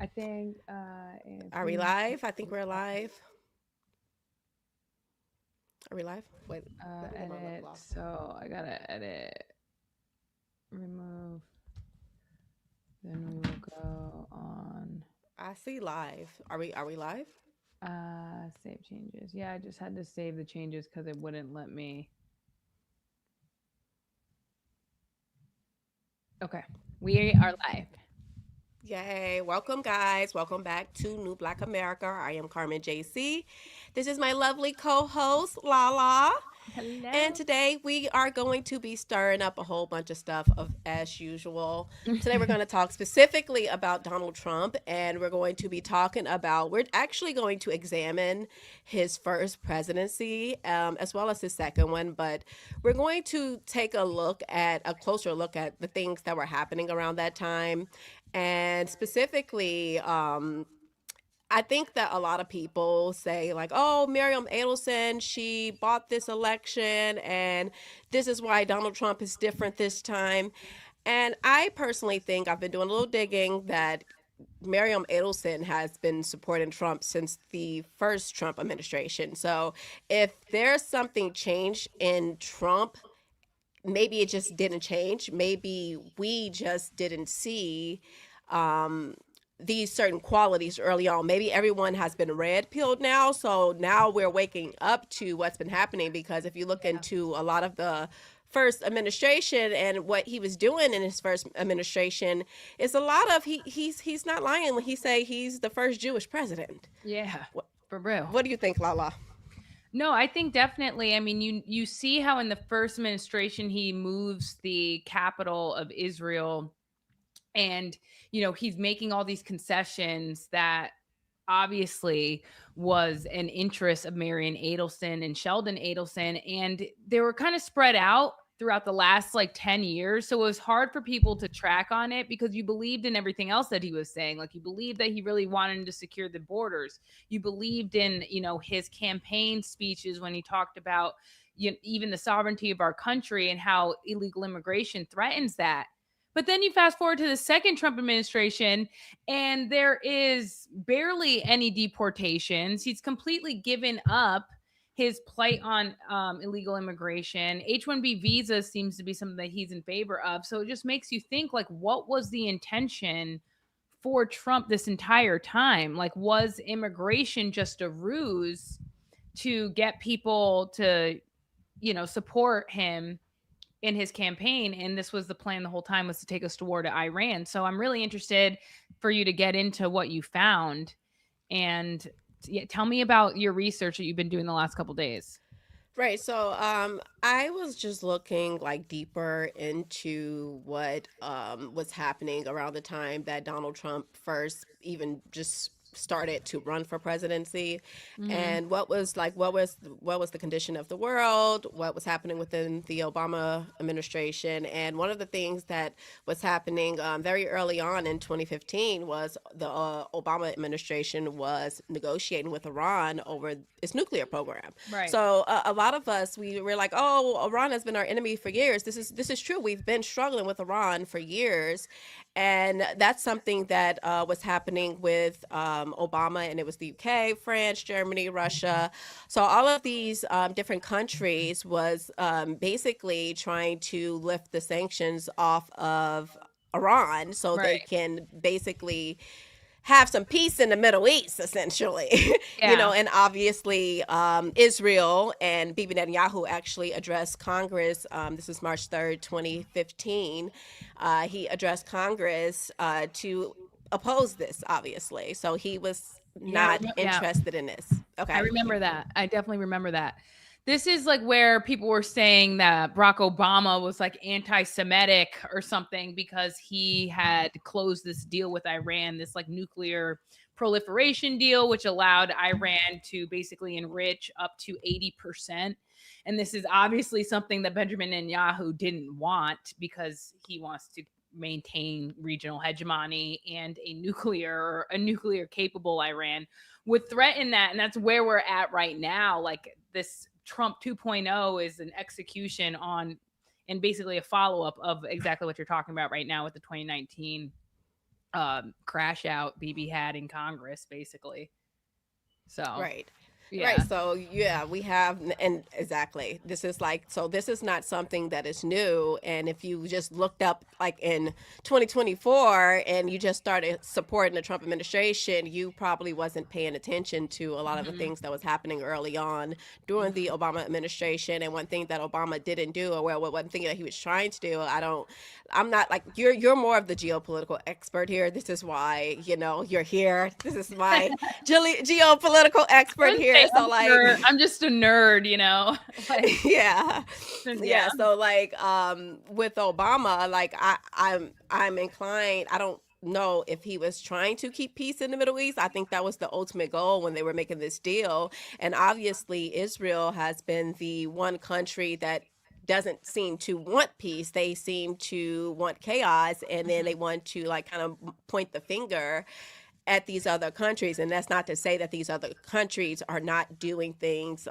I think Are we live? I think we're live. Are we live? Wait, let me get my lip edit. gloss on. So I gotta edit, remove. Then we will go on I see live. Are we live? save changes. Yeah, I just had to save the changes because it wouldn't let me. Okay, we are live. Yay. Welcome guys. Welcome back to New Black America. I am Carmen JC. This is my lovely co-host, Lala. And Hello. today we are going to be stirring up a whole bunch of stuff as usual. Today we're going to talk specifically about Donald Trump, and we're going to be talking about, we're actually going to examine his first presidency as well as his second one, but we're going to take a closer look at the things that were happening around that time. And specifically, I think that a lot of people say like, "Oh, Miriam Adelson, she bought this election, and this is why Donald Trump is different this time." And I personally think I've been doing a little digging that Miriam Adelson has been supporting Trump since the first Trump administration. So if there's something changed in Trump, maybe it just didn't change. Maybe we just didn't see um, these certain qualities early on. Maybe everyone has been red pilled now. So now we're waking up to what's been happening, because if you look Yeah. into a lot of the first administration and what he was doing in his first administration, is a lot of he's not lying when he say he's the first Jewish president. Yeah, What, for real. what do you think, Lala? No, I think definitely. I mean, you see how in the first administration he moves the capital of Israel, and he's making all these concessions that obviously was an interest of Marion Adelson and Sheldon Adelson, and they were kind of spread out throughout the last like 10 years. So it was hard for people to track on it because you believed in everything else that he was saying. Like you believed that he really wanted to secure the borders. You believed in, his campaign speeches when he talked about even the sovereignty of our country and how illegal immigration threatens that. But then you fast forward to the second Trump administration, and there is barely any deportations. He's completely given up his plight on illegal immigration. H-1B visa seems to be something that he's in favor of. So it just makes you think, like, what was the intention for Trump this entire time? Like, was immigration just a ruse to get people to, support him in his campaign, and this was the plan the whole time, was to take us to war to Iran. So I'm really interested for you to get into what you found, and yeah, tell me about your research that you've been doing the last couple days. Right. So I was just looking like deeper into what was happening around the time that Donald Trump first even just started to run for presidency, Mm-hmm. and what was the condition of the world, what was happening within the Obama administration. And one of the things that was happening very early on in 2015 was the Obama administration was negotiating with Iran over its nuclear program. Right. So a lot of us, we were like, "Oh, Iran has been our enemy for years." This is true. We've been struggling with Iran for years, and that's something that was happening with Obama, and it was the UK, France, Germany, Russia. So all of these different countries was basically trying to lift the sanctions off of Iran so they Right. can basically have some peace in the Middle East, essentially. Yeah. And obviously, Israel and Bibi Netanyahu actually addressed Congress. This was March 3rd, 2015. He addressed Congress to oppose this, obviously. So he was Yeah. not Yeah. interested in this. I Okay. remember that. I definitely remember that. This is like where people were saying that Barack Obama was like anti Semitic or something because he had closed this deal with Iran, this like nuclear proliferation deal, which allowed Iran to basically enrich up to 80%. And this is obviously something that Benjamin Netanyahu didn't want because he wants to maintain regional hegemony, and a nuclear capable Iran would threaten that. And that's where we're at right now. Like this Trump 2.0 is an execution on and basically a follow-up of exactly what you're talking about right now with the 2019 crash out Bibi had in Congress, basically. So Right. Right. yeah. So yeah, we have, and exactly. This is like, so this is not something that is new. And if you just looked up like in 2024 and you just started supporting the Trump administration, you probably wasn't paying attention to a lot of the Hmm. things that was happening early on during the Hmm. Obama administration. And one thing that Obama didn't do, or well, one thing that he was trying to do, I'm not like, you're more of the geopolitical expert here. This is why, you're here. This is my geopolitical I expert wouldn't say here. So like, expert. I'm just a nerd, like yeah, yeah. yeah. So like, with Obama, like I'm inclined. I don't know if he was trying to keep peace in the Middle East. I think that was the ultimate goal when they were making this deal. And obviously, Israel has been the one country that doesn't seem to want peace. They seem to want chaos, and then they Mhm. want to like kind of point the finger at these other countries. And that's not to say that these other countries are not doing things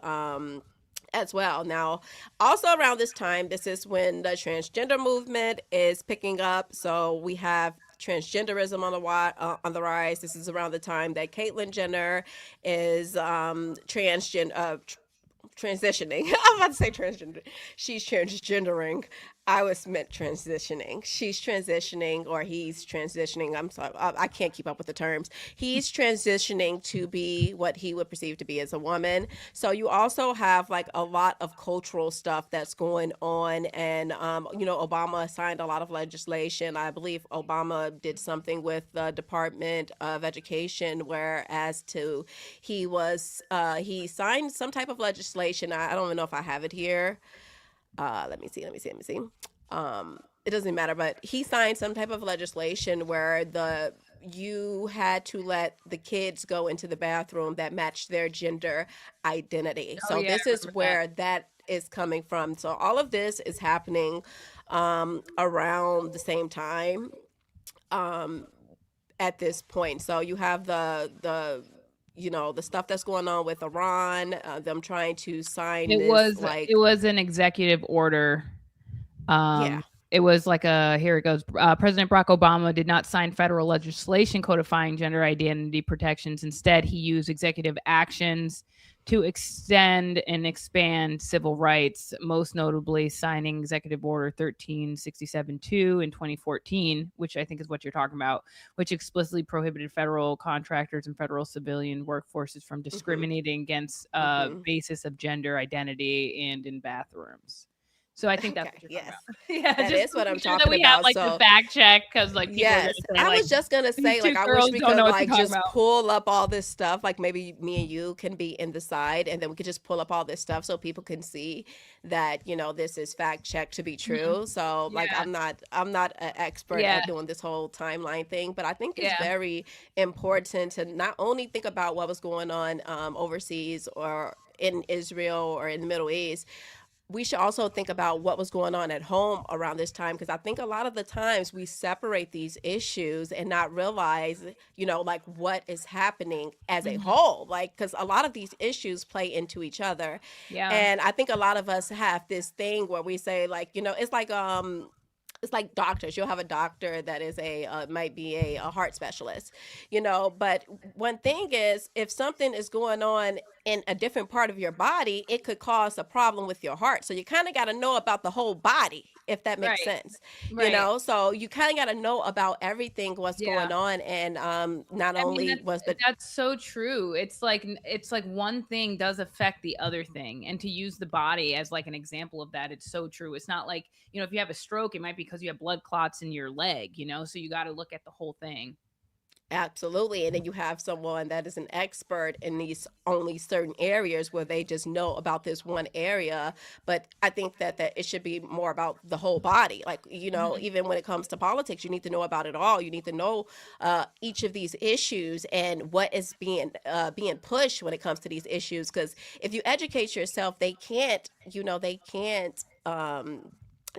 as well. Now, also around this time, this is when the transgender movement is picking up. So we have transgenderism on the rise. This is around the time that Caitlyn Jenner is transitioning. I'm about to say transgender. She's transgendering. I was meant transitioning. She's transitioning, or he's transitioning. I'm sorry, I can't keep up with the terms. He's transitioning to be what he would perceive to be as a woman. So you also have like a lot of cultural stuff that's going on, and Obama signed a lot of legislation. I believe Obama did something with the Department of Education, whereas to he signed some type of legislation. I don't even know if I have it here. Let me see. It doesn't matter, but he signed some type of legislation where the you had to let the kids go into the bathroom that matched their gender identity. Oh So yeah, this I is remember that. where that is coming from. So all of this is happening around the same time. Um, at this point. So you have the stuff that's going on with Iran, them trying to sign It this was it like, was an executive order. yeah. It was like a here it goes. President Barack Obama did not sign federal legislation codifying gender identity protections. Instead, he used executive actions to extend and expand civil rights, most notably signing Executive Order 13672 in 2014, which I think is what you're talking about, which explicitly prohibited federal contractors and federal civilian workforces from Hmm. discriminating against Hmm. basis of gender identity and in bathrooms. So I think that's Okay, what you're talking yes, about. Yeah, that just is what I'm making sure that talking we have about. like the So fact check because like people are yes, gonna say I like was just gonna these say, like, two I wish girls we don't could know what they're like talking just about. pull up all this stuff. Like maybe me and you can be in the side, and then we could just pull up all this stuff so people can see that this is fact checked to be Mhm. true. So like, Yeah, I'm not an expert yeah, at doing this whole timeline thing, but I think it's yeah. very important to not only think about what was going on overseas or in Israel or in the Middle East. We should also think about what was going on at home around this time, because I think a lot of the times we separate these issues and not realize, like what is happening as a Mhm. whole. Like, because a lot of these issues play into each other. Yeah. And I think a lot of us have this thing where we say, like, it's like doctors. You'll have a doctor that is might be a heart specialist, but one thing is, if something is going on in a different part of your body, it could cause a problem with your heart. So you kind of got to know about the whole body, if that makes Right, sense. right. So you kind of got to know about everything, what's Yeah. going on. And not I mean, only was the that's so true. It's like one thing does affect the other thing, and to use the body as like an example of that, it's so true. It's not like, if you have a stroke, it might be because you have blood clots in your leg, so you got to look at the whole thing. Absolutely. And then you have someone that is an expert in these only certain areas where they just know about this one area. But I think that it should be more about the whole body. Like, Mhm. even when it comes to politics, you need to know about it all. You need to know each of these issues and what is being pushed when it comes to these issues. Because if you educate yourself, they can't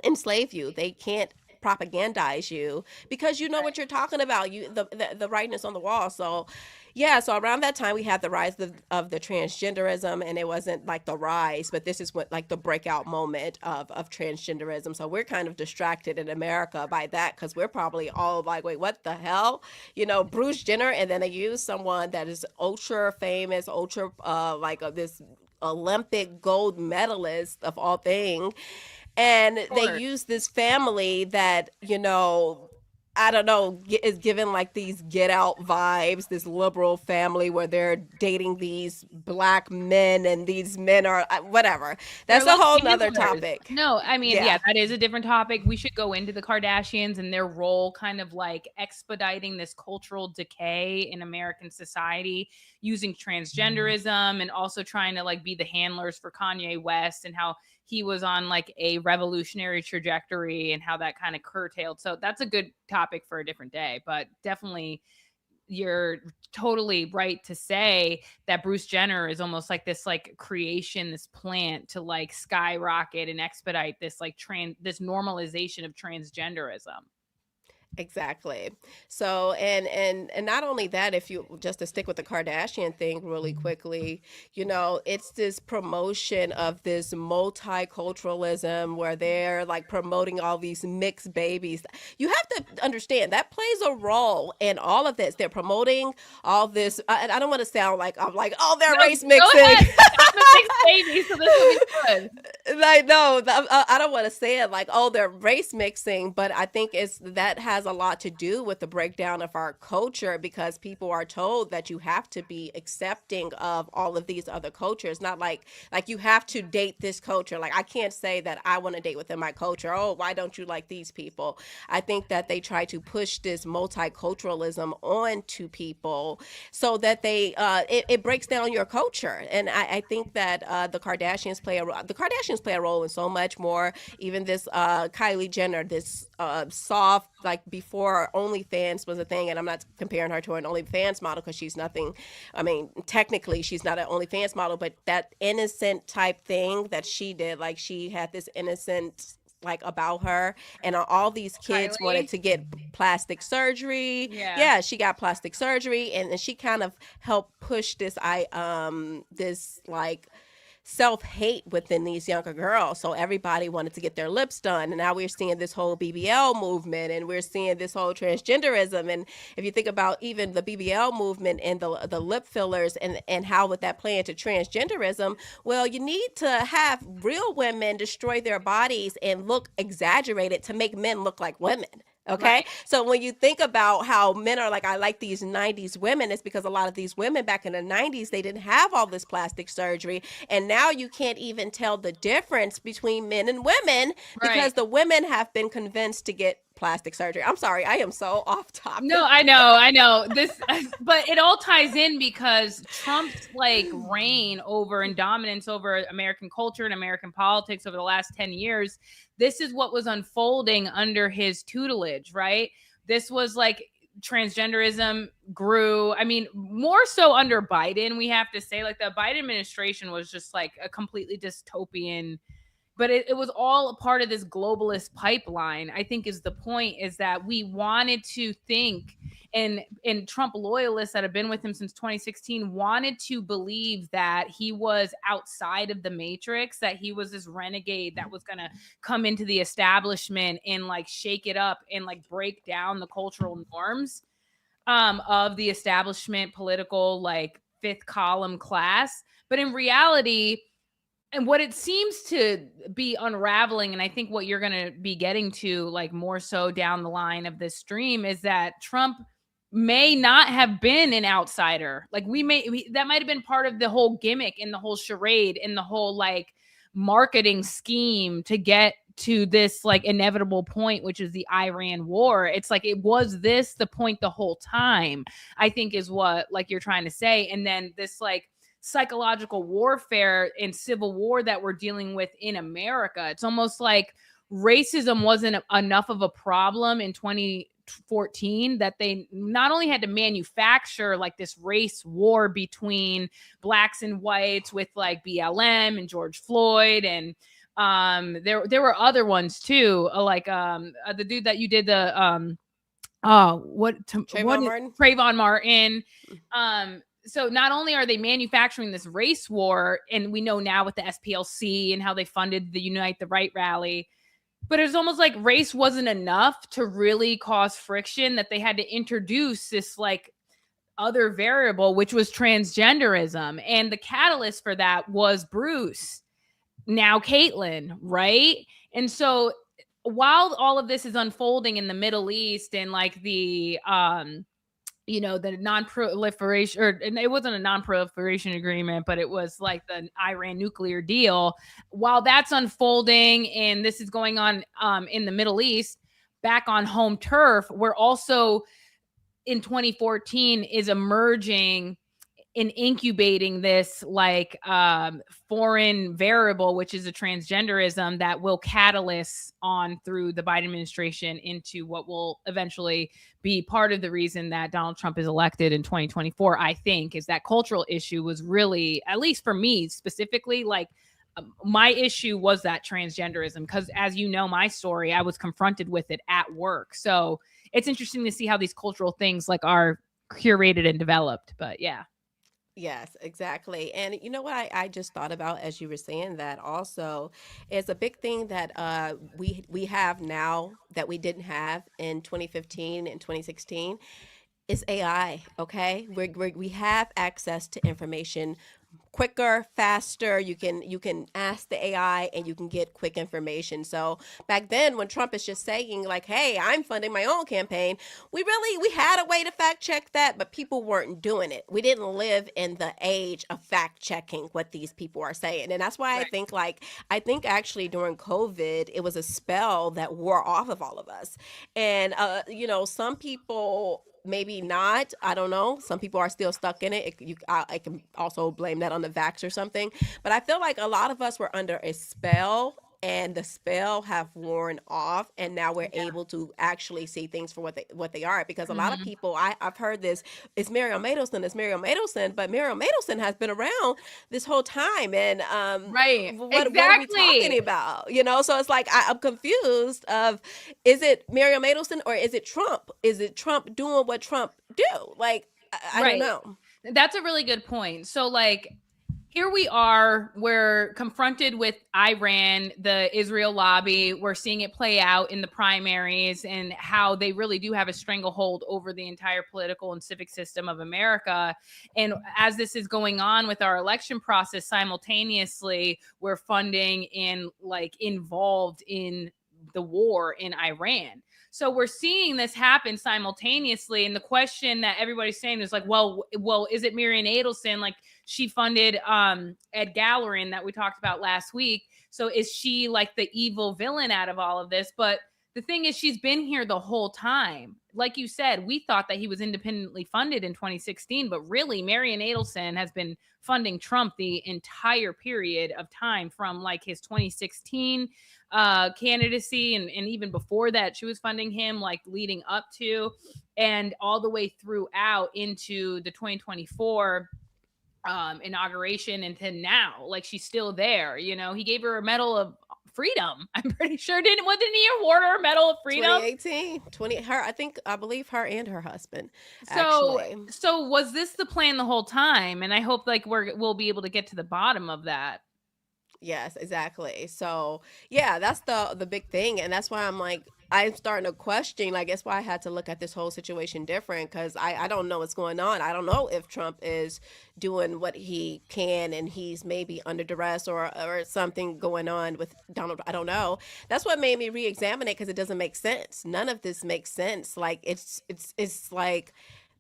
enslave you. They can't propagandize you because you know what you're talking about. The writing is on the wall. So yeah, so around that time we had the rise of the transgenderism, and it wasn't like the rise, but this is what like the breakout moment of transgenderism. So we're kind of distracted in America by that because we're probably all like, wait, what the hell? You know, Bruce Jenner, and then they use someone that is ultra famous, ultra this Olympic gold medalist of all things, and they Sure. use this family that, you know, I don't know, is given like these get out vibes, this liberal family where they're dating these black men and these men are whatever. They're That's a like whole nother gamblers. topic. No, I mean, Yeah. yeah, that is a different topic. We should go into the Kardashians and their role kind of like expediting this cultural decay in American society using transgenderism and also trying to like be the handlers for Kanye West and how he was on like a revolutionary trajectory and how that kind of curtailed. So that's a good topic for a different day, but definitely you're totally right to say that Bruce Jenner is almost like this like creation, this plant to like skyrocket and expedite this like this normalization of transgenderism. Exactly. So and not only that, if you just to stick with the Kardashian thing really quickly, you know, it's this promotion of this multiculturalism where they're like promoting all these mixed babies. You have to understand that plays a role in all of this. They're promoting all this. I don't want to sound like I'm like, oh, they're No, race go mixing. ahead. I'm a mixed baby, so this will be good. Like no, I don't want to say it like, oh, they're race mixing, but I think it's that has a lot to do with the breakdown of our culture because people are told that you have to be accepting of all of these other cultures, not like you have to date this culture. Like I can't say that I want to date within my culture. Oh, why don't you like these people? I think that they try to push this multiculturalism onto people so that it breaks down your culture. And I think that the Kardashians play a role in so much more. Even this Kylie Jenner, this soft like before OnlyFans was a thing, and I'm not comparing her to an OnlyFans model because she's nothing. I mean, technically she's not an OnlyFans model, but that innocent type thing that she did, like she had this innocent like about her, and all these kids wanted Kylie? to get plastic surgery. Yeah. Yeah, she got plastic surgery, and she kind of helped push this like self-hate within these younger girls. So everybody wanted to get their lips done. And now we're seeing this whole BBL movement, and we're seeing this whole transgenderism. And if you think about even the BBL movement and the lip fillers and how would that play into transgenderism, well, you need to have real women destroy their bodies and look exaggerated to make men look like women. Okay. Right. So when you think about how men are like, I like these 90s women, it's because a lot of these women back in the 90s, they didn't have all this plastic surgery. And now you can't even tell the difference between men and women Right. because the women have been convinced to get plastic surgery. I'm sorry, I am so off No, topic. I know this, but it all ties in because Trump's like reign over and dominance over American culture and American politics over the last 10 years. This is what was unfolding under his tutelage, right? This was like transgenderism grew. I mean, more so under Biden, we have to say, like the Biden administration was just like a completely dystopian, but it was all a part of this globalist pipeline. I think is the point, is that we wanted to think, and Trump loyalists that have been with him since 2016 wanted to believe that he was outside of the matrix, that he was this renegade that was going to come into the establishment and like shake it up and like break down the cultural norms of the establishment political like fifth column class. But in reality, and what it seems to be unraveling, and I think what you're going to be getting to like more so down the line of this stream, is that Trump may not have been an outsider. Like that might have been part of the whole gimmick and the whole charade and the whole like marketing scheme to get to this like inevitable point, which is the Iran war. It's like, it was this the point the whole time, I think, is what like you're trying to say. And then this like psychological warfare and civil war that we're dealing with in America. It's almost like racism wasn't enough of a problem in 2014 that they not only had to manufacture like this race war between blacks and whites with like BLM and George Floyd and There were other ones too, like the dude that you did the Trayvon Martin. Trayvon Martin. So not only are they manufacturing this race war, and we know now with the SPLC and how they funded the Unite the Right rally, but it's almost like race wasn't enough to really cause friction, that they had to introduce this like other variable, which was transgenderism. And the catalyst for that was Bruce, now Caitlyn, right? And so while all of this is unfolding in the Middle East and like the the non-proliferation, or and it wasn't a non-proliferation agreement, but it was like the Iran nuclear deal. While that's unfolding and this is going on in the Middle East, back on home turf, we're also in 2014 is emerging and incubating this like foreign variable, which is a transgenderism that will catalyst on through the Biden administration into what will eventually be part of the reason that Donald Trump is elected in 2024. I think is that cultural issue was really, at least for me specifically, like my issue was that transgenderism, because as you know, my story, I was confronted with it at work. So it's interesting to see how these cultural things like are curated and developed. But yeah. Yes, exactly. And you know what I just thought about as you were saying that also is a big thing that we have now that we didn't have in 2015 and 2016 is AI. Okay, we have access to information quicker, faster. You can ask the AI and you can get quick information. So back then when Trump is just saying like, "Hey, I'm funding my own campaign," we had a way to fact check that, but people weren't doing it. We didn't live in the age of fact checking what these people are saying. And that's why Right. I think actually during COVID it was a spell that wore off of all of us. And some people maybe not. I don't know. Some people are still stuck in it. I can also blame that on the vax or something. But I feel like a lot of us were under a spell, and the spell have worn off, and now we're Yeah. able to actually see things for what they are. Because a lot of Mhm. people, I've heard this, it's Muriel Madelson, but Muriel Madelson has been around this whole time, and Right. what are we talking Exactly. about? So it's like I'm confused of, is it Muriel Madelson or is it Trump? Is it Trump doing what Trump do? Like I don't Right. know. That's a really good point. So, like, here we are, we're confronted with Iran, the Israel lobby. We're seeing it play out in the primaries and how they really do have a stranglehold over the entire political and civic system of America. And as this is going on with our election process, simultaneously, we're funding and like involved in the war in Iran. So we're seeing this happen simultaneously. And the question that everybody's saying is like, well, is it Marian Adelson? Like, she funded Ed Gallerin that we talked about last week. So is she like the evil villain out of all of this? But the thing is, she's been here the whole time. Like you said, we thought that he was independently funded in 2016, but really, Marian Adelson has been funding Trump the entire period of time from like his 2016 candidacy, and even before that, she was funding him like leading up to and all the way throughout into the 2024 inauguration until now. Like, she's still there. He gave her a medal of freedom. I'm pretty sure didn't he award her a medal of freedom? 2018, 20 her I believe her and her husband So actually. so was this the plan the whole time? And I hope like we'll be able to get to the bottom of that. Yes, exactly. So yeah, that's the big thing, and that's why I'm starting to question. Like, that's why I had to look at this whole situation different, because I don't know what's going on. I don't know if Trump is doing what he can and he's maybe under duress, or something going on with Donald. I don't know. That's what made me re-examine it, because it doesn't make sense. None of this makes sense. Like, it's like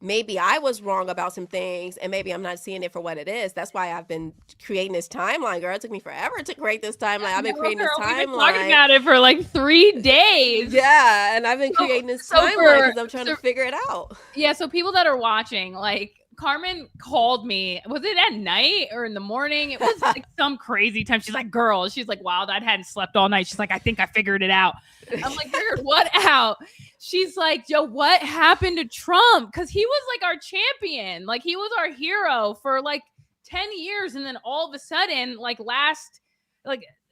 maybe I was wrong about some things, and maybe I'm not seeing it for what it is. That's why I've been creating this timeline, girl. It took me forever to create this timeline. I've been No, creating this girl, we've been talking timeline. about it for like 3 days. Yeah, and I've been So, creating this so timeline for because I'm trying to so figure it out. yeah, so people that are watching, like Carmen called me. Was it at night or in the morning? It was like some crazy time. She's like, "Girl," she's like, "Wow, I hadn't slept all night." She's like, "I think I figured it out." I'm like, "Figured what out?" She's like, "Yo, what happened to Trump? Because he was like our champion, like he was our hero for like 10 years, and then all of a sudden, like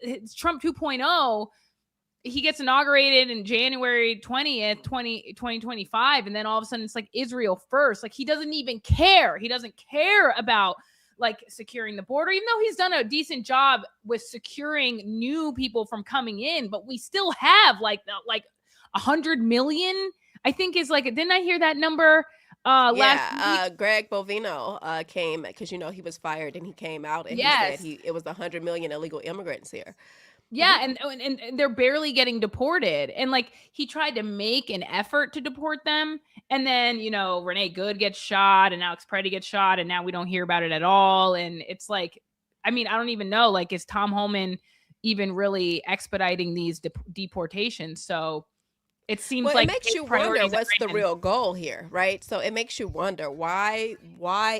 it's Trump 2.0. He gets inaugurated in January 20th, 2025. And then all of a sudden it's like Israel first. Like he doesn't even care. He doesn't care about like securing the border, even though he's done a decent job with securing new people from coming in. But we still have like 100 million, I think is like, didn't I hear that number last week? Greg Bovino came because he was fired and he came out and he said Yes. it was 100 million illegal immigrants here. Yeah, and they're barely getting deported. And like he tried to make an effort to deport them, and then Renee Good gets shot, and Alex Preddy gets shot, and now we don't hear about it at all. And it's like, I mean, I don't even know. Like, is Tom Homan even really expediting these deportations? So it seems like it makes you wonder what's the real goal here, right? So it makes you wonder why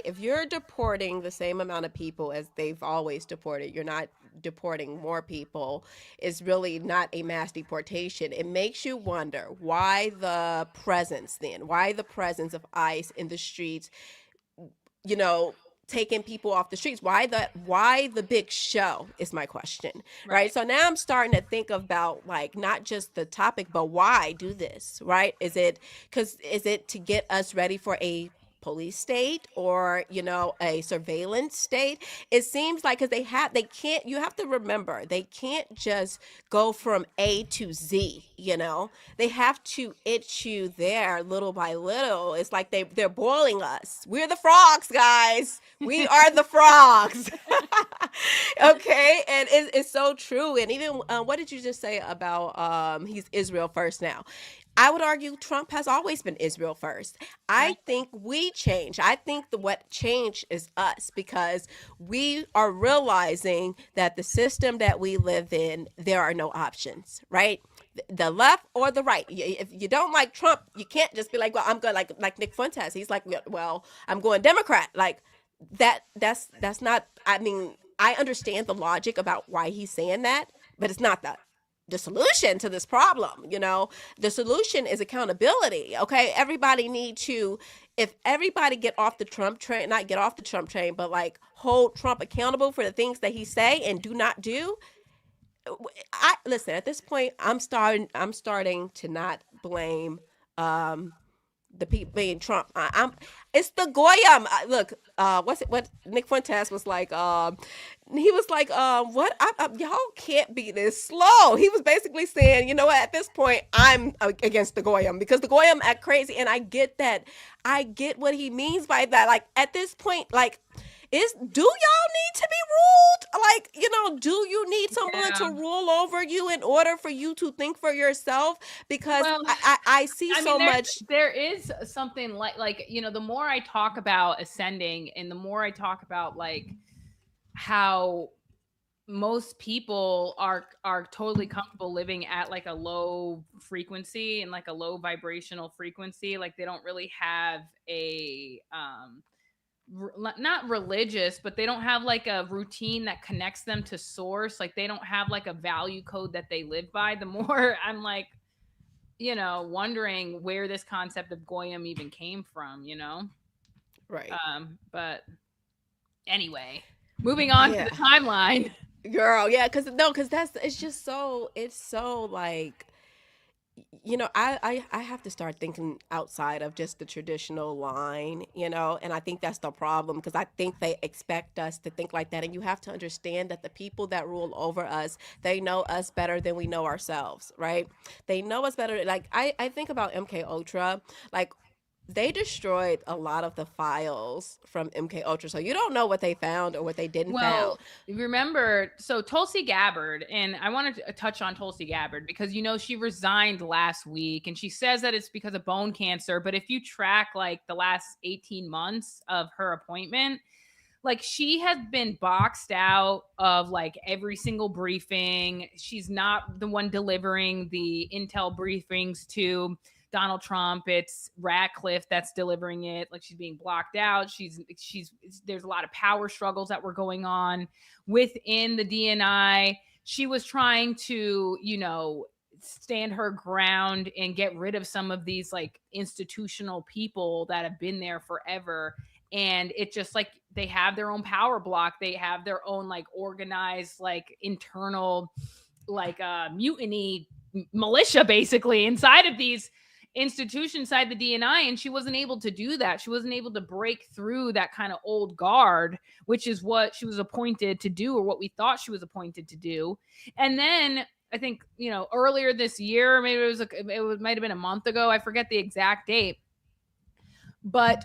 if you're deporting the same amount of people as they've always deported, you're not deporting more people, is really not a mass deportation. It makes you wonder why the presence of ICE in the streets, taking people off the streets. Why the big show is my question, right? So now I'm starting to think about like not just the topic, but why do this, right? Is it to get us ready for a police state or a surveillance state? It seems like because you have to remember, they can't just go from A to Z. They have to itch you there little by little. It's like they're boiling us. We're the frogs, guys. We are the frogs. Okay, and it's so true. And even what did you just say about he's Israel first now? I would argue Trump has always been Israel first. I think we change. I think what changed is us, because we are realizing that the system that we live in, there are no options, right? The left or the right. If you don't like Trump, you can't just be like, well, I'm going like Nick Fuentes. He's like, well, I'm going Democrat. Like that's not, I mean, I understand the logic about why he's saying that, but it's not that the solution to this problem. The solution is accountability. Okay, everybody need to, if everybody get off the Trump train, not get off the Trump train, but like hold Trump accountable for the things that he say and do not do. I listen, at this point I'm starting to not blame the people being Trump. It's the Goyim. Look, what Nick Fuentes was like, he was like, what y'all can't be this slow. He was basically saying, at this point I'm against the Goyim because the Goyim act crazy. And I get that. I get what he means by that. Like at this point, like, do y'all need to be ruled? Like, do you need someone to rule over you in order for you to think for yourself? Because I see so much. There is something like, the more I talk about ascending and the more I talk about like how most people are totally comfortable living at like a low frequency and like a low vibrational frequency. Like they don't really have a, not religious, but they don't have like a routine that connects them to source. Like they don't have like a value code that they live by. The more I'm like, wondering where this concept of Goyim even came from, Right. But anyway, moving on to the timeline. Girl, yeah, because it's so like, I have to start thinking outside of just the traditional line, and I think that's the problem, because I think they expect us to think like that. And you have to understand that the people that rule over us, they know us better than we know ourselves, right? They know us better. Like I think about MK Ultra, like they destroyed a lot of the files from MK Ultra, so you don't know what they found or what they didn't found. Remember, so Tulsi Gabbard, and I wanted to touch on Tulsi Gabbard because she resigned last week, and she says that it's because of bone cancer. But if you track like the last 18 months of her appointment, like she has been boxed out of like every single briefing. She's not the one delivering the intel briefings to Donald Trump. It's Ratcliffe that's delivering it. Like she's being blocked out. There's a lot of power struggles that were going on within the DNI. She was trying to, stand her ground and get rid of some of these like institutional people that have been there forever. And it just like they have their own power block, they have their own like organized like internal like mutiny militia basically inside of these institutions inside the DNI, and she wasn't able to do that. She wasn't able to break through that kind of old guard, which is what she was appointed to do, or what we thought she was appointed to do. And then I think, earlier this year, maybe it might have been a month ago, I forget the exact date, but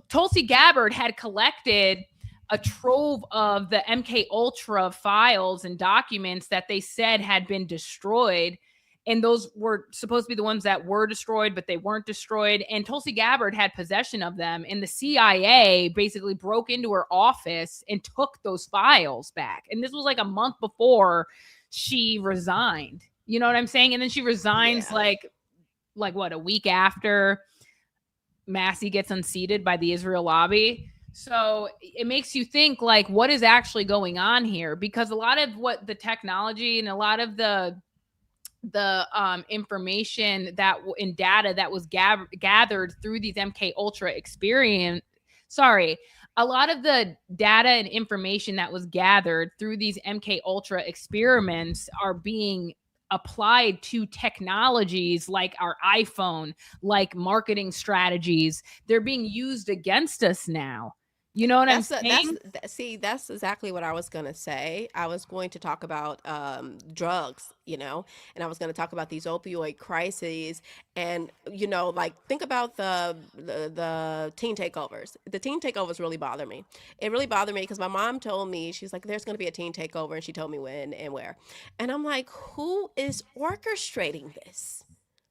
Tulsi Gabbard had collected a trove of the MK Ultra files and documents that they said had been destroyed. And those were supposed to be the ones that were destroyed, but they weren't destroyed. And Tulsi Gabbard had possession of them. And the CIA basically broke into her office and took those files back. And this was like a month before she resigned. You know what I'm saying? And then she resigns like what, a week after Massie gets unseated by the Israel lobby. So it makes you think, like, what is actually going on here? Because a lot of what the technology and a lot of the information that in data that was gathered through these MK Ultra a lot of the data and information that was gathered through these MK Ultra experiments are being applied to technologies like our iPhone, like marketing strategies. They're being used against us now. You know what I'm saying? That's exactly what I was going to say. I was going to talk about drugs, and I was going to talk about these opioid crises. And, like, think about the teen takeovers. The teen takeovers really bother me. It really bothered me because my mom told me, she's like, there's going to be a teen takeover. And she told me when and where. And I'm like, who is orchestrating this?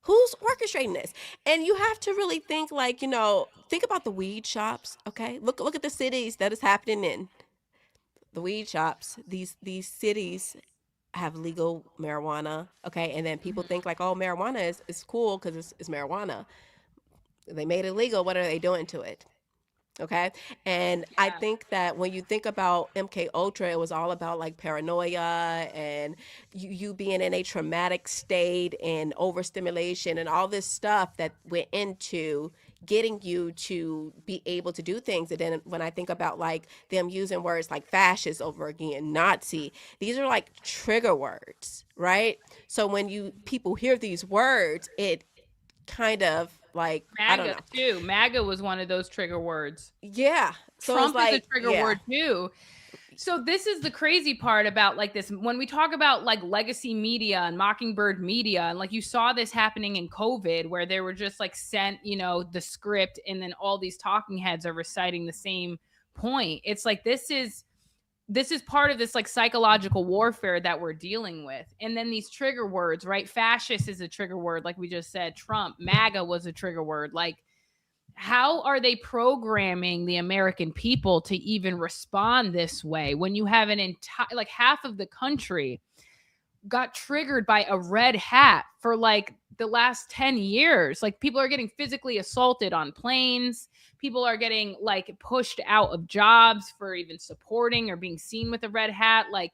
Who's orchestrating this? And you have to really think, like, think about the weed shops, okay? Look at the cities that is happening in. The weed shops, these cities have legal marijuana, okay? And then people think like, oh, marijuana is cool because it's marijuana. They made it legal. What are they doing to it? Okay. And I think that when you think about MK Ultra, it was all about like paranoia and you being in a traumatic state and overstimulation and all this stuff that went into getting you to be able to do things. And then when I think about like them using words like fascist over again, Nazi, these are like trigger words, right? So when people hear these words, it kind of like, MAGA, I don't know. too. MAGA was one of those trigger words. Yeah. So Trump is a trigger word too. So this is the crazy part about like this. When we talk about like legacy media and Mockingbird media, and like you saw this happening in COVID where they were just like sent, the script and then all these talking heads are reciting the same point. It's like, this is part of this like psychological warfare that we're dealing with. And then these trigger words, right? Fascist is a trigger word, like we just said. Trump, MAGA was a trigger word. Like, how are they programming the American people to even respond this way when you have an entire, like half of the country got triggered by a red hat for like the last 10 years? Like, people are getting physically assaulted on planes. People are getting like pushed out of jobs for even supporting or being seen with a red hat. Like,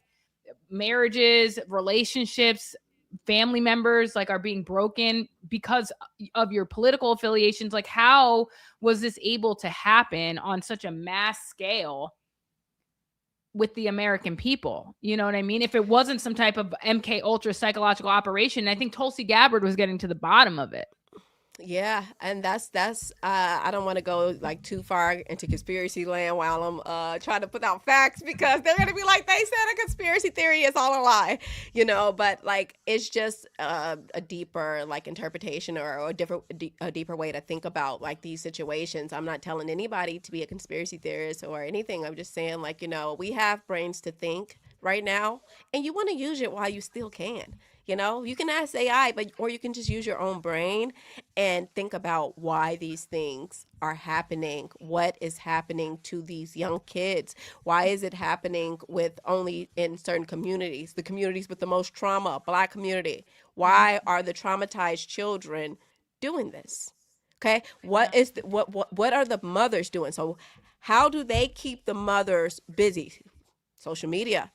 marriages, relationships, family members like are being broken because of your political affiliations. Like, how was this able to happen on such a mass scale with the American people? You know what I mean? If it wasn't some type of MK Ultra psychological operation, I think Tulsi Gabbard was getting to the bottom of it. Yeah, and that's I don't want to go like too far into conspiracy land while I'm trying to put out facts, because they're gonna be like, they said a conspiracy theory is all a lie, but like it's just a deeper like interpretation or a deeper way to think about like these situations. I'm not telling anybody to be a conspiracy theorist or anything. I'm just saying, like, we have brains to think right now, and you want to use it while you still can. You can ask AI, or you can just use your own brain and think about why these things are happening. What is happening to these young kids? Why is it happening with only in certain communities, the communities with the most trauma, Black community? Why are the traumatized children doing this? Okay, what are the mothers doing? So how do they keep the mothers busy? Social media.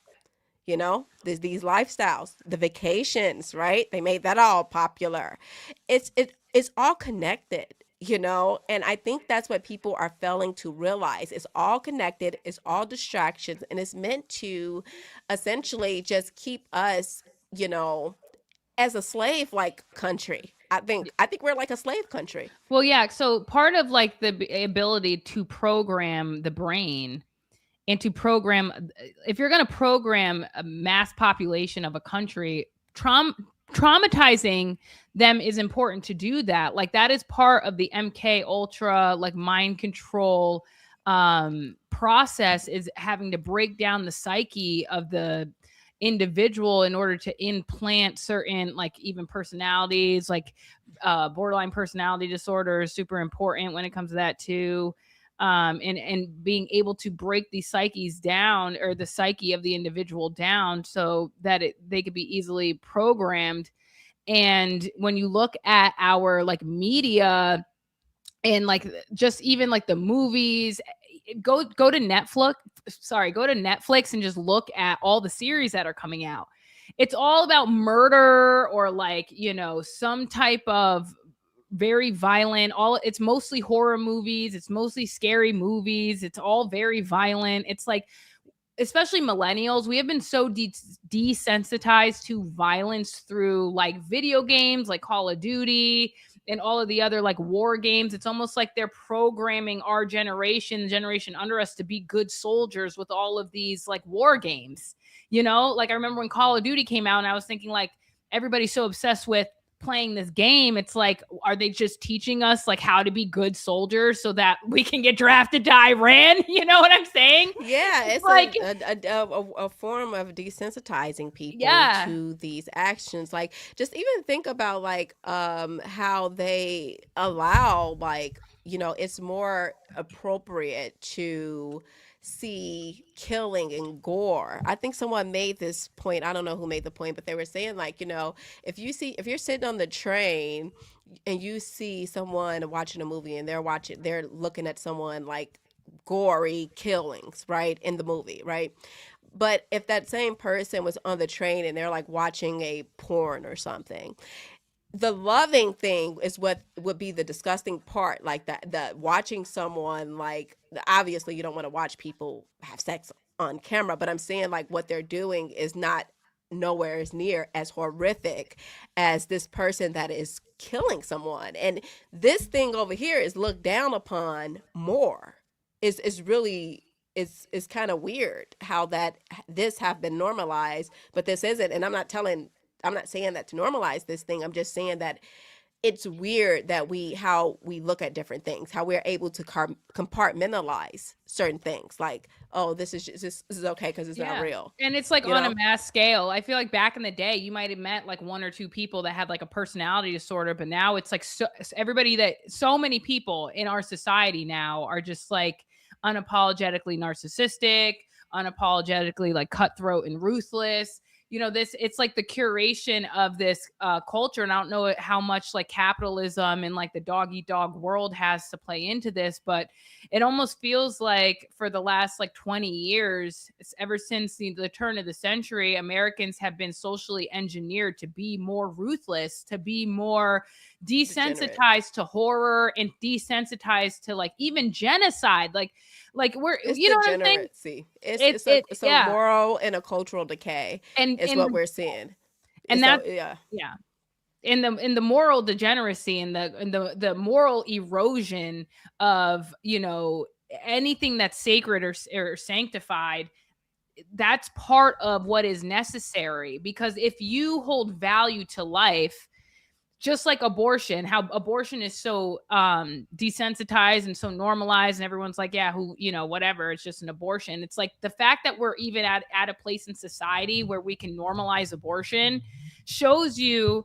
There's these lifestyles, the vacations, right? They made that all popular. It's all connected. And I think that's what people are failing to realize. It's all connected, it's all distractions, and it's meant to essentially just keep us, you know, as a slave like country. I think we're like a slave country. Well, yeah. So part of like the ability to program the brain and to program, if you're going to program a mass population of a country, traumatizing them is important to do that. Like that is part of the MK Ultra, like mind control process, is having to break down the psyche of the individual in order to implant certain like even personalities, like borderline personality disorder is super important when it comes to that too. And being able to break these psyches down, or the psyche of the individual down, so that they could be easily programmed. And when you look at our like media and like just even like the movies, go to Netflix. Sorry, go to Netflix and just look at all the series that are coming out. It's all about murder, or like, some type of very violent. All It's mostly horror movies, it's mostly scary movies, it's all very violent. It's like, especially millennials, we have been so desensitized to violence through like video games like Call of Duty and all of the other like war games. It's almost like they're programming our generation, the generation under us, to be good soldiers with all of these like war games. Like I remember when Call of Duty came out, and I was thinking like, everybody's so obsessed with playing this game. It's like, are they just teaching us like how to be good soldiers so that we can get drafted to Iran? You know what I'm saying? Yeah, it's Like, a form of desensitizing people yeah, to these actions. Like, just even think about like how they allow, like, it's more appropriate to see killing and gore. I think someone made this point. I don't know who made the point, but they were saying like, if you're sitting on the train and you see someone watching a movie and they're looking at someone like gory killings, right, in the movie, right? But if that same person was on the train and they're like watching a porn or something, the loving thing is what would be the disgusting part. Like that, the watching someone, like, obviously you don't want to watch people have sex on camera, but I'm saying like what they're doing is not nowhere as near as horrific as this person that is killing someone. And this thing over here is looked down upon more. Is really, it's kind of weird how that this have been normalized, but this isn't. And I'm not saying that to normalize this thing. I'm just saying that it's weird that how we look at different things, how we're able to compartmentalize certain things. Like, oh, this is okay because it's not yeah. real. And it's like You on a know? mass scale. I feel like back in the day, you might have met like one or two people that had like a personality disorder, but now it's like so many people in our society now are just like unapologetically narcissistic, unapologetically like cutthroat and ruthless. It's like the curation of this culture. And I don't know how much like capitalism and like the dog eat dog world has to play into this, but it almost feels like for the last like 20 years, ever since the turn of the century, Americans have been socially engineered to be more ruthless, to be more Degenerate. desensitized to horror, and desensitized to like even genocide. Like we're, It's you know what I'm saying? degeneracy. It it It's a yeah. moral and a cultural decay And is what we're seeing. and So that yeah. yeah. In the moral degeneracy, and the moral erosion of anything that's sacred or sanctified, that's part of what is necessary. Because if you hold value to life, just like abortion, how abortion is so desensitized and so normalized, and everyone's like, yeah, who, whatever, it's just an abortion. It's like the fact that we're even at a place in society where we can normalize abortion shows you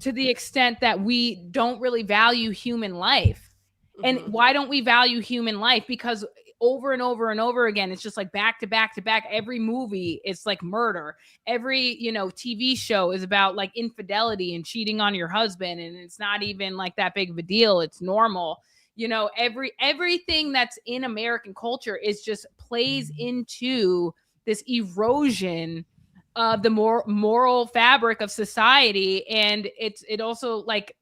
to the extent that we don't really value human life. And Hmm. why don't we value human life? Because over and over and over again, it's just like back to back to back. Every movie, it's like murder. Every, TV show is about like infidelity and cheating on your husband. And it's not even like that big of a deal. It's normal. Everything that's in American culture is just plays into this erosion of the moral fabric of society. And it also like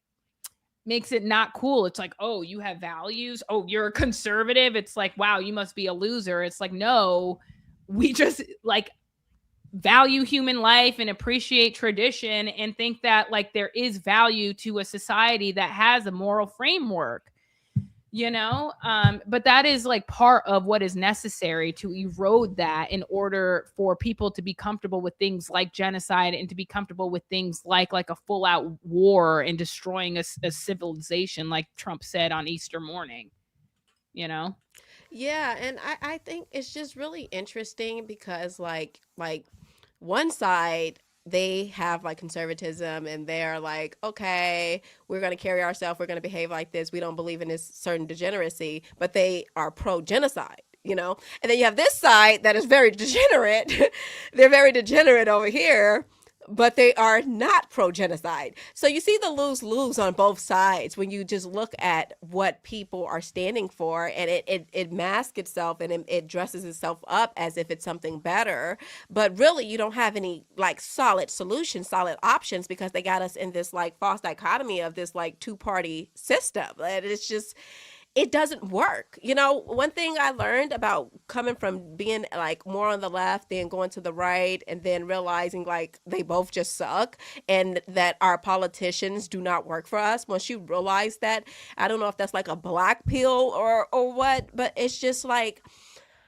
makes it not cool. It's like, oh, you have values. Oh, you're a conservative. It's like, wow, you must be a loser. It's like, no, we just like value human life and appreciate tradition and think that like there is value to a society that has a moral framework, but that is like part of what is necessary to erode that in order for people to be comfortable with things like genocide and to be comfortable with things like a full out war and destroying a civilization, like Trump said on Easter morning, you know. Yeah, and I think it's just really interesting because like one side they have like conservatism and they're like, okay, we're going to carry ourselves, we're going to behave like this, we don't believe in this certain degeneracy, but they are pro genocide, you know. And then you have this side that is very degenerate. They're very degenerate over here, but they are not pro genocide. So you see the lose lose on both sides when you just look at what people are standing for, and it masks itself and it dresses itself up as if it's something better. But really, you don't have any like solid solutions, solid options, because they got us in this like false dichotomy of this like two-party system. And it's just, it doesn't work. You know, one thing I learned about coming from being like more on the left, then going to the right, and then realizing like they both just suck and that our politicians do not work for us. Once you realize that, I don't know if that's like a black pill or what, but it's just like I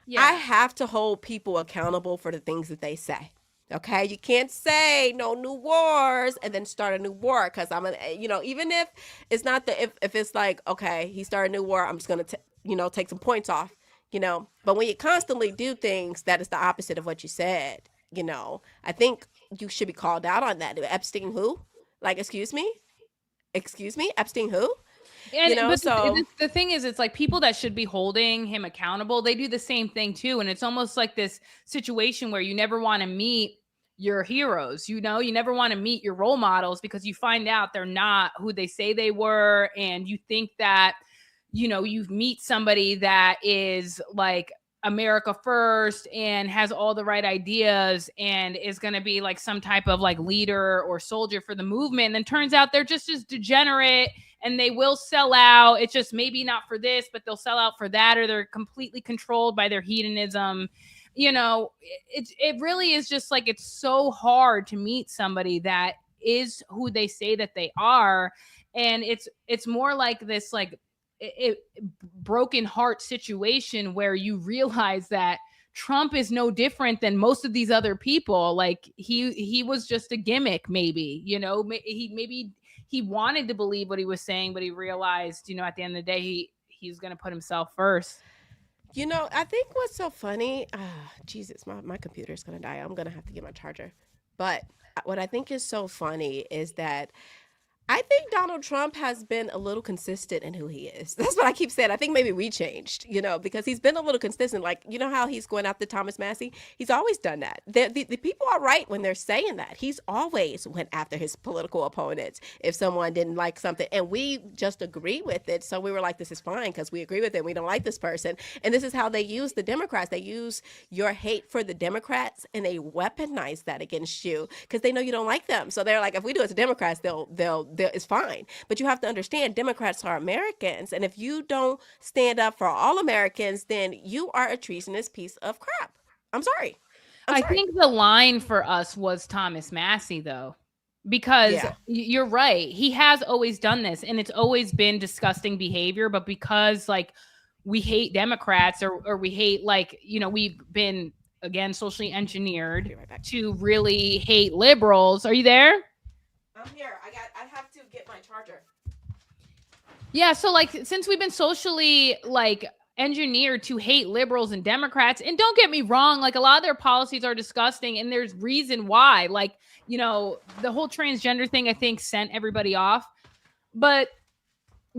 Yeah. have to hold people accountable for the things that they say. Okay, you can't say no new wars and then start a new war because I'm gonna, even if it's not if it's like, okay, he started a new war, I'm just gonna, take some points off, But when you constantly do things that is the opposite of what you said, I think you should be called out on that. Epstein, who? Like, excuse me, Epstein, who? And but So the thing is, it's like people that should be holding him accountable, they do the same thing too. And it's almost like this situation where you never want to meet your heroes, you never want to meet your role models because you find out they're not who they say they were. And you think that, you meet somebody that is like America first and has all the right ideas and is going to be like some type of like leader or soldier for the movement. And then turns out they're just as degenerate and they will sell out. It's just maybe not for this, but they'll sell out for that, or they're completely controlled by their hedonism. It really is just like it's so hard to meet somebody that is who they say that they are. And it's more like this like broken heart situation where you realize that Trump is no different than most of these other people. Like he was just a gimmick, maybe. He wanted to believe what he was saying, but he realized, at the end of the day, he's going to put himself first. I think what's so funny, Jesus, my computer's gonna die. I'm gonna have to get my charger. But what I think is so funny is that I think Donald Trump has been a little consistent in who he is. That's what I keep saying. I think maybe we changed, because he's been a little consistent. Like, how he's going after Thomas Massey? He's always done that. The people are right when they're saying that. He's always went after his political opponents if someone didn't like something. And we just agree with it. So we were like, this is fine because we agree with it. We don't like this person. And this is how they use the Democrats. They use your hate for the Democrats and they weaponize that against you because they know you don't like them. So they're like, if we do it to Democrats, they'll it's fine. But you have to understand, Democrats are Americans. And if you don't stand up for all Americans, then you are a treasonous piece of crap. I'm sorry. I think the line for us was Thomas Massey, though, because Yeah. you're right. He has always done this and it's always been disgusting behavior. But because like we hate Democrats or we hate we've been, again, socially engineered to really hate liberals. Are you there? I'm here. I have to get my charger. Yeah, so like since we've been socially like engineered to hate liberals and Democrats, and don't get me wrong, like a lot of their policies are disgusting and there's reason why. Like, the whole transgender thing I think sent everybody off. But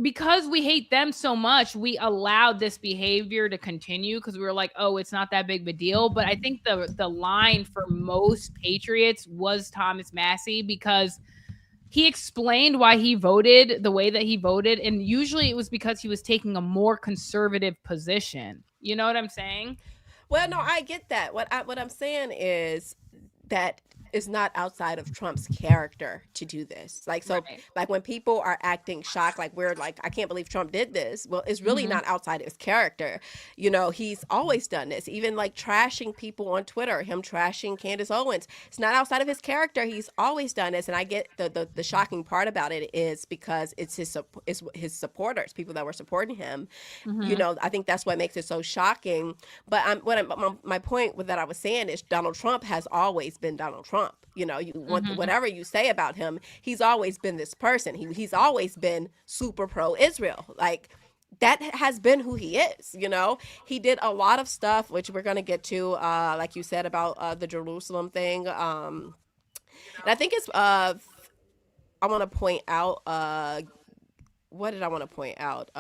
because we hate them so much, we allowed this behavior to continue because we were like, oh, it's not that big of a deal. But I think the line for most patriots was Thomas Massey because he explained why he voted the way that he voted. And usually it was because he was taking a more conservative position. You know what I'm saying? Well, no, I get that. What I'm saying is that it's not outside of Trump's character to do this. Like, so Right. like when people are acting shocked, like we're like, I can't believe Trump did this. Well, it's really Mhm. not outside of his character. You know, he's always done this, even like trashing people on Twitter, him trashing Candace Owens. It's not outside of his character. He's always done this. And I get the shocking part about it is because it's his supporters, people that were supporting him. You Mhm. know, I think that's what makes it so shocking. But my point with that I was saying is Donald Trump has always been Donald Trump. You know, you want Mhm. whatever you say about him, he's always been this person. He's always been super pro Israel. Like that has been who he is. You know, he did a lot of stuff which we're gonna get to, like you said about the Jerusalem thing. And I think it's I want to point out what did I want to point out?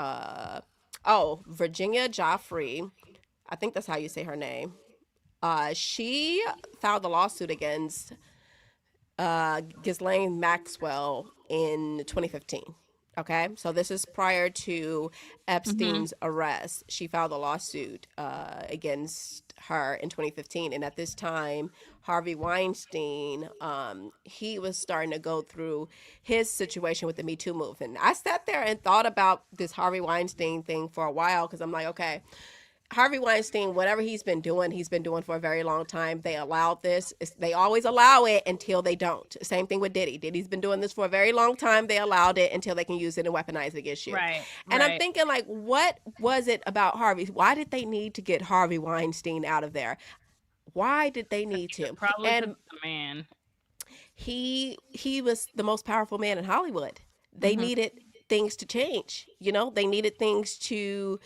Oh, Virginia Joffrey. I think that's how you say her name. She filed a lawsuit against Ghislaine Maxwell in 2015. Okay, so this is prior to Mhm. Epstein's arrest. She filed a lawsuit against her in 2015, and at this time, Harvey Weinstein, he was starting to go through his situation with the Me Too movement. I sat there and thought about this Harvey Weinstein thing for a while because I'm like, okay, Harvey Weinstein, whatever he's been doing for a very long time. They allowed this. They always allow it until they don't. Same thing with Diddy. Diddy's been doing this for a very long time. They allowed it until they can use it and weaponize it against you. Right. And I'm Right. thinking, like, what was it about Harvey? Why did they need to get Harvey Weinstein out of there? Why did they need to? Probably because And the man. he was the most powerful man in Hollywood. They Mhm. needed things to change. You know, they needed things to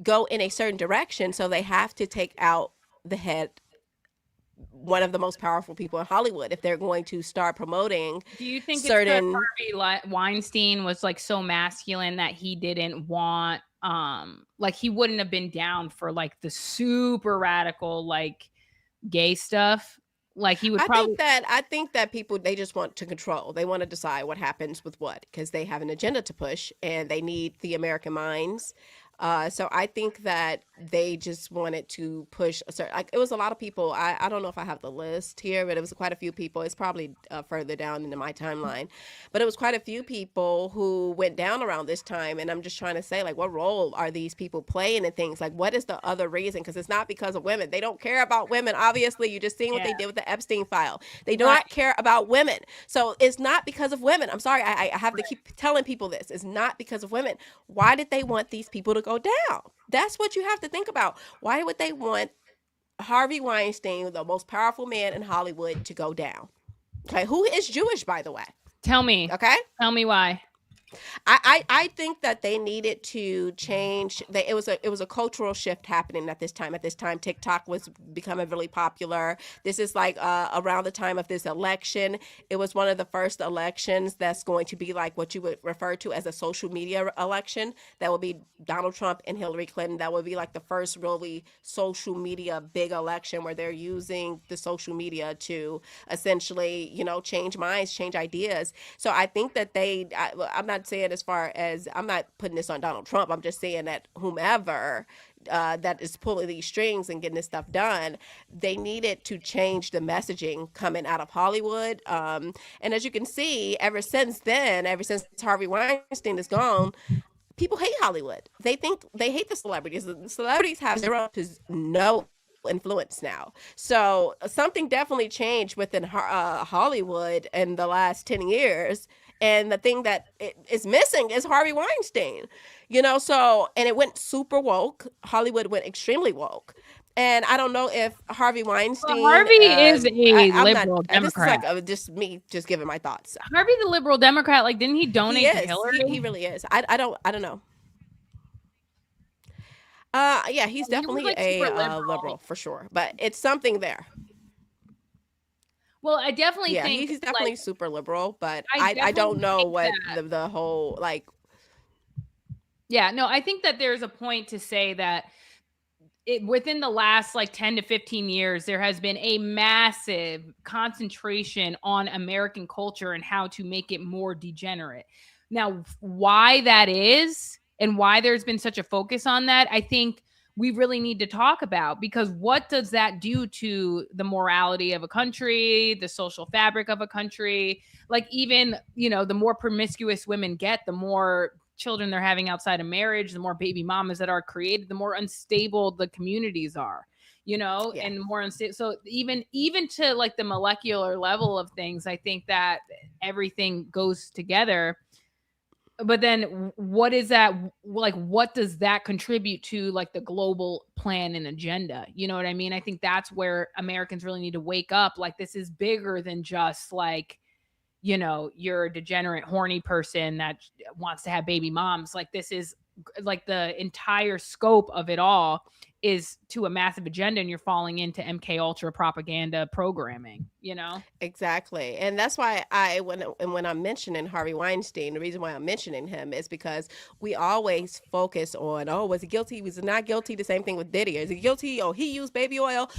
go in a certain direction, so they have to take out the head, one of the most powerful people in Hollywood, if they're going to start promoting Do you think it's because certain. Weinstein was like so masculine that he didn't want like he wouldn't have been down for like the super radical like gay stuff? Like he would probably I think that people, they just want to control. They want to decide what happens with what because they have an agenda to push and they need the American minds. So I think that they just wanted to push a certain, like it was a lot of people. I don't know if I have the list here, but it was quite a few people. It's probably further down into my timeline, but it was quite a few people who went down around this time. And I'm just trying to say, like, what role are these people playing in things? Like, what is the other reason? Because it's not because of women. They don't care about women. Obviously, you just seen what yeah. they did with the Epstein file. They do Right. not care about women. So it's not because of women. I'm sorry. I have to Right. keep telling people this. It's not because of women. Why did they want these people to go down? That's what you have to think about. Why would they want Harvey Weinstein, the most powerful man in Hollywood, to go down? Okay, who is Jewish, by the way? Tell me. Okay, Tell me why. I think that they needed to change. It was a cultural shift happening at this time. At this time, TikTok was becoming really popular. This is like around the time of this election. It was one of the first elections that's going to be like what you would refer to as a social media election. That will be Donald Trump and Hillary Clinton. That would be like the first really social media big election where they're using the social media to essentially, you know, change minds, change ideas. So I think that I'm not saying as far as, I'm not putting this on Donald Trump. I'm just saying that whomever that is pulling these strings and getting this stuff done, they needed to change the messaging coming out of Hollywood. And as you can see, ever since then, ever since Harvey Weinstein is gone, people hate Hollywood. They hate the celebrities. The celebrities have zero to no influence now. So something definitely changed within Hollywood in the last 10 years. And the thing that is missing is Harvey Weinstein, you know, so, and it went super woke. Hollywood went extremely woke. And I don't know if Harvey Well, Weinstein, Harvey is a I'm not, liberal this is like Democrat. just me just giving my thoughts. Harvey the liberal Democrat, like didn't he He donate to is, he Hillary? really is. I don't know. Yeah, he's He was definitely like a super liberal. liberal for sure, but it's something there. Well, I definitely Yeah, think he's like definitely super liberal, but I I don't definitely know think what that the whole like. yeah, no, I think that there's a point to say that within the last like 10 to 15 years, there has been a massive concentration on American culture and how to make it more degenerate. Now, why that is and why there's been such a focus on that, I think we really need to talk about, because what does that do to the morality of a country, the social fabric of a country? Like, even, the more promiscuous women get, the more children they're having outside of marriage, the more baby mamas that are created, the more unstable the communities are, Yeah. and more unstable. So even to like the molecular level of things, I think that everything goes together. But then what is that, like, what does that contribute to, like, the global plan and agenda? You know what I mean? I think that's where Americans really need to wake up. Like, this is bigger than just like, you're a degenerate horny person that wants to have baby moms. Like, this is like the entire scope of it all is to a massive agenda, and you're falling into MK Ultra propaganda programming. Exactly. And that's why when I'm mentioning Harvey Weinstein, the reason why I'm mentioning him is because we always focus on, oh, was he guilty? Was he not guilty? The same thing with Diddy. Is he guilty? Oh, he used baby oil.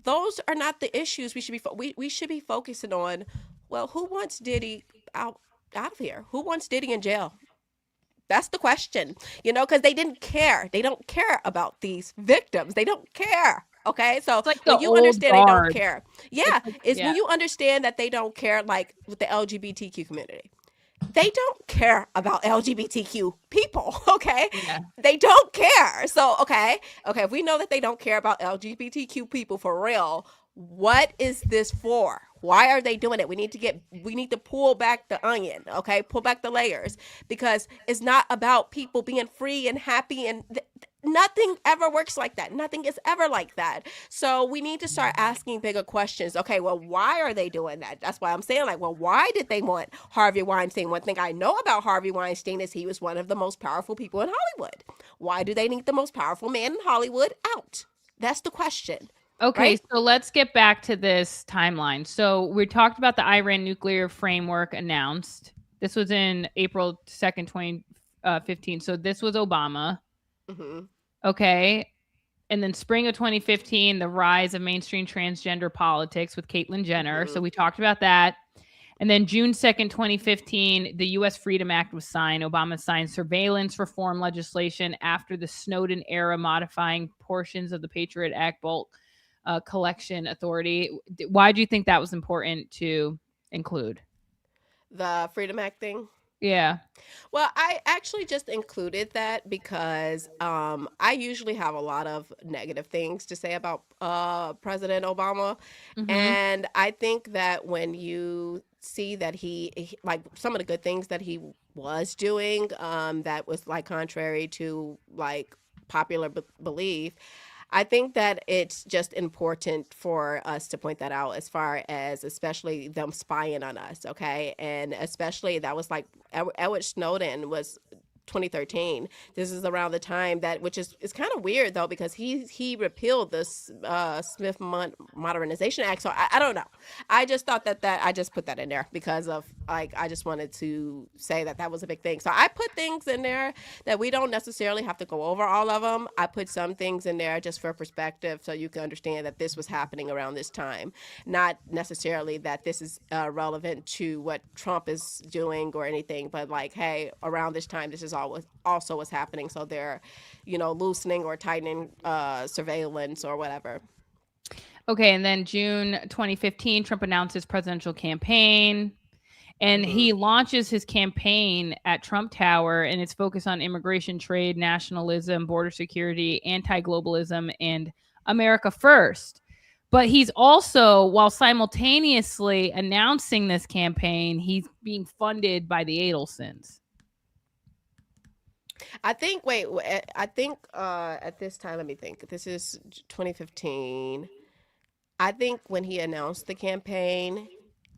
Those are not the issues we should be we should be focusing on. Well, who wants Diddy out of here? Who wants Diddy in jail? That's the question, because they didn't care. They don't care about these victims. They don't care. Okay. So It's like the when you old understand they don't guard. care, It's yeah, like, is yeah. when you understand that they don't care, like with the LGBTQ community. They don't care about LGBTQ people, okay? Yeah. They don't care. So, okay, if we know that they don't care about LGBTQ people for real, what is this for? Why are they doing it? We need to pull back the onion, okay? Pull back the layers, because it's not about people being free and happy, and nothing ever works like that. Nothing is ever like that. So we need to start asking bigger questions. Okay, well, why are they doing that? That's why I'm saying, like, well, why did they want Harvey Weinstein? One thing I know about Harvey Weinstein is he was one of the most powerful people in Hollywood. Why do they need the most powerful man in Hollywood out? That's the question. Okay, Right? so let's get back to this timeline. So we talked about the Iran nuclear framework announced. This was in April 2nd, 2015. So this was Obama. Mm-hmm. Okay. And then spring of 2015, the rise of mainstream transgender politics with Caitlyn Jenner. Mm-hmm. So we talked about that. And then June 2nd, 2015, the U.S. Freedom Act was signed. Obama signed surveillance reform legislation after the Snowden era, modifying portions of the Patriot Act bulk collection authority. Why do you think that was important to include? The Freedom Act thing. Yeah. Well, I actually just included that because I usually have a lot of negative things to say about President Obama. Mm-hmm. And I think that when you see that like some of the good things that he was doing, that was like contrary to like popular belief, I think that it's just important for us to point that out, as far as especially them spying on us, okay? And especially that was like Edward Snowden was 2013. This is around the time that, which is it's kind of weird though, because he repealed this Smith Modernization Act. So I don't know. I just thought that I just put that in there because of like I just wanted to say that that was a big thing. So I put things in there that we don't necessarily have to go over all of them. I put some things in there just for perspective, so you can understand that this was happening around this time, not necessarily that this is relevant to what Trump is doing or anything, but like, hey, around this time, this is also what's happening. So they're, loosening or tightening surveillance or whatever. Okay. And then June 2015, Trump announced his presidential campaign. And Hmm. he launches his campaign at Trump Tower, and it's focused on immigration, trade, nationalism, border security, anti-globalism, and America first. But he's also, while simultaneously announcing this campaign, he's being funded by the Adelsons. I think. Wait. I think at this time, let me think. This is 2015. I think when he announced the campaign,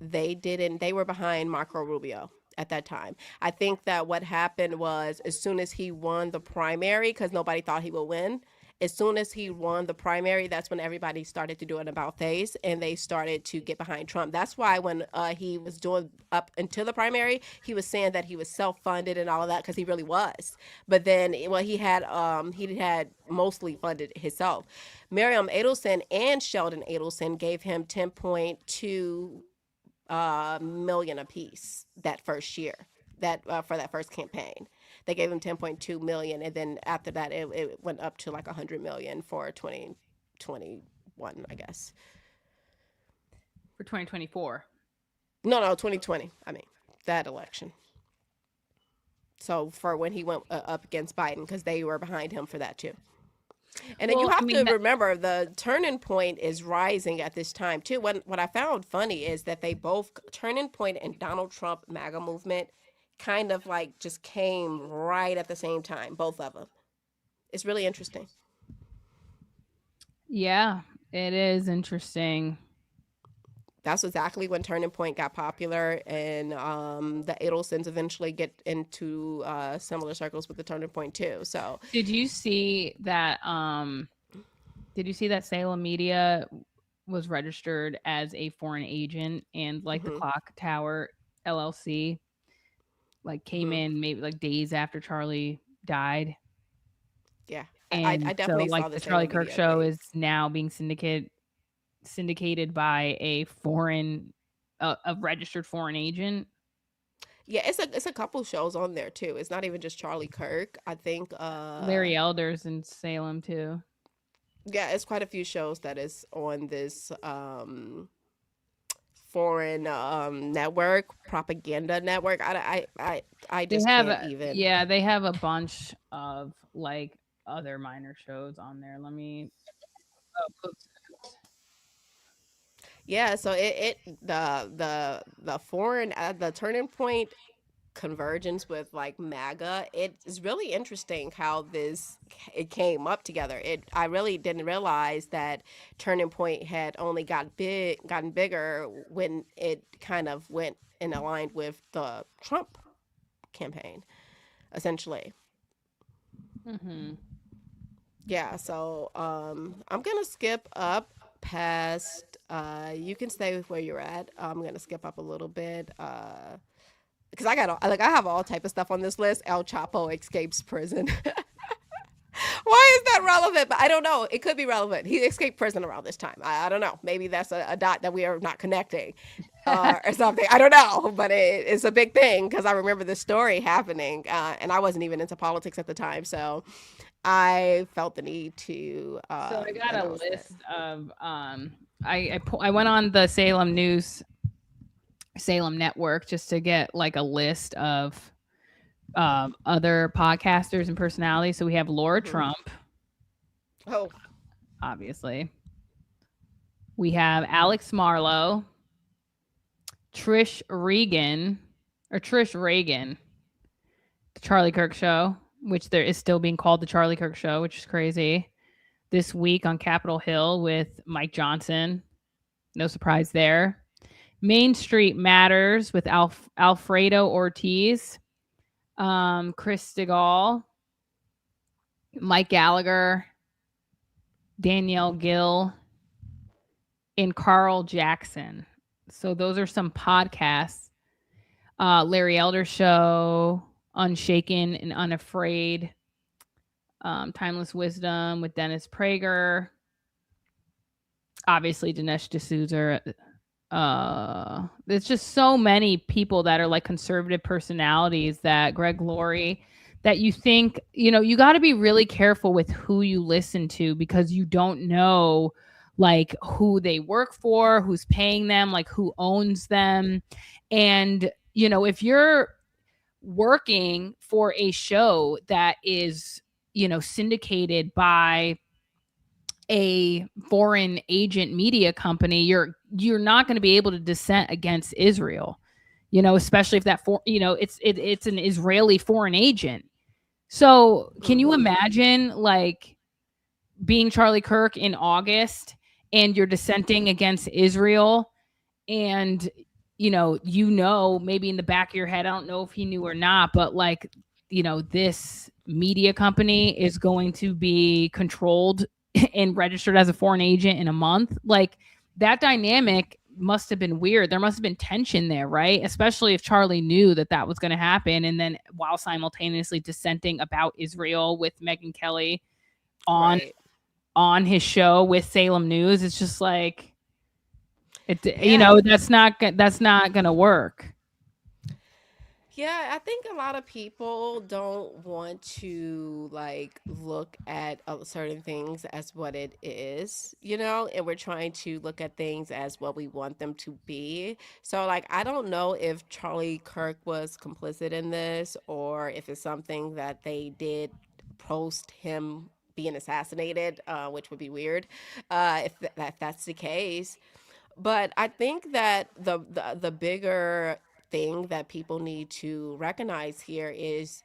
they didn't. They were behind Marco Rubio at that time. I think that what happened was as soon as he won the primary, because nobody thought he would win. As soon as he won the primary, that's when everybody started to do an about face, and they started to get behind Trump. That's why when he was doing up until the primary, he was saying that he was self-funded and all of that because he really was. But then, well, he had mostly funded himself. Miriam Adelson and Sheldon Adelson gave him 10.2 million apiece that first year, that for that first campaign. They gave him 10.2 million, and then after that, it went up to like 100 million for 2021, I guess. For 2024. No, 2020. I mean, that election. So for when he went up against Biden, because they were behind him for that too. And then you Well, I have to mean, that, remember the Turning Point is rising at this time too. What I found funny is that they both, Turning Point and Donald Trump MAGA movement, kind of like just came right at the same time, both of them. It's really interesting. yeah, it is interesting. That's exactly when Turning Point got popular, and the Adelsons eventually get into similar circles with the Turning Point too. So Did you see that? Did you see that Salem Media was registered as a foreign agent, and like the hmm Clock Tower LLC like came hmm in maybe like days after Charlie died, yeah, I and so definitely like saw the the Charlie Salem Kirk Media show thing. is now being syndicated by a foreign a registered foreign agent. Yeah, it's a couple shows on there too. It's not even just Charlie Kirk. I think Larry Elder's in Salem too. yeah, it's quite a few shows that is on this foreign network, propaganda network. I They just have can't even. yeah, they have a bunch of like other minor shows on there. Let me Yeah, so the foreign the Turning Point convergence with like MAGA, it is really interesting how it came up together. I really didn't realize that Turning Point had only gotten bigger when it kind of went and aligned with the Trump campaign, essentially. mm-hmm. Yeah, so I'm gonna skip up past. You can stay with where you're at. I'm gonna skip up a little bit. Because I have all type of stuff on this list. El Chapo escapes prison. Why is that relevant? But I don't know. It could be relevant. He escaped prison around this time. I don't know. Maybe that's a dot that we are not connecting, or something. I don't know. But it's a big thing because I remember the story happening, and I wasn't even into politics at the time, so I felt the need to So I got a announce that. list of I went on the Salem network just to get like a list of other podcasters and personalities. So we have Laura hmm Trump, Oh, obviously. We have Alex Marlowe, Trish Reagan, the Charlie Kirk show, which there is still being called the Charlie Kirk show, which is crazy. This week on Capitol Hill with Mike Johnson. No surprise there. Main Street Matters with Alfredo Ortiz, Chris Stigall, Mike Gallagher, Danielle Gill, and Carl Jackson. So those are some podcasts. Larry Elder Show, Unshaken and Unafraid, Timeless Wisdom with Dennis Prager, obviously Dinesh D'Souza. There's just so many people that are like conservative personalities, that Greg Laurie, that you think, you got to be really careful with who you listen to, because you don't know like who they work for, who's paying them, like who owns them. And if you're working for a show that is syndicated by a foreign agent media company, you're not going to be able to dissent against Israel, especially if it's an Israeli foreign agent. So can you hmm imagine like being Charlie Kirk in August and you're dissenting against Israel, and maybe in the back of your head, I don't know if he knew or not, but like this media company is going to be controlled and registered as a foreign agent in a month. Like that dynamic must have been weird. There must have been tension there, right? Especially if Charlie knew that was going to happen, and then while simultaneously dissenting about Israel with Megyn Kelly on right. his show with Salem News. It's just like Yeah. that's not going to work. Yeah, I think a lot of people don't want to like look at certain things as what it is, and we're trying to look at things as what we want them to be. So, like, I don't know if Charlie Kirk was complicit in this or if it's something that they did post him being assassinated, which would be weird, if that's the case. But I think that the bigger thing that people need to recognize here is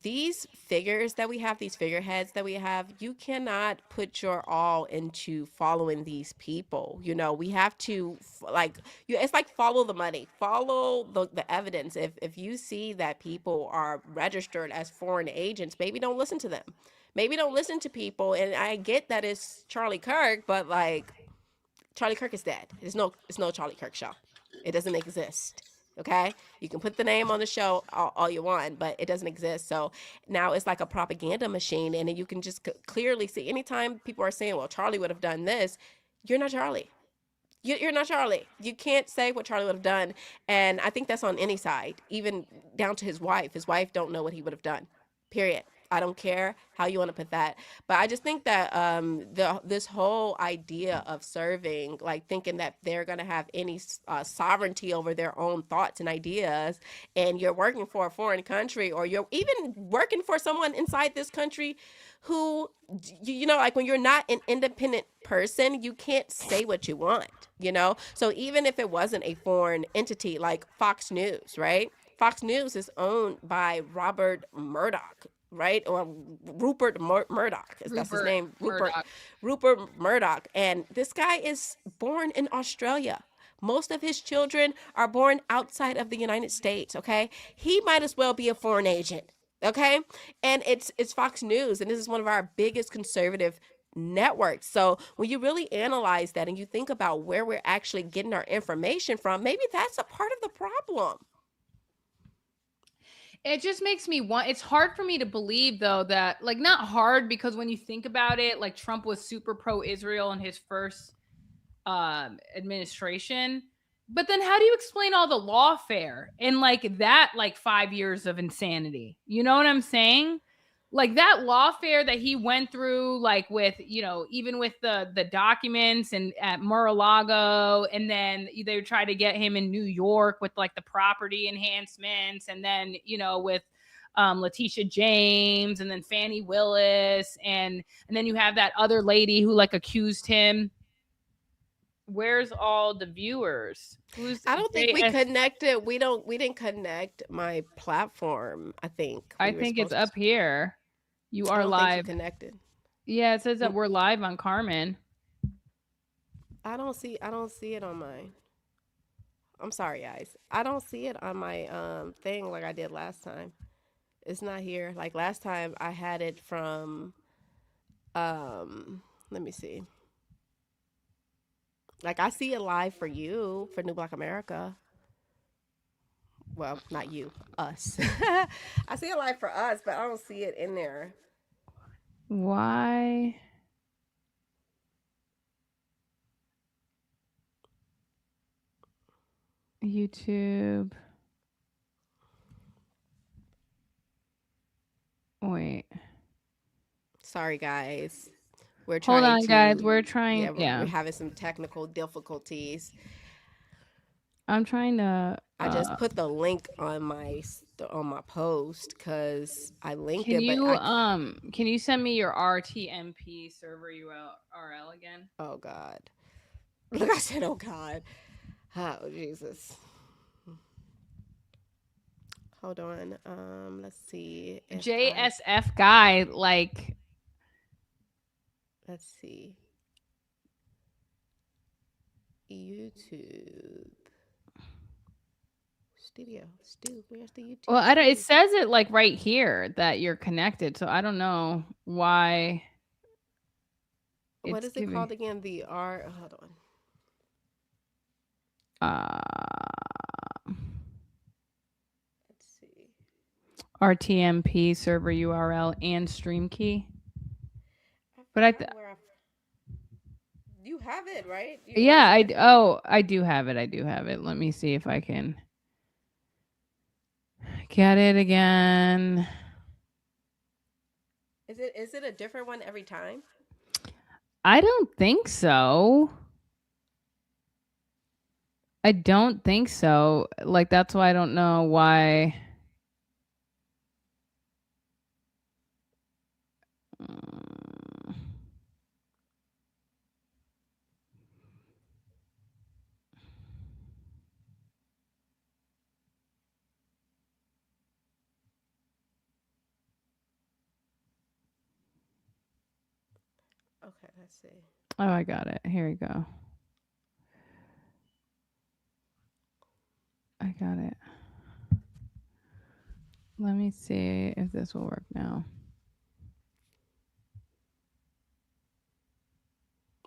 these figures that we have, these figureheads that we have, you cannot put your all into following these people. We have to like it's like follow the money, follow the evidence. If you see that people are registered as foreign agents, maybe don't listen to them. Maybe don't listen to people. And I get that it's Charlie Kirk, but like Charlie Kirk is dead. It's no Charlie Kirk show. It doesn't exist. Okay, you can put the name on the show all you want, but it doesn't exist. So now it's like a propaganda machine, and then you can just clearly see anytime people are saying, "Well, Charlie would have done this," you're not Charlie. You're not Charlie. You can't say what Charlie would have done, and I think that's on any side, even down to his wife. His wife don't know what he would have done. Period. I don't care how you want to put that, but I just think that this whole idea of serving, like thinking that they're gonna have any sovereignty over their own thoughts and ideas, and you're working for a foreign country, or you're even working for someone inside this country who like when you're not an independent person, you can't say what you want. So even if it wasn't a foreign entity like Fox News, right? Fox News is owned by Robert Murdoch, right? Or Rupert Murdoch, that's his Rupert name. Murdoch. Rupert Murdoch. And this guy is born in Australia. Most of his children are born outside of the United States, okay? He might as well be a foreign agent, okay? And it's Fox News, and this is one of our biggest conservative networks. So when you really analyze that and you think about where we're actually getting our information from, maybe that's a part of the problem. It just makes me want, it's hard for me to believe though that, like, not hard, because when you think about it, like Trump was super pro-Israel in his first administration, but then how do you explain all the lawfare and like that, like 5 years of insanity? You know what I'm saying? Like that lawfare that he went through, like with, even with the documents and at Mar-a-Lago, and then they try to get him in New York with like the property enhancements, and then with Letitia James, and then Fannie Willis, and then you have that other lady who like accused him. Where's all the viewers? Who's I don't think we JS? connected. We didn't connect my platform. I think I we were think it's supposed up here. You I are don't think you live. connected. Yeah, it says that Mm, we're live on Carmen. I don't see it on mine. I'm sorry, guys. I don't see it on my thing like I did last time. It's not here. Like last time I had it from let me see. Like I see it live for you for New Black America. Well, not you, us. I see it live for us, but I don't see it in there. Why? YouTube. Wait. Sorry, guys. We're Hold trying on, guys. to, We're yeah, trying. we're Yeah. having some technical difficulties. I'm trying to. I just put the link on on my post because I linked Can it, but you can you send me your RTMP server URL again? oh God, look, I said, oh God, oh Jesus. Hold on. Let's see if JSF guy, like, let's see. YouTube Studio. Where's the YouTube? well, I don't. It says it like right here that you're connected, so I don't know why. What is it called again? The R. Hold on. Let's see. RTMP server URL and stream key. But you have it, right? Yeah, I do have it. Let me see if I can. Get it again. Is it a different one every time? I don't think so. I don't think so. Like, that's why I don't know why. Mm. Okay, let's see. Oh, I got it. Here we go. I got it. Let me see if this will work now.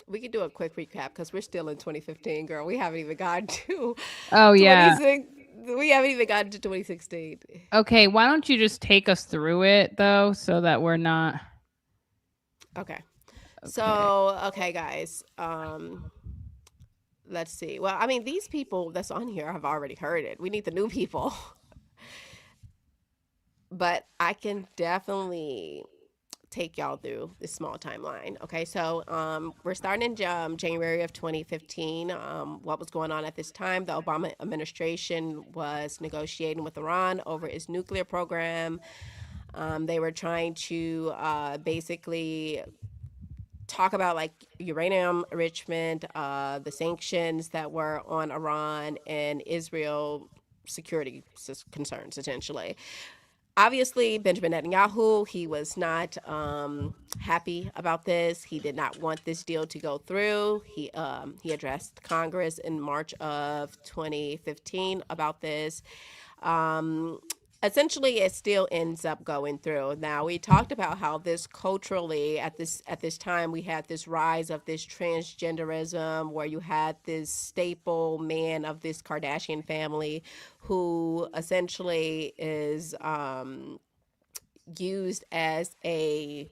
We could do a quick recap because we're still in 2015, girl. We haven't even gotten to Oh, yeah. 26. We haven't even gotten to 2016. Okay, why don't you just take us through it though, so that we're not Okay. okay. So, okay, guys. Let's see. Well, I mean, these people that's on here have already heard it. We need the new people. But I can definitely take y'all through this small timeline. Okay, so we're starting in January of 2015. What was going on at this time? The Obama administration was negotiating with Iran over its nuclear program. They were trying to basically talk about like uranium enrichment, the sanctions that were on Iran and Israel security concerns, essentially. Obviously, Benjamin Netanyahu, he was not happy about this. He did not want this deal to go through. He addressed Congress in March of 2015 about this. Um, Essentially, it still ends up going through. Now, we talked about how this culturally at this time we had this rise of this transgenderism, where you had this staple man of this Kardashian family who essentially is used as a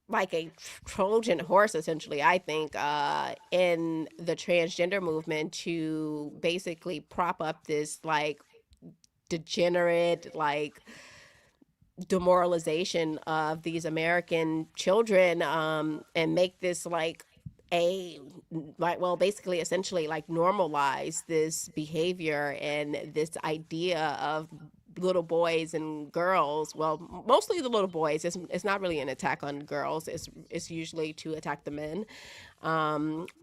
like a Trojan horse, essentially, I think, in the transgender movement to basically prop up this like degenerate, like demoralization of these American children, and make this like a like well basically essentially like normalize this behavior and this idea of little boys and girls, well mostly the little boys. It's not really an attack on girls, it's usually to attack the men,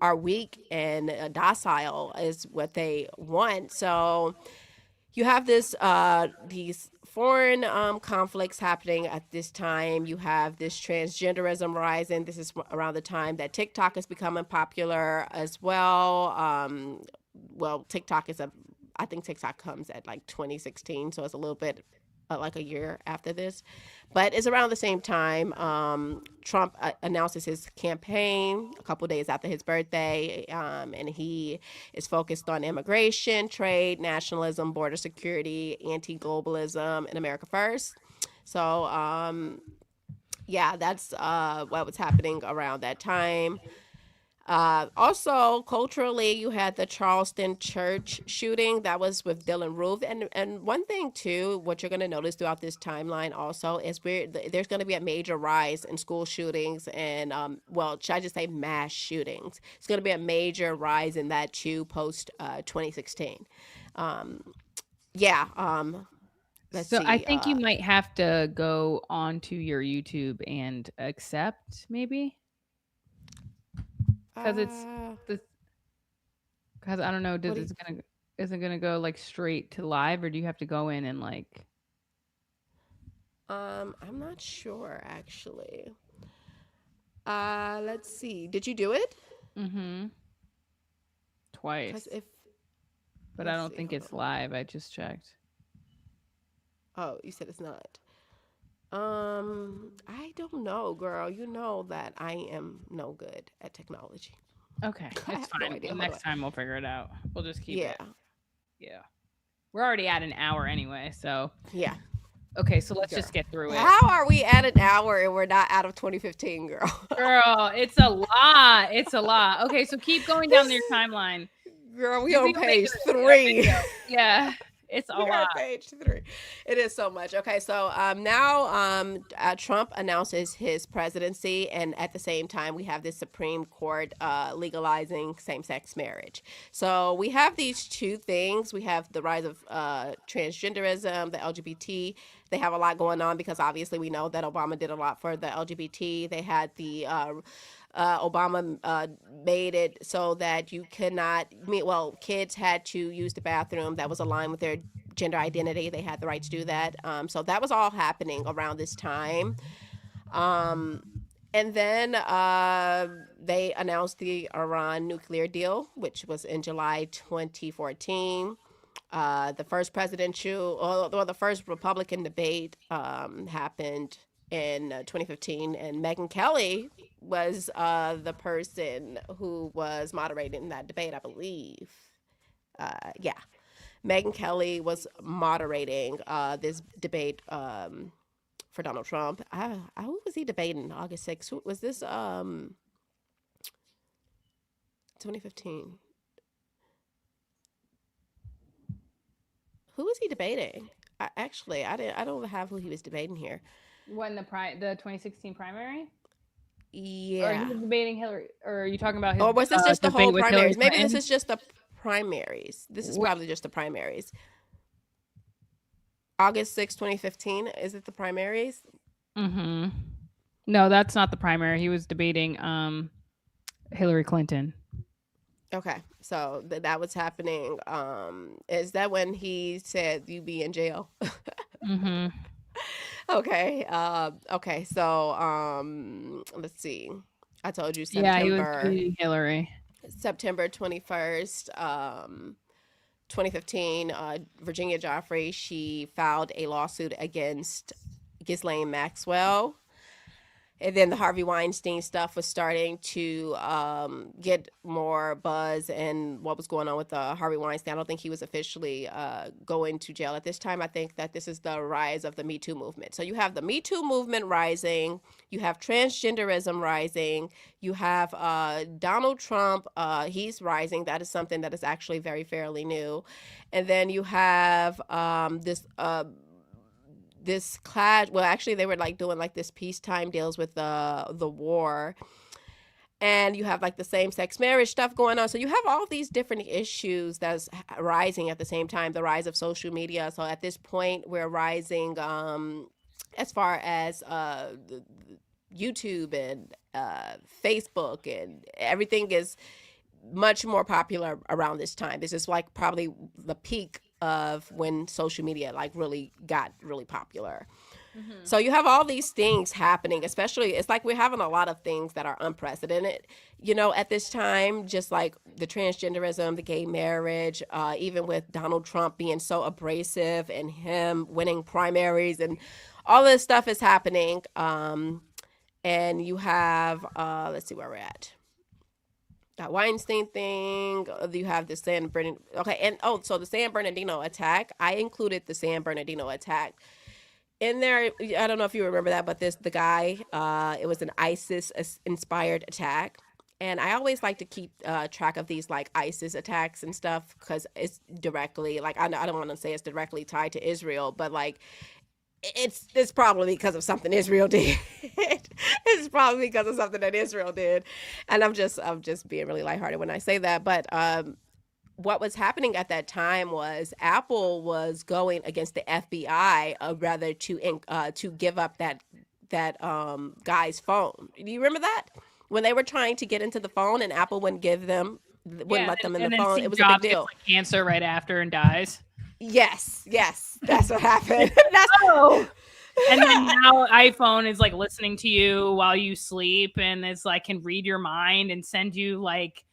are weak and docile is what they want. So you have these foreign conflicts happening at this time. You have this transgenderism rising. This is around the time that TikTok is becoming popular as well. Well, TikTok is a I think TikTok comes at like 2016, so it's a little bit like a year after this, but it's around the same time. Trump announces his campaign a couple days after his birthday, and he is focused on immigration, trade, nationalism, border security, anti-globalism, and America First. So, yeah, that's what was happening around that time. Also, culturally, you had the Charleston church shooting that was with Dylan Roof, and one thing too, what you're going to notice throughout this timeline also is there's going to be a major rise in school shootings and well, should I just say mass shootings? It's going to be a major rise in that too post 2016. Um, yeah. Let's So I see. think you might have to go onto your YouTube and accept maybe because it's Uh, the because I don't know, what does do you, it's gonna is it gonna go like straight to live or do you have to go in and like I'm not sure actually. Let's see. Did you do it? mm-hmm Because twice? if But I let's don't see, think hold it's on. live. I just checked. Oh, you said it's not. I don't know, girl. You know that I am no good at technology. Okay, I it's have no fine. idea. Well, Hold on. next time we'll figure it out. We'll just keep Yeah, it. Yeah. We're already at an hour anyway, so yeah, okay, so let's girl. just get through it. How are we at an hour and we're not out of 2015, girl? Girl, it's a lot. It's a lot. Okay, so keep going down This your timeline. girl, we Maybe on you'll make page a three. video. Yeah. It's a We're lot. at page 3. It is so much. Okay, so now Trump announces his presidency, and at the same time, we have the Supreme Court legalizing same-sex marriage. So we have these two things. We have the rise of transgenderism, the LGBT. They have a lot going on because obviously we know that Obama did a lot for the LGBT. They had the Obama made it so that you could not, well, kids had to use the bathroom that was aligned with their gender identity. They had the right to do that. So that was all happening around this time. Um, and then they announced the Iran nuclear deal, which was in July 2014. The first presidential, or the first Republican debate happened in 2015, and Megyn Kelly was the person who was moderating that debate, I believe. Yeah, Megyn Kelly was moderating this debate for Donald Trump. Who was he debating August 6th? Who, was this 2015? Who was he debating? I don't have who he was debating here. When the 2016 primary? Or he Yeah. was debating Hillary, or are you talking about his Or was this just the whole debate with Hillary primaries? Maybe this Clinton? is just the primaries. This is Wh- probably just the primaries. August 6, 2015. Is it the primaries? Mm-hmm. No, that's not the primary. He was debating Hillary Clinton. Okay. So that was happening. Is that when he said you be in jail? Mm-hmm. Okay. Okay. So let's see. I told you Yeah, he was September debating Hillary. September 21st, 2015, Virginia Joffrey, she filed a lawsuit against Ghislaine Maxwell. And then the Harvey Weinstein stuff was starting to get more buzz and what was going on with Harvey Weinstein. I don't think he was officially going to jail at this time. I think that this is the rise of the Me Too movement. So you have the Me Too movement rising, you have transgenderism rising, you have Donald Trump, he's rising. That is something that is actually very fairly new. And then you have this clash. Well, actually, they were like doing like this peacetime deals with the war, and you have like the same sex marriage stuff going on. So you have all these different issues that's rising at the same time. The rise of social media. So at this point, we're rising as far as YouTube and Facebook, and everything is much more popular around this time. This is like probably the peak of when social media like really got really popular. Mm-hmm. So you have all these things happening, especially it's like we're having a lot of things that are unprecedented, at this time, just like the transgenderism, the gay marriage, even with Donald Trump being so abrasive and him winning primaries and all this stuff is happening. And you have, let's see where we're at. That Weinstein thing. You have the San Bernardino. Okay, and so the San Bernardino attack. I included the San Bernardino attack in there. I don't know if you remember that, but the guy. It was an ISIS inspired attack, and I always like to keep track of these like ISIS attacks and stuff because it's directly like I don't want to say it's directly tied to Israel, but like it's probably because of something Israel did. It's probably because of something that Israel did, and I'm just being really lighthearted when I say that. But what was happening at that time was Apple was going against the FBI, rather to give up that guy's phone. Do you remember that when they were trying to get into the phone and Apple wouldn't let them in the phone? It was a big deal. Gets, like, cancer right after and dies. Yes, that's what happened. And then now iPhone is like listening to you while you sleep, and it's like can read your mind and send you like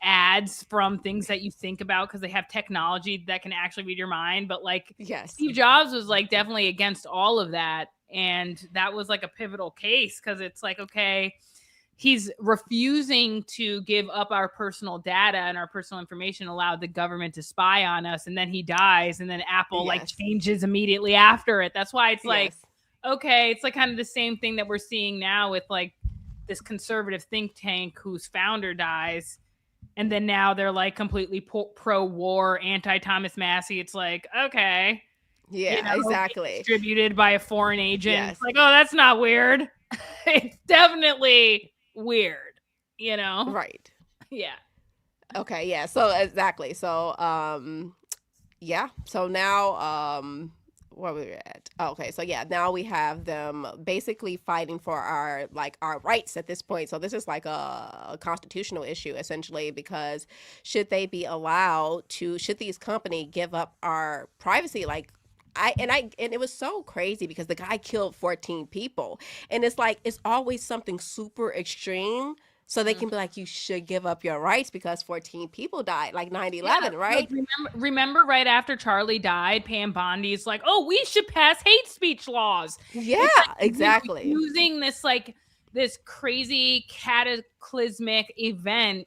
ads from things that you think about because they have technology that can actually read your mind. But like, yes, Steve Jobs was like definitely against all of that, and that was like a pivotal case because it's like, okay, he's refusing to give up our personal data and our personal information, allowed the government to spy on us, and then he dies, and then Apple like changes immediately after it. That's why it's like, okay, it's like kind of the same thing that we're seeing now with like this conservative think tank whose founder dies, And then now they're like completely pro-war, anti-Thomas Massey. It's like, okay, Yeah, exactly. distributed by a foreign agent. Yes. It's like, oh, that's not weird. It's definitely weird, Right. Yeah. Okay, yeah. So exactly. So yeah. So now where we at? Oh, okay, so yeah, now we have them basically fighting for our rights at this point. So this is like a constitutional issue essentially, because should these company give up our privacy? Like and it was so crazy because the guy killed 14 people, and it's like it's always something super extreme, so they can be like, you should give up your rights because 14 people died, like 9/11, right? Like, remember right after Charlie died, Pam Bondi's like, oh, we should pass hate speech laws. Yeah, like, exactly. Using this crazy cataclysmic event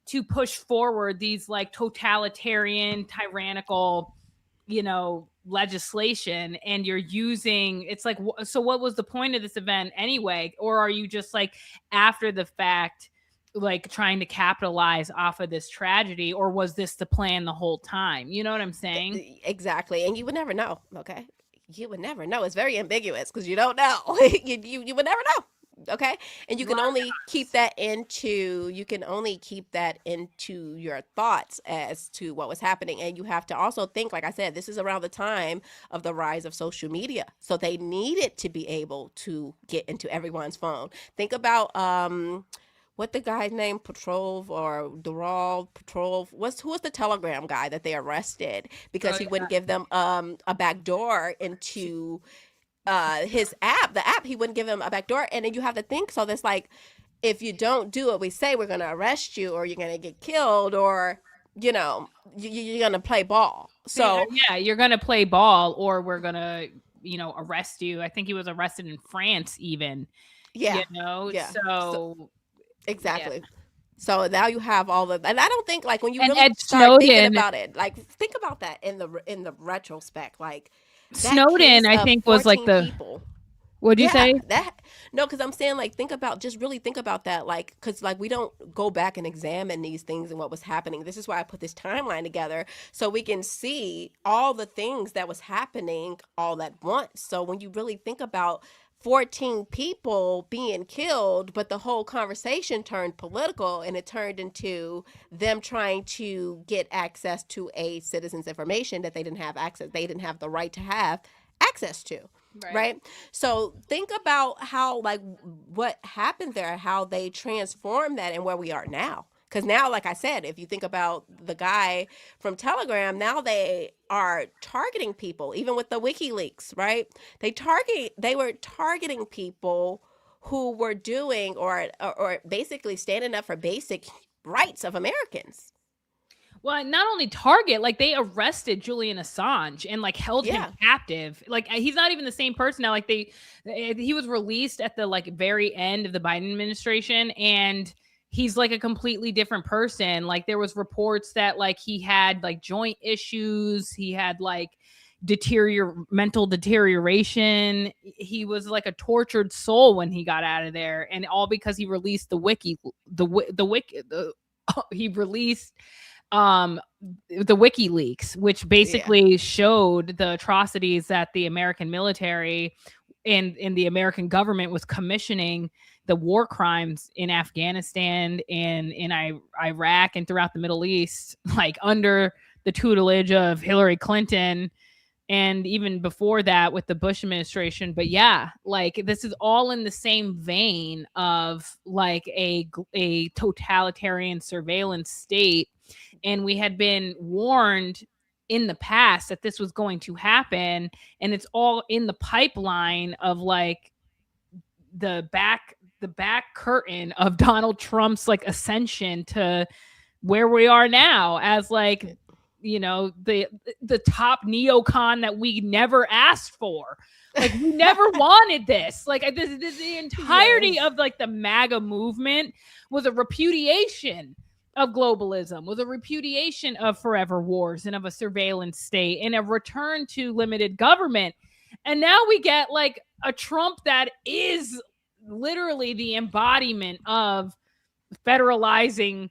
to push forward these like totalitarian, tyrannical, legislation, and you're using, it's like, so what was the point of this event anyway? Or are you just like after the fact, like trying to capitalize off of this tragedy, or was this the plan the whole time? You know what I'm saying? Exactly. And you would never know. Okay, you would never know. It's very ambiguous because you don't know. You would never know. Okay, and you can only keep that into your thoughts as to what was happening. And you have to also think, like I said, this is around the time of the rise of social media, so they needed to be able to get into everyone's phone. Think about what the guy's name, Petrov or Dural Petrov, who was the Telegram guy that they arrested because he wouldn't give them a back door into his app. The app, he wouldn't give him a back door. And then you have to think, so that's like, if you don't do what we say, we're going to arrest you, or you're going to get killed, or you're going to play ball. So yeah, you're going to play ball, or we're going to arrest you. I think he was arrested in France even. Yeah. So exactly. Yeah. So now you have all the, and I don't think, like, when you really Ed start Snowden, thinking about it, like, think about that in the retrospect, like, Snowden, I think, was like the people. What'd you say? No, because I'm saying, like, really think about that, like, because, like, we don't go back and examine these things and what was happening. This is why I put this timeline together, so we can see all the things that was happening all at once. So when you really think about 14 people being killed, but the whole conversation turned political, and it turned into them trying to get access to a citizen's information that they didn't have the right to have access to. Right? So think about how, like, what happened there, how they transformed that, and where we are now. Because now, like I said, if you think about the guy from Telegram, now they are targeting people, even with the WikiLeaks, right? They were targeting people who were doing or basically standing up for basic rights of Americans. Well, not only target, like, they arrested Julian Assange and like held him captive. Like, he's not even the same person now. Like, he was released at the like very end of the Biden administration, and he's like a completely different person. Like, there was reports that like he had like joint issues, he had like mental deterioration. He was like a tortured soul when he got out of there, and all because he released he released the WikiLeaks, which basically showed the atrocities that the American military and the American government was commissioning, the war crimes in Afghanistan and in Iraq and throughout the Middle East, like under the tutelage of Hillary Clinton, and even before that with the Bush administration. But yeah, like, this is all in the same vein of like a totalitarian surveillance state. And we had been warned in the past that this was going to happen, and it's all in the pipeline of like the back curtain of Donald Trump's like ascension to where we are now as like, the top neocon that we never asked for. Like, we never wanted this. Like, the entirety of like the MAGA movement was a repudiation of globalism, was a repudiation of forever wars and of a surveillance state and a return to limited government. And now we get like a Trump that is literally the embodiment of federalizing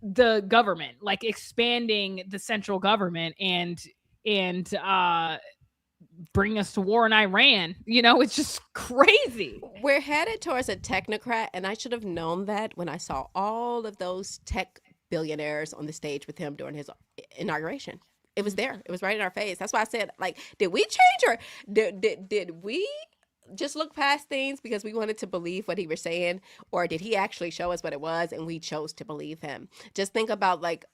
the government, like expanding the central government and bring us to war in Iran. It's just crazy. We're headed towards a technocrat, and I should have known that when I saw all of those tech billionaires on the stage with him during his inauguration. It was there. It was right in our face. That's why I said, like, did we change, or did we just look past things because we wanted to believe what he was saying, or did he actually show us what it was and we chose to believe him? Just think about, like,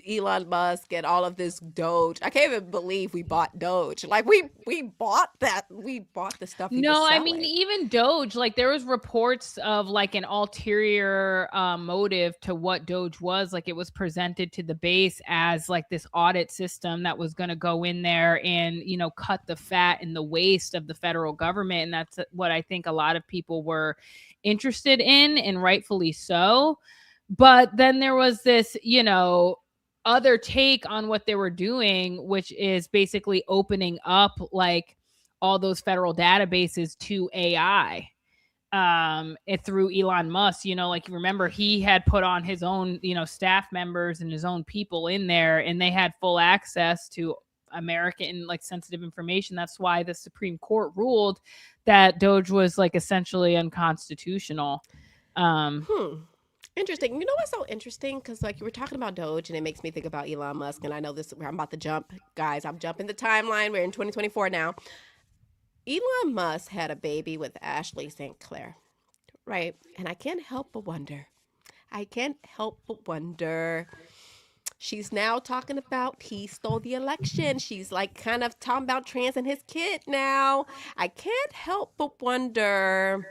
Elon Musk and all of this Doge. I can't even believe we bought Doge. Like, we bought that. We bought the stuff he was No, I selling. mean, even Doge, like there was reports of like an ulterior motive to what Doge was. Like it was presented to the base as like this audit system that was going to go in there and, cut the fat and the waste of the federal government. And that's what I think a lot of people were interested in, and rightfully so. But then there was this, other take on what they were doing, which is basically opening up like all those federal databases to AI through Elon Musk. Like you remember he had put on his own, staff members and his own people in there, and they had full access to American like sensitive information. That's why the Supreme Court ruled that Doge was like essentially unconstitutional. Interesting. You know what's so interesting? Because, like, you were talking about Doge, and it makes me think about Elon Musk. And I know this, I'm about to jump. Guys, I'm jumping the timeline. We're in 2024 now. Elon Musk had a baby with Ashley St. Clair, right? And I can't help but wonder. She's now talking about he stole the election. She's like kind of talking about trans and his kid now. I can't help but wonder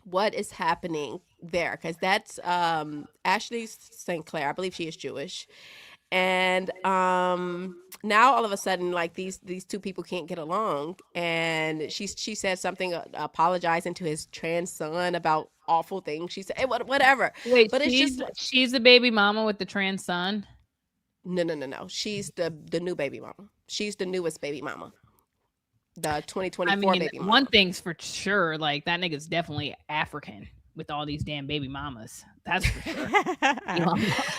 what is happening there, because that's Ashley St. Clair. I believe she is Jewish, and now all of a sudden, like these two people can't get along, and she said something apologizing to his trans son about awful things. She said whatever. Wait, but she's the baby mama with the trans son. No. She's the new baby mama. She's the newest baby mama. The 2024 baby mama. One thing's for sure, like that nigga's definitely African with all these damn baby mamas. That's for sure.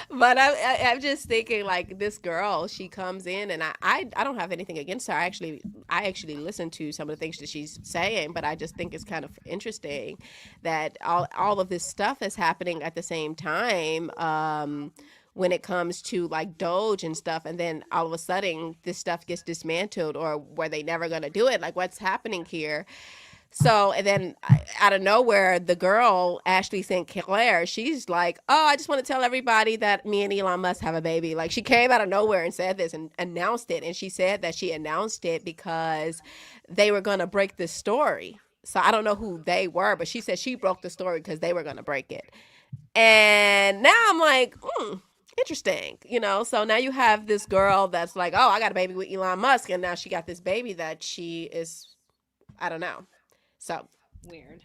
But I'm just thinking, like, this girl, she comes in, and I don't have anything against her. I actually listen to some of the things that she's saying, but I just think it's kind of interesting that all of this stuff is happening at the same time. When it comes to like Doge and stuff, and then all of a sudden this stuff gets dismantled, or were they never going to do it? Like, what's happening here? So, and then out of nowhere, the girl, Ashley St. Clair, she's like, oh, I just want to tell everybody that me and Elon Musk have a baby. Like, she came out of nowhere and said this and announced it. And she said that she announced it because they were going to break this story. So I don't know who they were, but she said she broke the story because they were going to break it. And now I'm like, interesting, so now you have this girl that's like, oh, I got a baby with Elon Musk, and now she got this baby that she is, I don't know. So weird.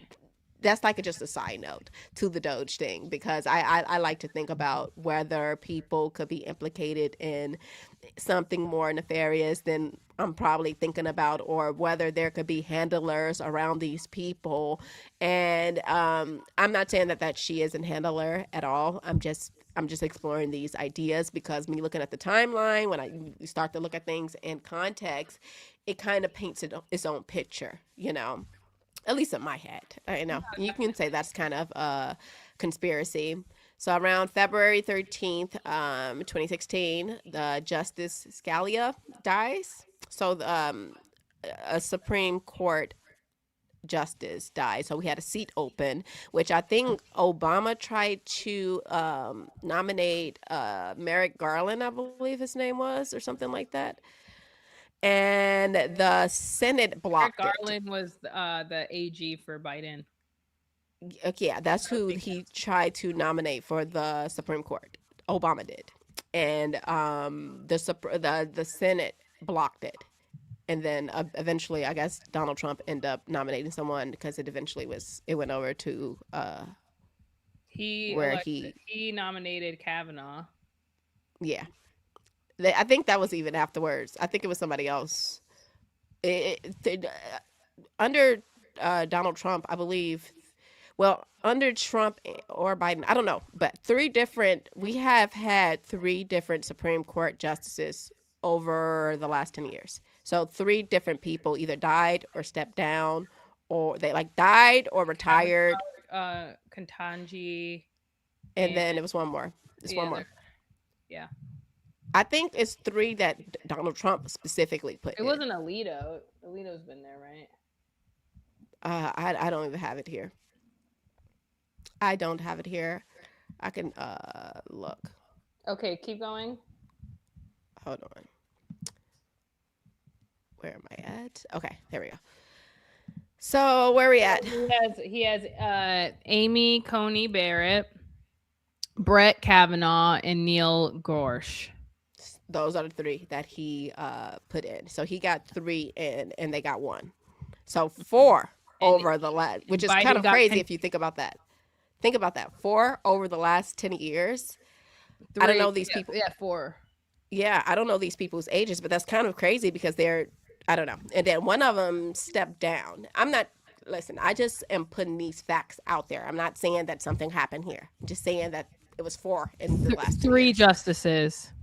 That's like just a side note to the Doge thing, because I like to think about whether people could be implicated in something more nefarious than I'm probably thinking about, or whether there could be handlers around these people. And I'm not saying that she isn't handler at all. I'm just exploring these ideas, because when you're looking at the timeline, when you start to look at things in context, it kind of paints its own picture, at least in my head. I know you can say that's kind of a conspiracy. So around February 13th, 2016, the Justice Scalia dies. So a Supreme Court justice died. So we had a seat open, which I think Obama tried to nominate Merrick Garland, I believe his name was, or something like that. And the Senate blocked Merrick Garland was the AG for Biden. Yeah, that's who he tried to nominate for the Supreme Court. Obama did. And the Senate blocked it. And then eventually, I guess Donald Trump ended up nominating someone, because it went over to he nominated Kavanaugh. Yeah. I think that was even afterwards. I think it was somebody else. Under Donald Trump, I believe. Well, under Trump or Biden, I don't know, but we have had three different Supreme Court justices over the last 10 years. So three different people either died or stepped down, or they like died or retired. Ketanji, And and then it was one more. It's one more. yeah. I think it's three that Donald Trump specifically put It in. wasn't Alito. Alito's been there, right? I don't even have it here. I don't have it here. I can look. Okay, keep going. Hold on. Where am I at? Okay, there we go. So where are we at? He has Amy Coney Barrett, Brett Kavanaugh, and Neil Gorsuch. Those are the three that he put in. So he got three in, and they got one. So four over the last, which is kind of crazy if you think about that. Think about that. 4 over the last 10 years. I don't know these people. Yeah, 4. Yeah, I don't know these people's ages, but that's kind of crazy because they're, I don't know. And then one of them stepped down. Listen, I just am putting these facts out there. I'm not saying that something happened here. I'm just saying that it was 4 in the last 3 years. Justices.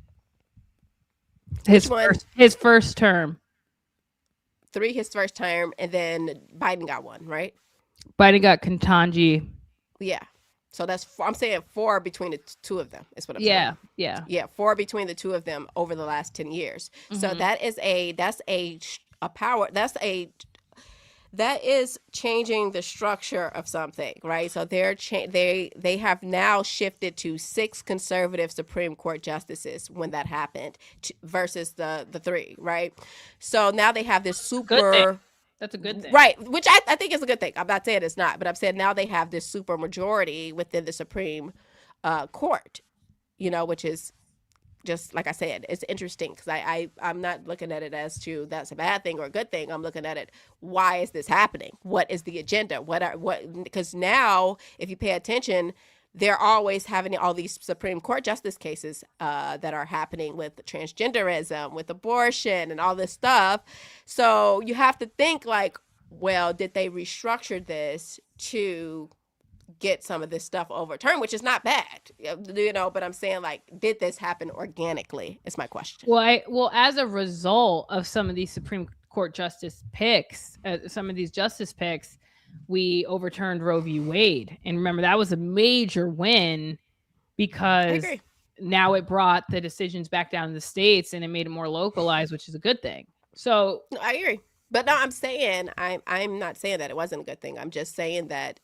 His first term. 3 his first term, and then Biden got 1, right? Biden got Ketanji. Yeah. So I'm saying 4 between the two of them is what I'm saying. Yeah, 4 between the two of them over the last 10 years. Mm-hmm. So that's a power. That is changing the structure of something, right? So they have now shifted to 6 conservative Supreme Court justices when that happened versus the 3, right? So now they have this super. That's a good thing. Right, which I think is a good thing. I'm not saying it's not, but I'm saying now they have this super majority within the Supreme Court, which is just, like I said, it's interesting because I'm not looking at it as to that's a bad thing or a good thing. I'm looking at it, why is this happening? What is the agenda? Because now, if you pay attention, they're always having all these Supreme Court justice cases that are happening with transgenderism, with abortion, and all this stuff. So you have to think like, well, did they restructure this to get some of this stuff overturned, which is not bad, but I'm saying, like, did this happen organically is my question. Well, as a result of some of these Supreme Court justice picks, we overturned Roe v. Wade. And remember, that was a major win because now it brought the decisions back down to the states and it made it more localized, which is a good thing. So I agree. But no, I'm saying, I'm not saying that it wasn't a good thing. I'm just saying that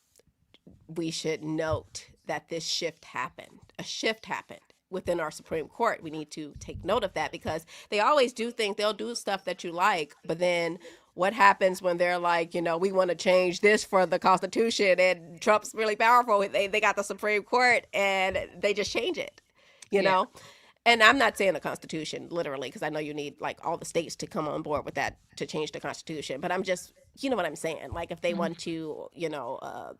we should note that this shift happened. A shift happened within our Supreme Court. We need to take note of that because they always do things. They'll do stuff that you like, but then what happens when they're like, we want to change this for the Constitution, and Trump's really powerful. They got the Supreme Court and they just change it, you know? And I'm not saying the Constitution literally, because I know you need like all the states to come on board with that to change the Constitution. But I'm just, you know what I'm saying? Like if they want to,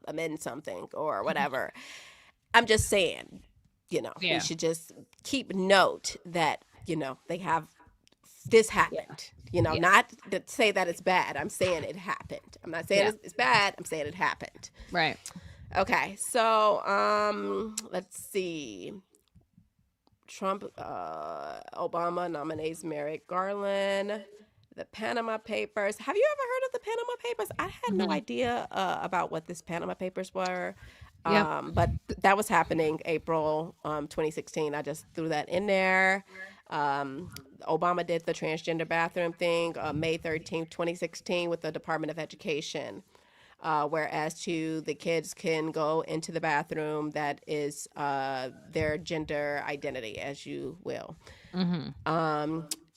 amend something or whatever, I'm just saying, we should just keep note that, they have this happened. Not to say that it's bad. I'm saying it happened. I'm not saying it's bad. I'm saying it happened. Right. Okay. So, let's see. Trump, Obama nominates Merrick Garland. The Panama Papers. Have you ever heard of the Panama Papers? I had no idea about what this Panama Papers were. But that was happening April 2016. I just threw that in there. Obama did the transgender bathroom thing May 13th, 2016 with the Department of Education. Whereas the kids can go into the bathroom that is their gender identity, as you will.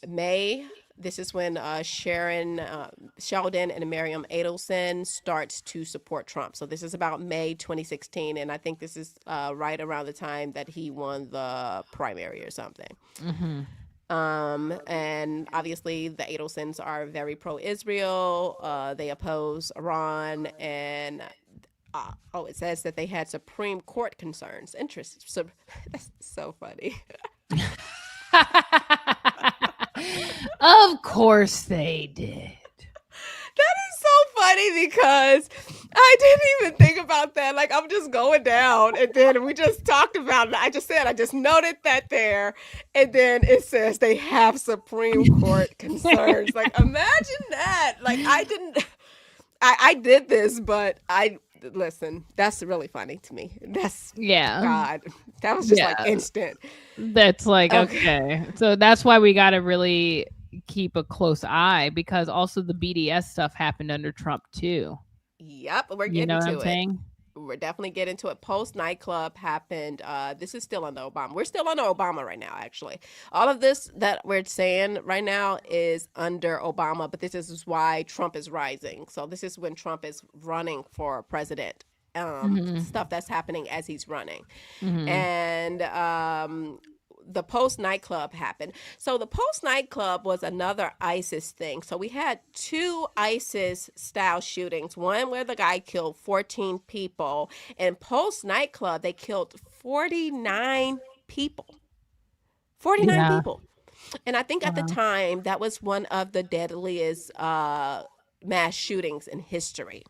May, this is when Sheldon and Miriam Adelson starts to support Trump. So this is about May 2016, and I think this is right around the time that he won the primary or something. And obviously the Adelsons are very pro-Israel. They oppose Iran, and it says that they had Supreme Court concerns. Interesting. So that's so funny. Of course they did. That is so funny because I didn't even think about that. Like I'm just going down, and then we just talked about it. I just noted that there, and then it says they have Supreme Court concerns. Like imagine that. Like I didn't. I did this, but I listen. That's really funny to me. That's Yeah. God. That was just like Yeah. instant. That's like, Okay. okay. So that's why we got to really keep a close eye, because also the BDS stuff happened under Trump too. Yep, we're You know getting what I'm to it. saying? We're definitely getting to it. Post nightclub happened. This is still under Obama. We're still under Obama right now, actually. All of this that we're saying right now is under Obama, but this is why Trump is rising. So this is when Trump is running for president. Mhm. Stuff that's happening as he's running. Mhm. And the post nightclub happened. So the post nightclub was another ISIS thing. So we had two ISIS style shootings. One where the guy killed 14 people, and post nightclub they killed 49 people. 49 Yeah. people. And I think at the Wow. time that was one of the deadliest mass shootings in history.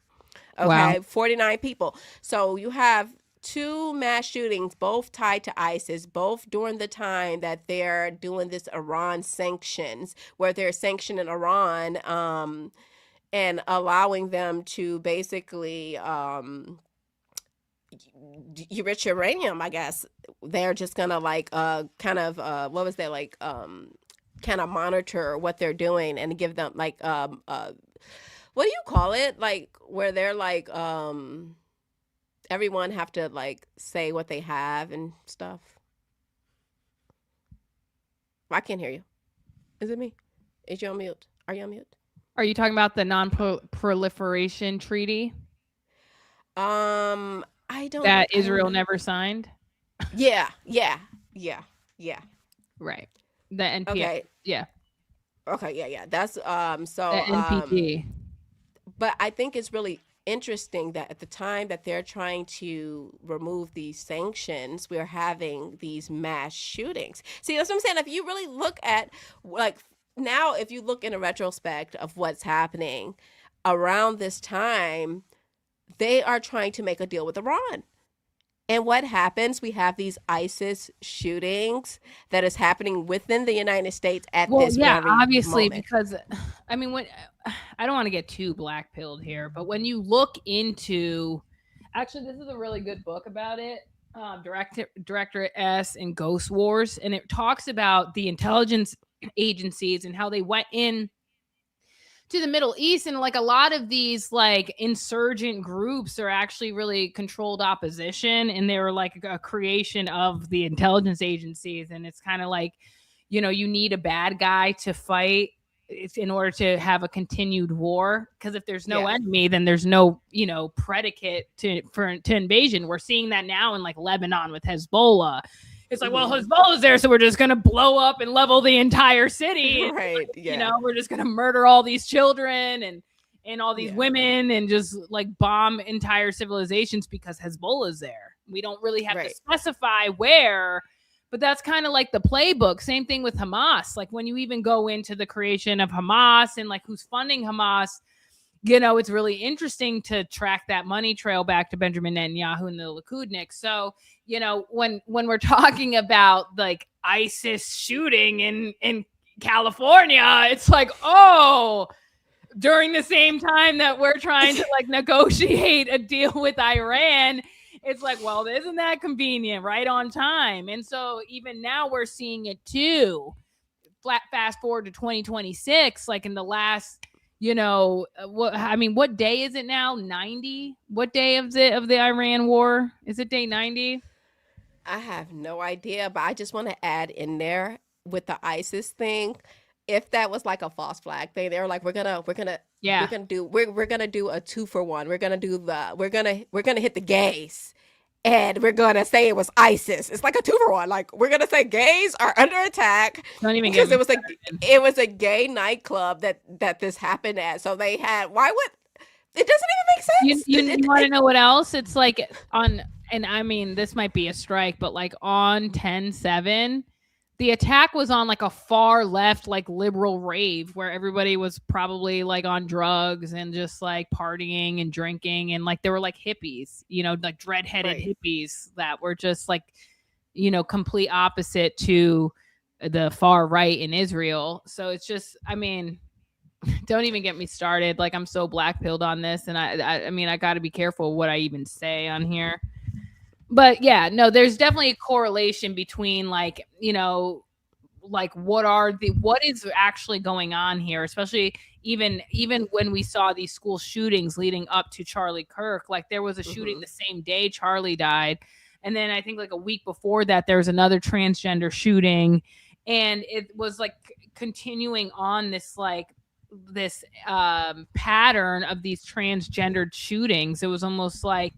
Wow. Okay, 49 people. So you have two mass shootings, both tied to ISIS, both during the time that they're doing this Iran sanctions, where they're sanctioning Iran and allowing them to basically enrich uranium, I guess. They're just gonna like kind of what was they like kind of monitor what they're doing and give them like what do you call it? Like where they're like everyone have to like say what they have and stuff. I can't hear you. Is it me? Is you on mute? Are you on mute? Are you talking about the non-proliferation treaty I don't that I Israel don't never signed? Yeah. Right. The NPT. Okay. Yeah. Okay, yeah. That's The so NPT. but I think it's really interesting that at the time that they're trying to remove these sanctions, we're having these mass shootings. See, that's what I'm saying. If you really look at like now, if you look in a retrospect of what's happening around this time, they are trying to make a deal with Iran. And what happens? We have these ISIS shootings that is happening within the United States at Well, this yeah, very obviously, moment. because I mean, when I don't want to get too black pilled here, but when you look into, actually, this is a really good book about it, Director S and Ghost Wars, and it talks about the intelligence agencies and how they went in to the Middle East, and like a lot of these like insurgent groups are actually really controlled opposition, and they were like a creation of the intelligence agencies. And it's kind of like, you know, you need a bad guy to fight in order to have a continued war, because if there's no Yeah. enemy, then there's no, you know, predicate to invasion. We're seeing that now in like Lebanon with Hezbollah. It's like, well, Hezbollah's there, so we're just going to blow up and level the entire city. And, Right. you Yeah. know, we're just going to murder all these children and all these Yeah. women and just like bomb entire civilizations because Hezbollah's there. We don't really have to Right. specify where, but that's kind of like the playbook. Same thing with Hamas. Like when you even go into the creation of Hamas and like who's funding Hamas, you know, it's really interesting to track that money trail back to Benjamin Netanyahu and the Likudniks. So, you know, when we're talking about like ISIS shooting in California, it's like, oh, during the same time that we're trying to like negotiate a deal with Iran, it's like, well, isn't that convenient? Right on time. And so even now we're seeing it too. Fast forward to 2026, like in the last, you know, what day is it now? 90? What day of the Iran war? Is it day 90? I have no idea, but I just want to add in there with the ISIS thing. If that was like a false flag thing, they were like, we're gonna do a 2-for-1. We're gonna hit the gays, and we're gonna say it was ISIS. It's like a 2-for-1. Like we're gonna say gays are under attack Don't even because get it was a gay nightclub that this happened at. So they had why would it doesn't even make sense. You want to know what else? It's like on, and I mean, this might be a strike, but like on 10/7, the attack was on like a far left, like liberal rave where everybody was probably like on drugs and just like partying and drinking. And like, there were like hippies, you know, like dread-headed Right. hippies that were just like, you know, complete opposite to the far right in Israel. So it's just, I mean, don't even get me started. Like, I'm so black pilled on this. And I mean, I got to be careful what I even say on here. But yeah, no, there's definitely a correlation between like, you know, like what is actually going on here, especially even when we saw these school shootings leading up to Charlie Kirk. Like, there was a shooting the same day Charlie died, and then I think like a week before that there was another transgender shooting, and it was like continuing on this pattern of these transgendered shootings. It was almost like,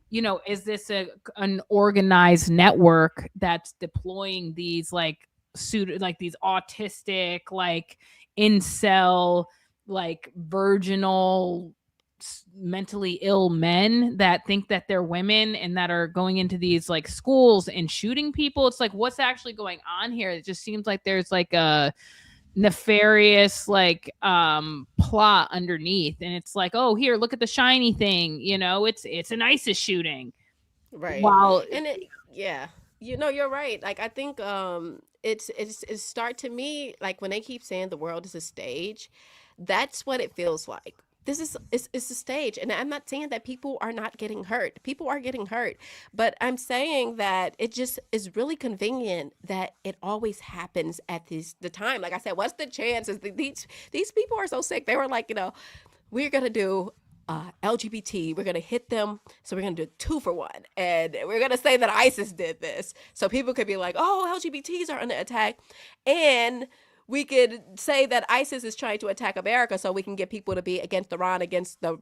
you know, is this an organized network that's deploying these like these autistic, like incel, like virginal, mentally ill men that think that they're women and that are going into these like schools and shooting people? It's like, what's actually going on here? It just seems like there's like a nefarious like plot underneath, and it's like, oh, here, look at the shiny thing, you know, it's an ISIS shooting. Right. While And yeah, you know, you're right. Like, I think it's start to me, like when they keep saying the world is a stage, that's what it feels like. This is it's a stage, and I'm not saying that people are not getting hurt. People are getting hurt, but I'm saying that it just is really convenient that it always happens at the time. Like I said, what's the chances that these people are so sick? They were like, you know, we're gonna do LGBT. We're gonna hit them, so we're gonna do 2-for-1, and we're gonna say that ISIS did this, so people could be like, "Oh, LGBTs are under attack," and we could say that ISIS is trying to attack America, so we can get people to be against Iran, against the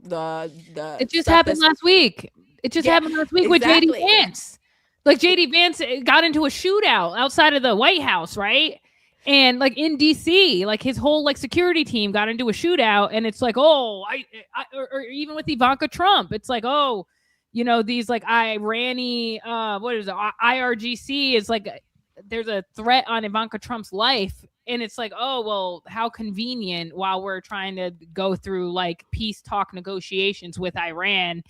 it just stuff happened that's last week. It just yeah, happened last week with JD exactly. Vance. Like, JD Vance got into a shootout outside of the White House, right? And like in DC, like his whole like security team got into a shootout, and it's like, oh, or even with Ivanka Trump, it's like, oh, you know, these like Irani, what is it, IRGC is like, there's a threat on Ivanka Trump's life, and it's like, oh, well, how convenient while we're trying to go through like peace talk negotiations with Iran.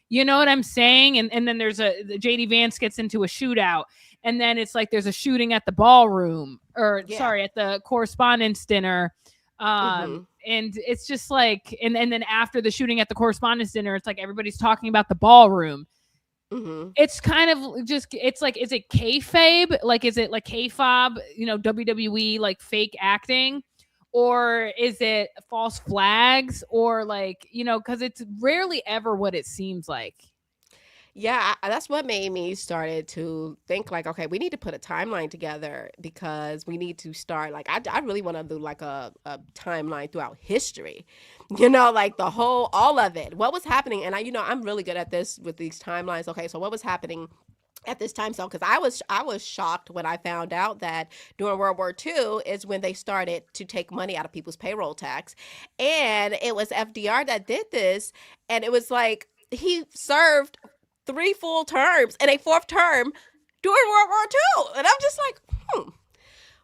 You know what I'm saying? And then there's JD Vance gets into a shootout, and then it's like there's a shooting at the ballroom, or Yeah. sorry, at the correspondence dinner. Mm-hmm. And it's just like, and then after the shooting at the correspondence dinner, it's like everybody's talking about the ballroom. Mm-hmm. It's kind of just, it's like, is it kayfabe? Like, is it like kayfabe, you know, WWE, like fake acting? Or is it false flags? Or like, you know, because it's rarely ever what it seems like. Yeah, that's what made me started to think like, okay, we need to put a timeline together, because we need to start like I really want to do like a timeline throughout history, you know, like the whole all of it, what was happening. And I'm really good at this with these timelines. Okay, so what was happening at this time? So because I was shocked when I found out that during World War II is when they started to take money out of people's payroll tax, and it was FDR that did this, and it was like he served 3 full terms and a fourth term during World War II. And I'm just like,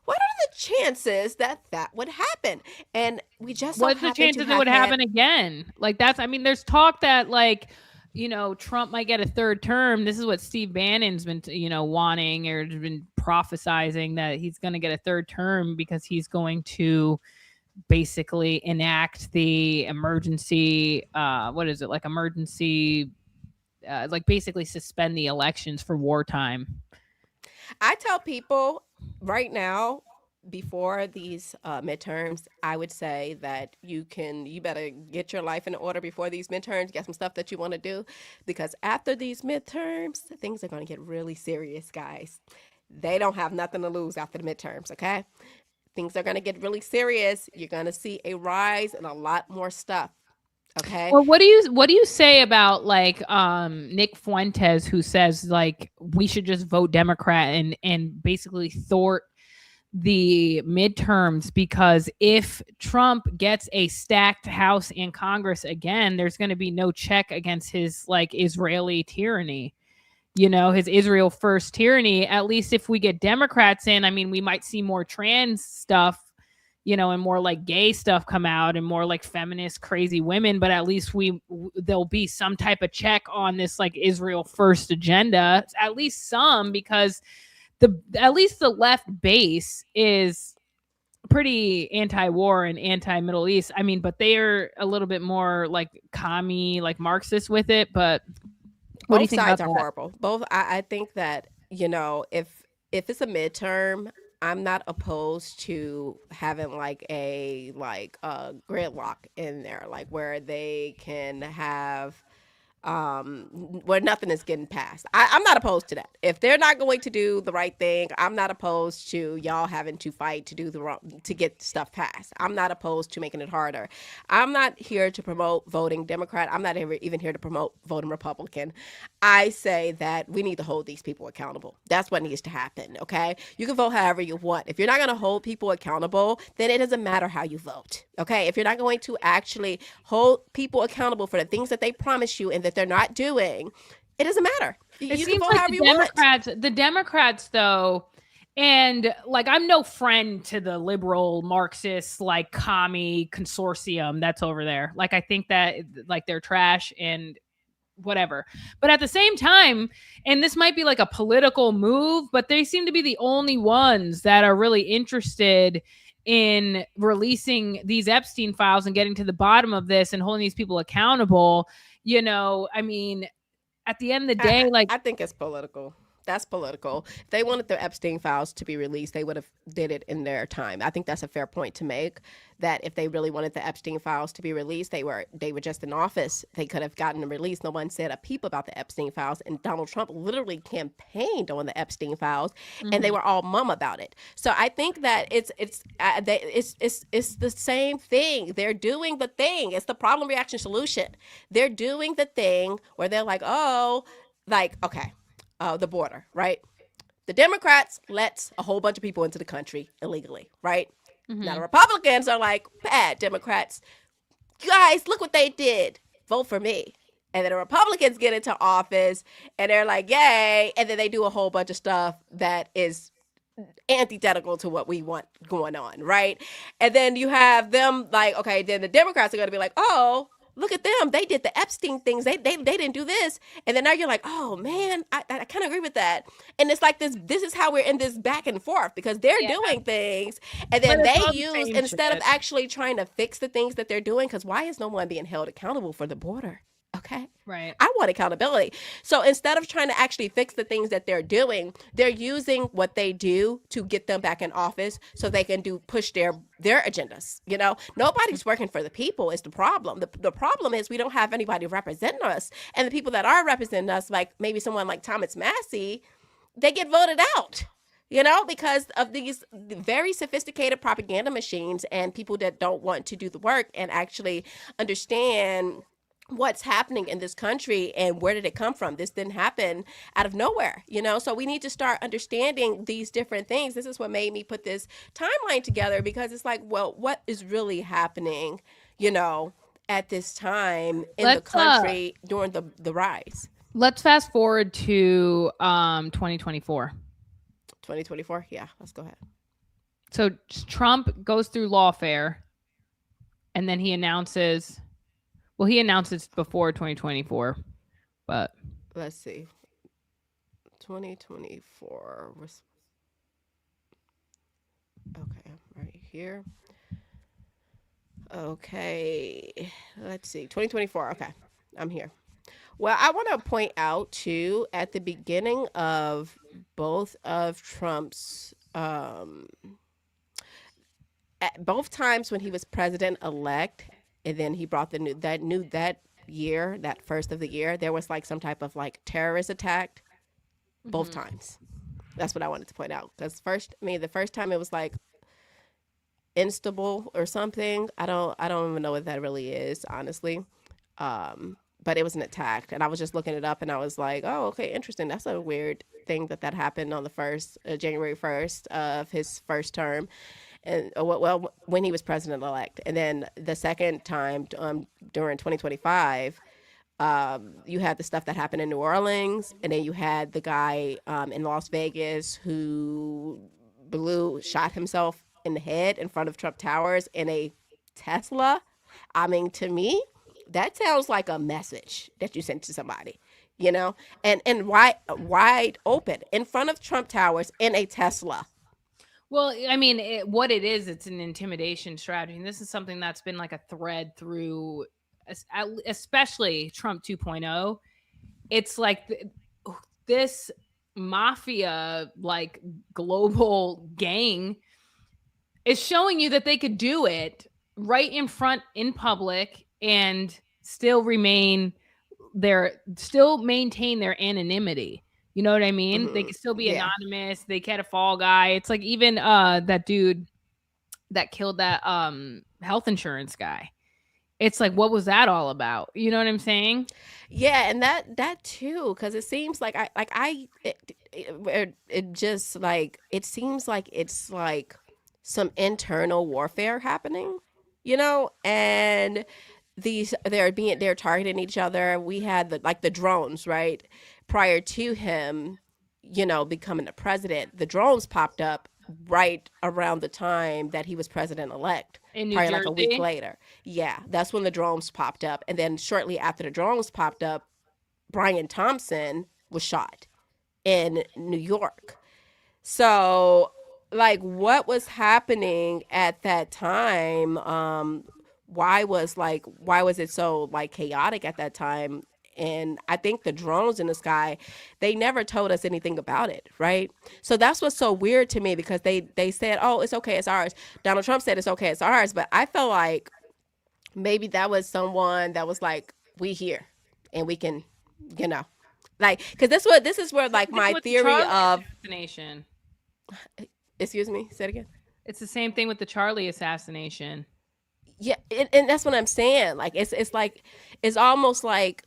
what are the chances that that would happen? And we just so What's the happen to chances it have would had. happen again? Like, that's, I mean, there's talk that like, you know, Trump might get a third term. This is what Steve Bannon's been, you know, wanting or been prophesizing, that he's going to get a third term because he's going to basically enact the emergency, what is it, like emergency, like basically suspend the elections for wartime. I tell people right now, before these midterms, I would say that you better get your life in order before these midterms, get some stuff that you want to do, because after these midterms, things are going to get really serious, guys. They don't have nothing to lose after the midterms, okay? Things are going to get really serious. You're going to see a rise in a lot more stuff. Okay. Well, what do you say about like Nick Fuentes, who says like we should just vote Democrat and basically thwart the midterms, because if Trump gets a stacked House and Congress again, there's going to be no check against his like Israeli tyranny. his Israel first tyranny. At least if we get Democrats in, I mean, we might see more trans stuff, and more like gay stuff come out and more like feminist crazy women, but at least there'll be some type of check on this like Israel first agenda, at least some, because at least the left base is pretty anti-war and anti-Middle East. I mean, but they're a little bit more like commie, like Marxist with it. But what do you Both think about sides are that? horrible. I think that, if it's a midterm, I'm not opposed to having like a gridlock in there, like where they can have where nothing is getting passed. I'm not opposed to that. If they're not going to do the right thing, I'm not opposed to y'all having to fight to do the wrong to get stuff passed. I'm not opposed to making it harder. I'm not here to promote voting Democrat. I'm not even here to promote voting Republican. I say that we need to hold these people accountable. That's what needs to happen. Okay, you can vote however you want. If you're not going to hold people accountable, then it doesn't matter how you vote. Okay, if you're not going to actually hold people accountable for the things that they promise you and that they're not doing, it doesn't matter. It You can seems vote like however you want. The Democrats though, and like I'm no friend to the liberal Marxist like commie consortium that's over there. Like I think that like they're trash and whatever. But at the same time, and this might be like a political move, but they seem to be the only ones that are really interested in releasing these Epstein files and getting to the bottom of this and holding these people accountable. I mean, at the end of the day, like I think it's political. That's political. If they wanted the Epstein files to be released, they would have did it in their time. I think that's a fair point to make. That if they really wanted the Epstein files to be released, they were just in office. They could have gotten them released. No one said a peep about the Epstein files, and Donald Trump literally campaigned on the Epstein files, and they were all mum about it. So I think that it's the same thing. They're doing the thing. It's the problem, reaction, solution. They're doing the thing where they're like, oh, like okay. The border, right? The Democrats lets a whole bunch of people into the country illegally, right? Now the Republicans are like, bad Democrats. You guys, look what they did. Vote for me. And then the Republicans get into office and they're like, yay. And then they do a whole bunch of stuff that is antithetical to what we want going on, right? And then you have them like, okay, then the Democrats are going to be like, oh, look at them. They did the Epstein things. They didn't do this. And then now you're like, oh man, I kind of agree with that. And it's like this is how we're in this back and forth because they're doing things and then they use instead of actually trying to fix the things that they're doing. Because why is no one being held accountable for the border? Okay. right. I want accountability. So instead of trying to actually fix the things that they're doing, they're using what they do to get them back in office so they can push their agendas. Nobody's working for the people is the problem. The problem is we don't have anybody representing us. And the people that are representing us, like maybe someone like Thomas Massey, they get voted out. Because of these very sophisticated propaganda machines and people that don't want to do the work and actually understand what's happening in this country and where did it come from. This didn't happen out of nowhere, so we need to start understanding these different things. This is what made me put this timeline together because it's like, well, what is really happening at this time in the country during the rise. Let's fast forward to 2024. 2024, yeah, let's go ahead. So Trump goes through lawfare and then he announces before 2024, but let's see. 2024 was okay, right here. Okay, let's see. 2024. Okay, I'm here. Well, I want to point out too at the beginning of both of Trump's at both times when he was president elect. And then he brought that year, that first of the year, there was like some type of like terrorist attack both times. That's what I wanted to point out. Because the first time it was like Instable or something. I don't even know what that really is, honestly. But it was an attack. And I was just looking it up and I was like, oh, okay, interesting. That's a weird thing that happened on the January 1st of his first term. And when he was president-elect. And then the second time during 2025, You had the stuff that happened in New Orleans, and then you had the guy in Las Vegas who shot himself in the head in front of Trump Towers in a Tesla. I mean, to me, that sounds like a message that you sent to somebody, you know, and wide open in front of Trump Towers in a Tesla. Well, I mean, what it is, it's an intimidation strategy. And this is something that's been like a thread through, especially Trump 2.0. It's like this mafia, like global gang, is showing you that they could do it right in front in public and still maintain their anonymity. You know what I mean? They Hmm. can still be Yeah. anonymous. They get a fall guy. It's like even that dude that killed that health insurance guy. It's like, what was that all about? You know what I'm saying? Yeah, and that too, because it seems like it just like it seems like it's like some internal warfare happening, and they're targeting each other. We had the drones, right? Prior to him, becoming the president, the drones popped up right around the time that he was president elect, In New probably like a week Jersey. later. Yeah, that's when the drones popped up. And then shortly after the drones popped up, Brian Thompson was shot in New York. So, like, what was happening at that time? Why was it so like chaotic at that time? And I think the drones in the sky, they never told us anything about it, right? So that's what's so weird to me, because they said, "Oh, it's okay, it's ours." Donald Trump said it's okay, it's ours, but I felt like maybe that was someone that was like, "We here, and we can, you know." Like, because this is where like Same thing my with the theory Charlie of, assassination. excuse me, say it again. It's the same thing with the Charlie assassination. Yeah, and that's what I'm saying. Like, it's like, it's almost like,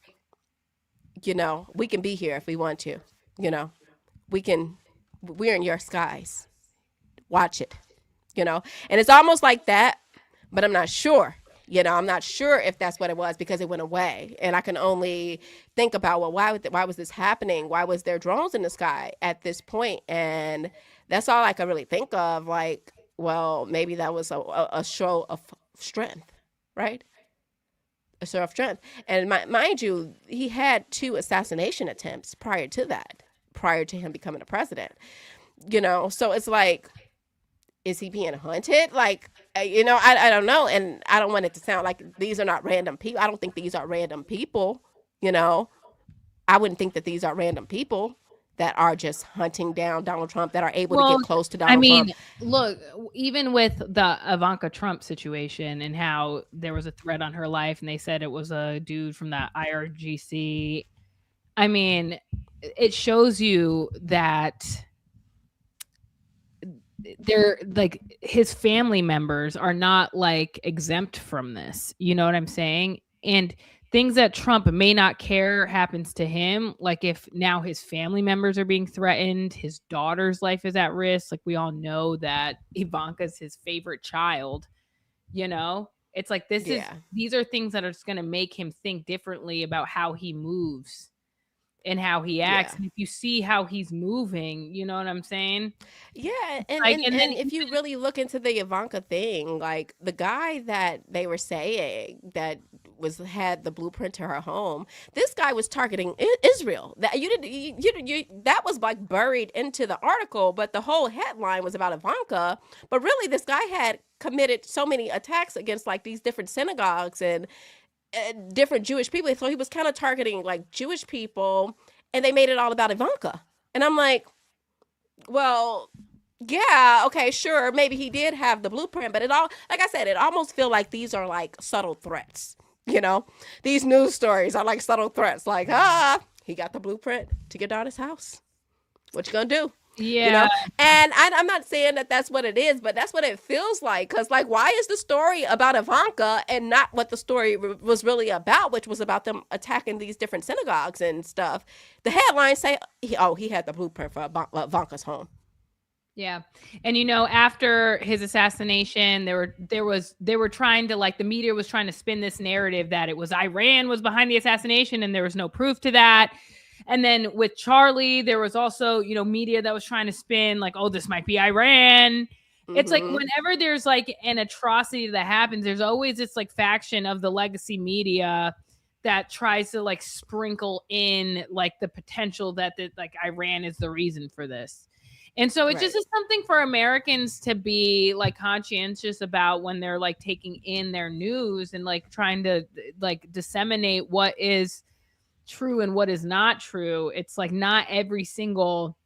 we can be here if we want to. You know, we can. We're in your skies. Watch it. And it's almost like that, but I'm not sure. I'm not sure if that's what it was, because it went away, and I can only think about, well, why was this happening? Why was there drones in the sky at this point? And that's all I can really think of. Like, well, maybe that was a show of strength, right? A show of strength. And mind you, he had two assassination attempts prior to that, prior to him becoming a president. So it's like, is he being hunted? Like, I don't know. And I don't want it to sound like these are not random people. I don't think these are random people. You know, I wouldn't think that these are random people that are just hunting down Donald Trump, that are able to Well, get close to I Donald mean, Trump. look, even with the Ivanka Trump situation and how there was a threat on her life and they said it was a dude from the IRGC. I mean, it shows you that they're like, his family members are not like exempt from this. You know what I'm saying? And things that Trump may not care happens to him. Like, if now his family members are being threatened, his daughter's life is at risk. Like, we all know that Ivanka's his favorite child, you know? It's like, Yeah. these are things that are just going to make him think differently about how he moves and how he acts. Yeah. And if you see how he's moving, you know what I'm saying? Yeah, and Like, and and then and if you really look into the Ivanka thing, like the guy that they were saying that was had the blueprint to her home, this guy was targeting Israel. That you didn't that was like buried into the article, but the whole headline was about Ivanka. But really, this guy had committed so many attacks against like these different synagogues and different Jewish people. So he was kind of targeting like Jewish people, and they made it all about Ivanka. And I'm like, well, yeah, okay, sure. Maybe he did have the blueprint, but it all, like I said, it almost feel like these are like subtle threats. You know, these news stories are like subtle threats. Like, he got the blueprint to get down his house. What you gonna do? You yeah. know, and I'm not saying that that's what it is, but that's what it feels like. Cause like, why is the story about Ivanka and not what the story was really about, which was about them attacking these different synagogues and stuff? The headlines say, he had the blueprint for Ivanka's home. Yeah. And after his assassination, they were trying to, like, the media was trying to spin this narrative that it was Iran was behind the assassination, and there was no proof to that. And then with Charlie, there was also, media that was trying to spin like, oh, this might be Iran. It's like Hmm. whenever there's like an atrocity that happens, there's always this like faction of the legacy media that tries to like sprinkle in like the potential that like Iran is the reason for this. And so it just Right. is something for Americans to be like conscientious about when they're like taking in their news and like trying to like disseminate what is true and what is not true. It's like not every single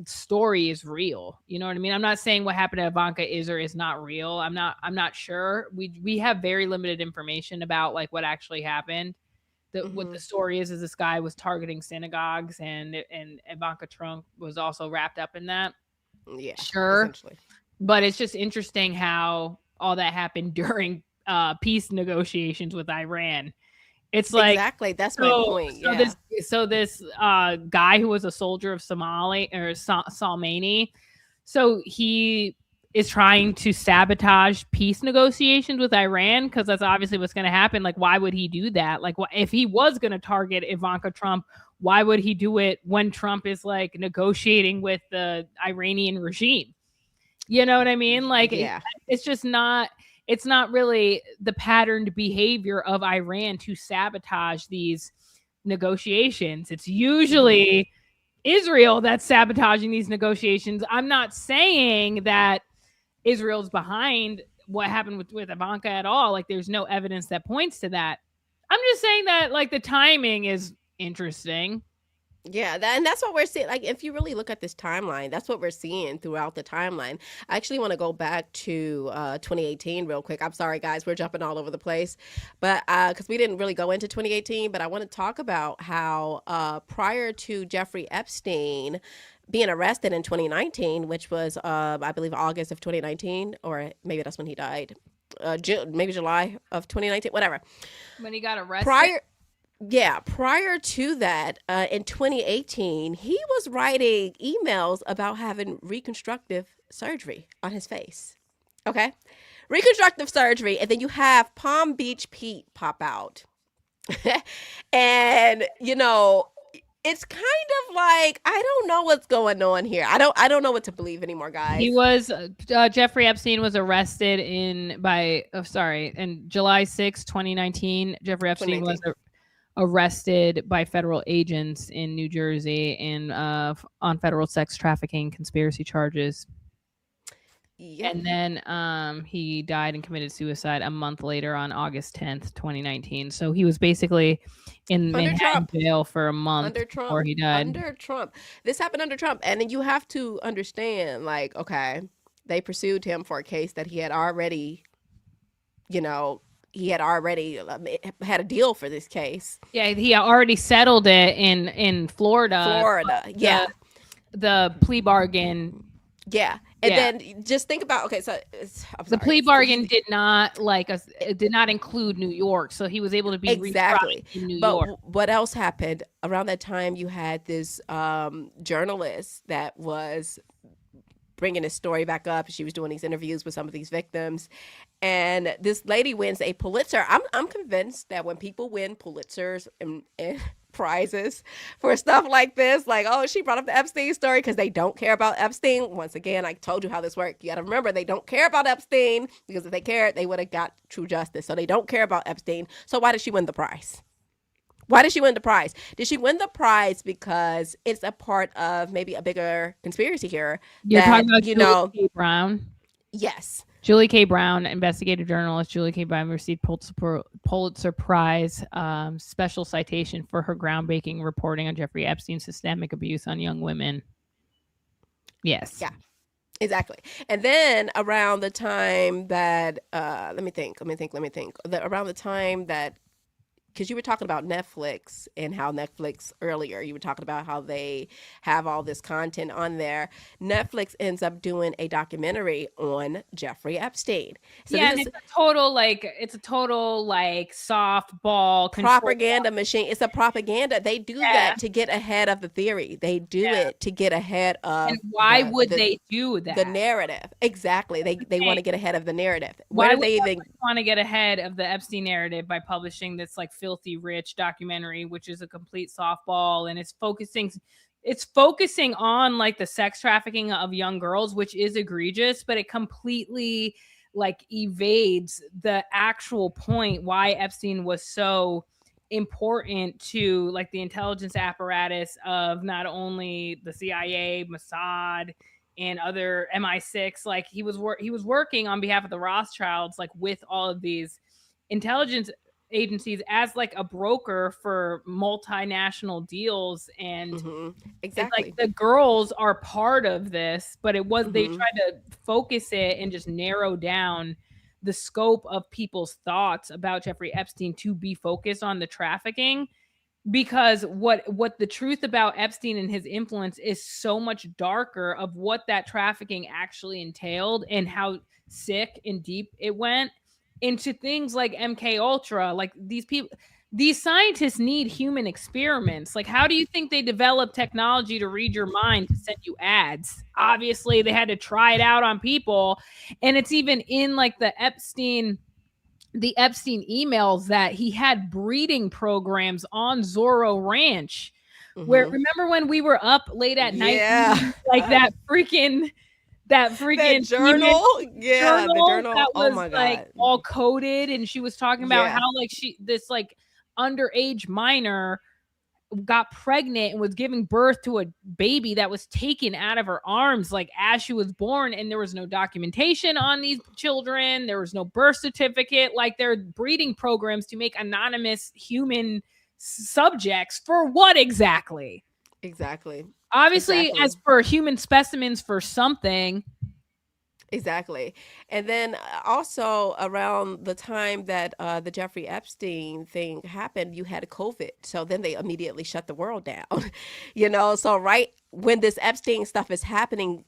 story is real. You know what I mean? I'm not saying what happened to Ivanka is or is not real. I'm not sure. We have very limited information about like what actually happened. What Hmm. the story is this guy was targeting synagogues, and Ivanka Trump was also wrapped up in that. Yeah, Sure. essentially. But it's just interesting how all that happened during peace negotiations with Iran. It's like Exactly. That's my so point. so Yeah. this so this guy who was a soldier of Somali or Salmani, so he is trying to sabotage peace negotiations with Iran because that's obviously what's going to happen. Like, why would he do that? Like, if he was going to target Ivanka Trump, why would he do it when Trump is like negotiating with the Iranian regime? You know what I mean? Like, Yeah. it's just not. It's not really the patterned behavior of Iran to sabotage these negotiations. It's Hmm. usually Israel that's sabotaging these negotiations. I'm not saying that Israel's behind what happened with Ivanka at all. Like, there's no evidence that points to that. I'm just saying that like the timing is interesting. Yeah, and that's what we're seeing. Like, if you really look at this timeline, that's what we're seeing throughout the timeline. I actually want to go back to 2018 real quick. I'm sorry, guys, we're jumping all over the place, but because we didn't really go into 2018, but I want to talk about how prior to Jeffrey Epstein being arrested in 2019, which was I believe August of 2019, or maybe that's when he died. Maybe July of 2019, whatever. When he got arrested, Prior Yeah, prior to that, in 2018, he was writing emails about having reconstructive surgery on his face. Okay? Reconstructive surgery, and then you have Palm Beach Pete pop out. And, it's kind of like I don't know what's going on here. I don't know what to believe anymore, he guys. was Jeffrey Epstein was arrested in July 6, 2019. Jeffrey Epstein was 2019. arrested by federal agents in New Jersey and on federal sex trafficking conspiracy charges. Yep. And then he died and committed suicide a month later on August 10th, 2019. So he was basically in Under Manhattan Trump. jail for a month Under before Trump. he died. Under Trump. This happened under Trump. And then you have to understand, like, okay, they pursued him for a case that he had already, you know, he had already had a deal for this case. Yeah, he already settled it in Florida. Florida. The Yeah. the plea bargain. Yeah. And Yeah, then just think about, okay, so I'm the sorry. plea bargain did not it did not include New York, so he was able to be retried Exactly. in New But York. what else happened? Around that time, you had this journalist that was bringing his story back up. She was doing these interviews with some of these victims, and this lady wins a Pulitzer. I'm convinced that when people win Pulitzers and prizes for stuff like this, like, oh, she brought up the Epstein story because they don't care about Epstein. Once again, I told you how this worked. You got to remember, they don't care about Epstein because if they cared, they would have got true justice. So they don't care about Epstein. So why did she win the prize? Why did she win the prize? Did she win the prize because it's a part of maybe a bigger conspiracy here You're talking that, about Julie K. Brown. yes, Julie K. Brown, investigative journalist Julie K. Brown, received Pulitzer Prize special citation for her groundbreaking reporting on Jeffrey Epstein's systemic abuse on young women. Yes. yeah, exactly. And then around the time that, let me think, around the time that because you were talking about Netflix and how Netflix earlier, you were talking about how they have all this content on there. Netflix ends up doing a documentary on Jeffrey Epstein. So Yeah, this and is it's a total like softball control. propaganda machine. It's a propaganda. They do Yeah. that to get ahead of the theory. They do Yeah. it to get ahead And of why would they do the that? narrative. Exactly. They want Hey, to get ahead of the narrative. Where why do would they even Netflix want to get ahead of the Epstein narrative by publishing this like filthy rich documentary, which is a complete softball, and it's focusing on like the sex trafficking of young girls, which is egregious, but it completely like evades the actual point why Epstein was so important to like the intelligence apparatus of not only the CIA, Mossad, and other MI6. Like he was working on behalf of the Rothschilds, like with all of these intelligence agencies as like a broker for multinational deals. And it's like exactly. the girls are part of this, but it was they hmm tried to focus it and just narrow down the scope of people's thoughts about Jeffrey Epstein to be focused on the trafficking, because what the truth about Epstein and his influence is so much darker of what that trafficking actually entailed and how sick and deep it went into things like MK Ultra. Like these scientists need human experiments. Like how do you think they develop technology to read your mind to send you ads? Obviously they had to try it out on people, and it's even in like the Epstein emails that he had breeding programs on Zorro Ranch. Where hmm remember when we were up late at night Yeah. reading, like that That freaking email journal. Yeah, the journal journal. that Oh was my like God. all coded, and she was talking about Yeah. how like this like underage minor got pregnant and was giving birth to a baby that was taken out of her arms like as she was born, and there was no documentation on these children, there was no birth certificate. Like they're breeding programs to make anonymous human subjects for what exactly? Exactly. Obviously Exactly. as for human specimens for something. Exactly. And then also around the time that the Jeffrey Epstein thing happened, you had COVID. So then they immediately shut the world down. So right when this Epstein stuff is happening,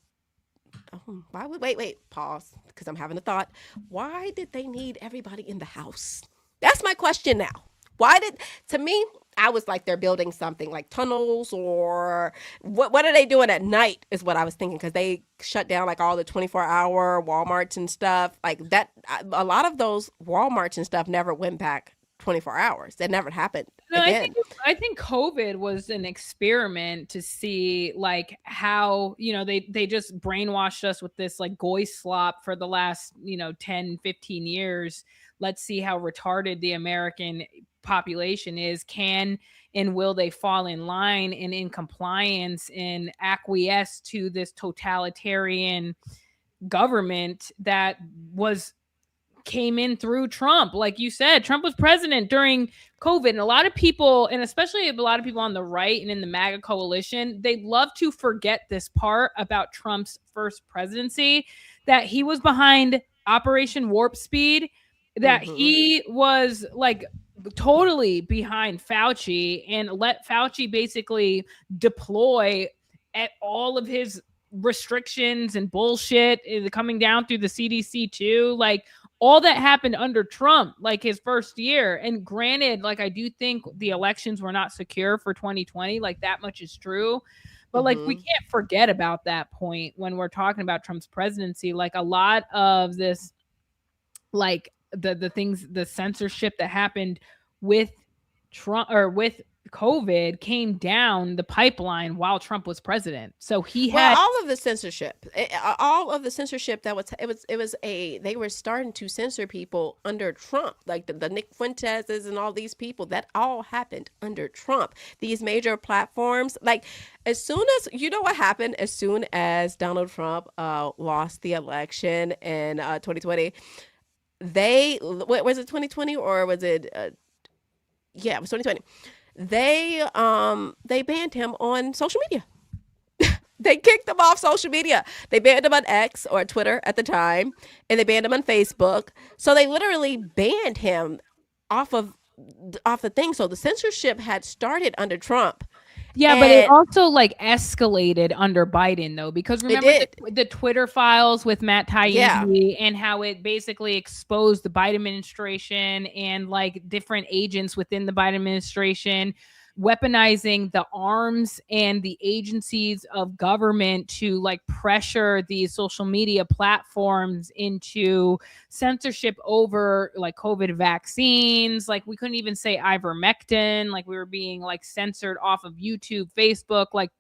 why would wait, pause, because I'm having a thought. Why did they need everybody in the house? That's my question now. Why did to me I was like they're building something like tunnels or what are they doing at night is what I was thinking because they shut down like all the 24-hour Walmarts and stuff like that. A lot of those Walmarts and stuff never went back 24 hours. That never happened No, again. I think COVID was an experiment to see like how, they just brainwashed us with this like goy slop for the last, 10-15 years. Let's see how retarded the American population is. Can and will they fall in line and in compliance and acquiesce to this totalitarian government that was came in through Trump? Like you said, Trump was president during COVID. And a lot of people, and especially a lot of people on the right and in the MAGA coalition, they love to forget this part about Trump's first presidency, that he was behind Operation Warp Speed, that hmm he was like totally behind Fauci and let Fauci basically deploy at all of his restrictions and bullshit coming down through the CDC too. Like all that happened under Trump, like his first year. And granted, like I do think the elections were not secure for 2020, like that much is true. But like we hmm can't forget about that point when we're talking about Trump's presidency. Like a lot of this, like the things, the censorship that happened with Trump or with COVID came down the pipeline while Trump was president. So he Well, had all of the censorship that was a they were starting to censor people under Trump, like the Nick Fuenteses and all these people. That all happened under Trump. These major platforms, like as soon as what happened, as soon as Donald Trump lost the election in 2020, what was it 2020 or was it? Yeah, it was 2020. They banned him on social media. They kicked him off social media. They banned him on X or Twitter at the time, and they banned him on Facebook. So they literally banned him off of off the thing. So the censorship had started under Trump, Yeah, but it and also like escalated under Biden though, because it remember did. the Twitter files with Matt Yeah, Taibbi and how it basically exposed the Biden administration and like different agents within the Biden administration weaponizing the arms and the agencies of government to like pressure these social media platforms into censorship over like COVID vaccines. Like we couldn't even say ivermectin. Like we were being like censored off of YouTube, Facebook, like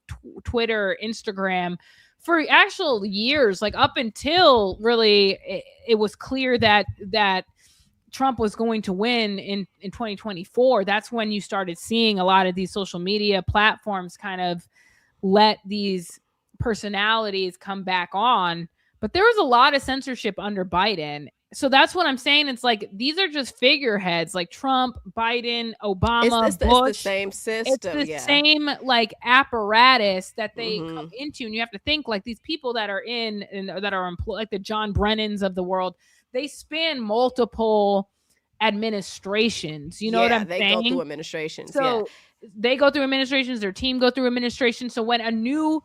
Twitter, Instagram for actual years, like up until really it was clear that Trump was going to win in 2024. That's when you started seeing a lot of these social media platforms kind of let these personalities come back on. But there was a lot of censorship under Biden. So that's what I'm saying. It's like these are just figureheads like Trump, Biden, Obama, it's the Bush. same It's system. the Yeah. same like apparatus that they come Hmm. into. And you have to think like these people that are in and that are employed, like the John Brennans of the world, they span multiple administrations. You know what Yeah, I'm they go through saying? administrations. Yeah. So they go through administrations, their team go through administration. So when a new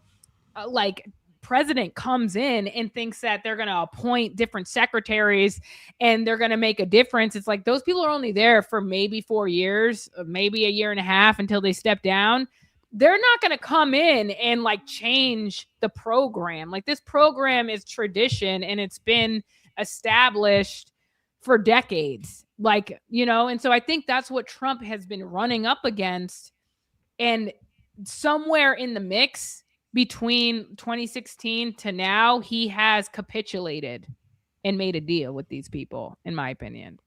like president comes in and thinks that they're going to appoint different secretaries and they're going to make a difference, it's like those people are only there for maybe 4 years, maybe a year and a half until they step down. They're not going to come in and like change the program. Like this program is tradition and it's been established for decades. Like, you know, and so I think that's what Trump has been running up against. And somewhere in the mix between 2016 to now, he has capitulated and made a deal with these people, in my opinion.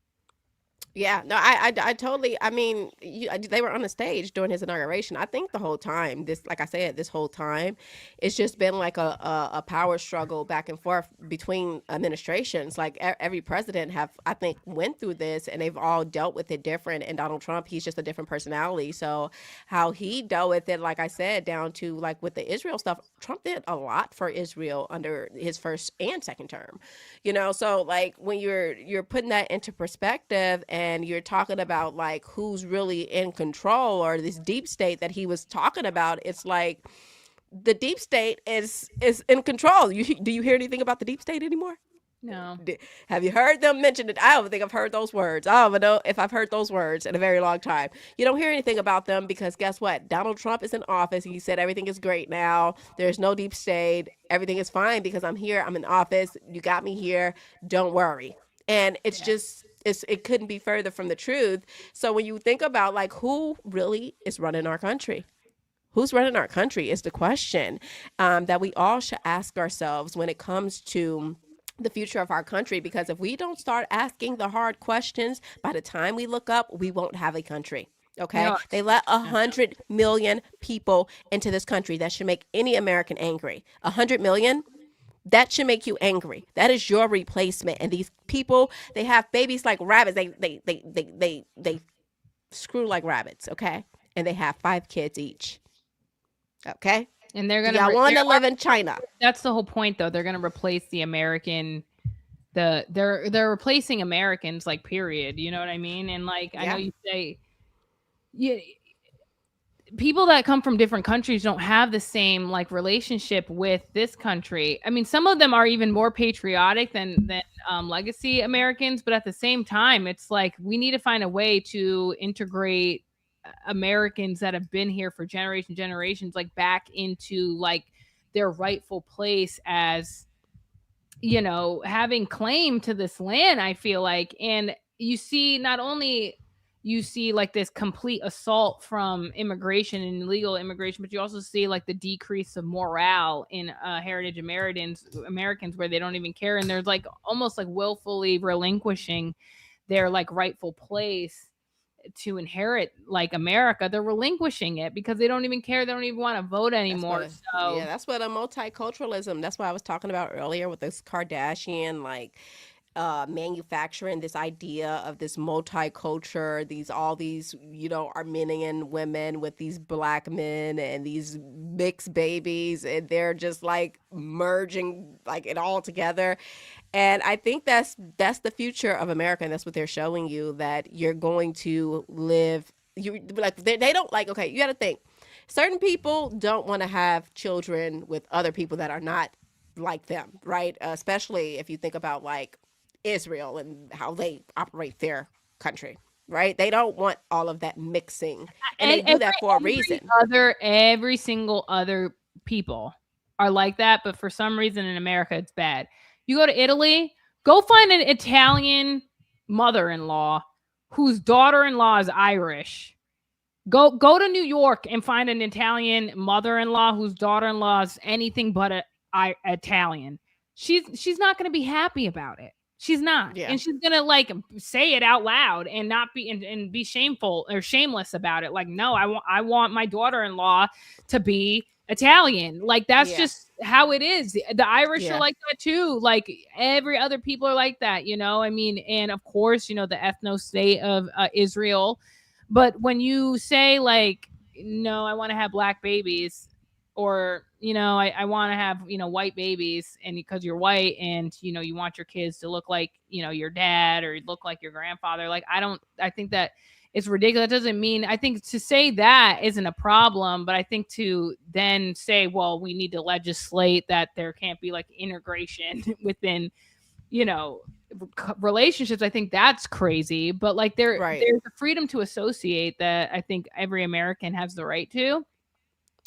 Yeah, no, I totally. I mean, they were on the stage during his inauguration. I think the whole time, this, like I said, this whole time, it's just been like a power struggle back and forth between administrations. Like every president have, I think, went through this, and they've all dealt with it different. And Donald Trump, he's just a different personality. So how he dealt with it, like I said, down to like with the Israel stuff, Trump did a lot for Israel under his first and second term. So like when you're putting that into perspective and you're talking about like who's really in control or this deep state that he was talking about, it's like the deep state is in control. Do you hear anything about the deep state anymore? No. Have you heard them mention it? I don't think I've heard those words. I don't know if I've heard those words in a very long time. You don't hear anything about them because guess what? Donald Trump is in office. He said everything is great now. There's no deep state. Everything is fine because I'm here. I'm in office. You got me here. Don't worry. And it's just it couldn't be further from the truth. So when you think about like who really is running our country, who's running our country is the question that we all should ask ourselves when it comes to the future of our country, because if we don't start asking the hard questions, by the time we look up, we won't have a country. Okay. No. They let 100 million people into this country. That should make any American angry. 100 million. That should make you angry. That is your replacement. And these people, they have babies like rabbits. They screw like rabbits. Okay. And they have 5 kids each. Okay. And they're Y'all want to live in China. That's the whole point though. They're going to replace the American they're replacing Americans like period, you know what I mean? And like I know you say people that come from different countries don't have the same like relationship with this country. I mean, some of them are even more patriotic than legacy Americans, but at the same time, it's like we need to find a way to integrate Americans that have been here for generations, like back into like their rightful place as, you know, having claim to this land, I feel like. And you see, not only you see like this complete assault from immigration and illegal immigration, but you also see like the decrease of morale in heritage Americans where they don't even care. And they're like almost like willfully relinquishing their like rightful place to inherit like America. They're relinquishing it because they don't even care. They don't even want to vote anymore. That's what a multiculturalism. That's what I was talking about earlier with this Kardashian like manufacturing this idea of this multicultural, all these, Armenian women with these black men and these mixed babies, and they're just like merging like it all together. And I think that's the future of America, and that's what they're showing you, that you're going to live. You like they don't like. Okay, you got to think. Certain people don't want to have children with other people that are not like them, right? Especially if you think about like Israel and how they operate their country, right? They don't want all of that mixing, and they And do that for a reason. every single other people are like that, but for some reason in America it's bad. You go to Italy, go find an Italian mother-in-law whose daughter-in-law is Irish. Go to New York and find an Italian mother-in-law whose daughter-in-law is anything but Italian. She's not going to be happy about it. She's not. Yeah. And she's going to like say it out loud and not be and be shameful or shameless about it. Like, no, I want my daughter-in-law to be Italian. Like that's Yeah. just how it is. The Irish Yeah. are like that too. Like every other people are like that, I mean, and of course, the ethno state of Israel. But when you say like, no, I want to have black babies, or I want to have white babies, and because you're white and you want your kids to look like your dad or look like your grandfather, like I think that it's ridiculous. That doesn't mean, I think to say that isn't a problem, but I think to then say, well, we need to legislate that there can't be like integration within relationships, I think that's crazy. But like there's a freedom to associate that I think every American has the right to.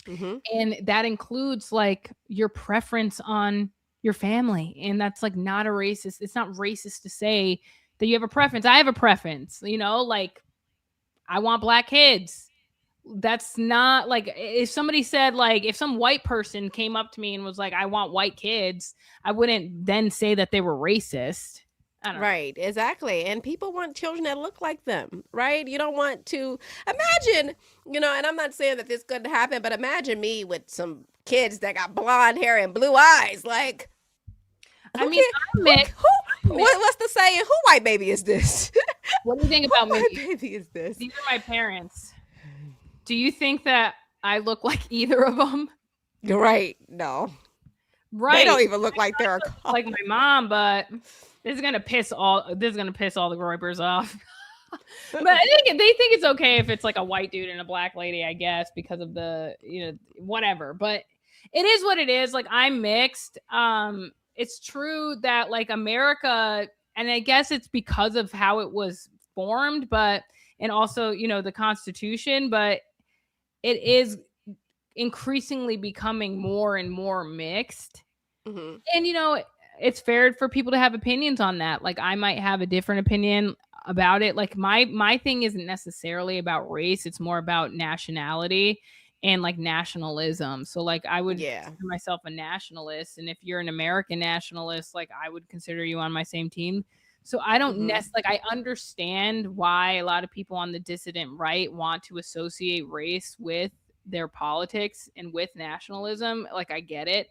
Mm-hmm. And that includes like your preference on your family. And that's like not a racist. It's not racist to say that you have a preference. I have a preference, like I want black kids. That's not like, if somebody said like, if some white person came up to me and was like, I want white kids, I wouldn't then say that they were racist. Right, exactly. And people want children that look like them, right? You don't want to imagine, and I'm not saying that this couldn't happen, but imagine me with some kids that got blonde hair and blue eyes. Like, I mean, what's the saying? Who white baby is this? What do you think about me? White baby is this? These are my parents. Do you think that I look like either of them? You're right. No. Right. They don't even look like they're like my mom, but this is gonna piss all the Groypers off. But I think they think it's okay if it's like a white dude and a black lady, I guess, because of the whatever. But it is what it is. Like I'm mixed. It's true that like America, and I guess it's because of how it was formed, but and also the Constitution, but it is increasingly becoming more and more mixed. Mm-hmm. And it's fair for people to have opinions on that. Like I might have a different opinion about it. Like my thing isn't necessarily about race, it's more about nationality and like nationalism. So like I would consider myself a nationalist, and if you're an American nationalist, like I would consider you on my same team. So I don't like I understand why a lot of people on the dissident right want to associate race with their politics and with nationalism. Like I get it,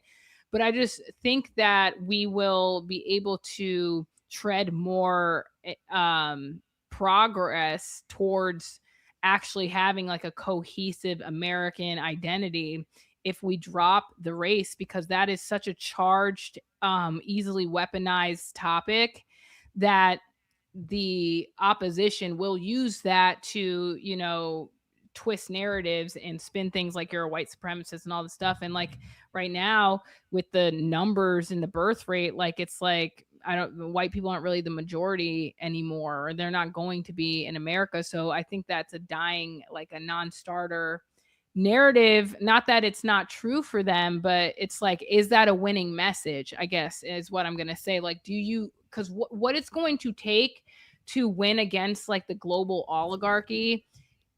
but I just think that we will be able to tread more progress towards actually having like a cohesive American identity if we drop the race, because that is such a charged, easily weaponized topic that the opposition will use that to twist narratives and spin things like you're a white supremacist and all this stuff. And like right now with the numbers and the birth rate, like it's like white people aren't really the majority anymore, or they're not going to be in America. So I think that's a dying, like a non-starter narrative. Not that it's not true for them, but it's like, is that a winning message, I guess, is what I'm gonna say. Like, do you, because what it's going to take to win against like the global oligarchy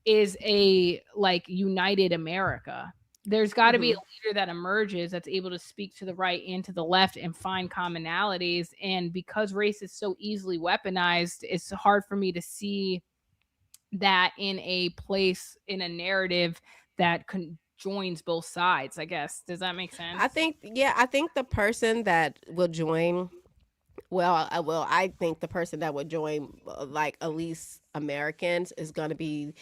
is a like united America. There's got to be a leader that emerges that's able to speak to the right and to the left and find commonalities. And because race is so easily weaponized, it's hard for me to see that in a place, in a narrative that joins both sides, I guess. Does that make sense? I think the person that will join I think the person that would join, like Elise Americans, is going to be.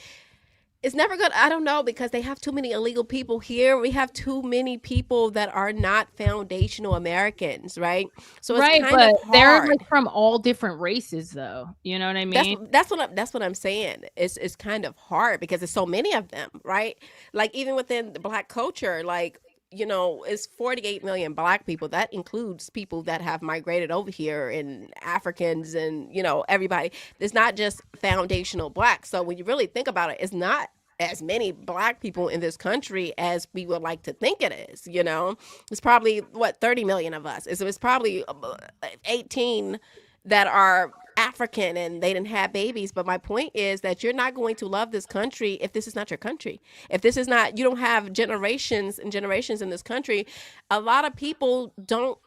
It's never gonna. I don't know, because they have too many illegal people here. We have too many people that are not foundational Americans, right? So it's Right, kind of but they're hard. like from all different races though. You know what I That's mean? that's what I'm saying. It's kind of hard because there's so many of them, right? Like even within the black culture, like it's 48 million black people. That includes people that have migrated over here, and Africans, and everybody. It's not just foundational black. So when you really think about it, it's not as many black people in this country as we would like to think it is. It's probably what 30 million of us. So it's probably 18 that are African and they didn't have babies. But my point is that you're not going to love this country if this is not your country. If this is not, you don't have generations and generations in this country. A lot of people don't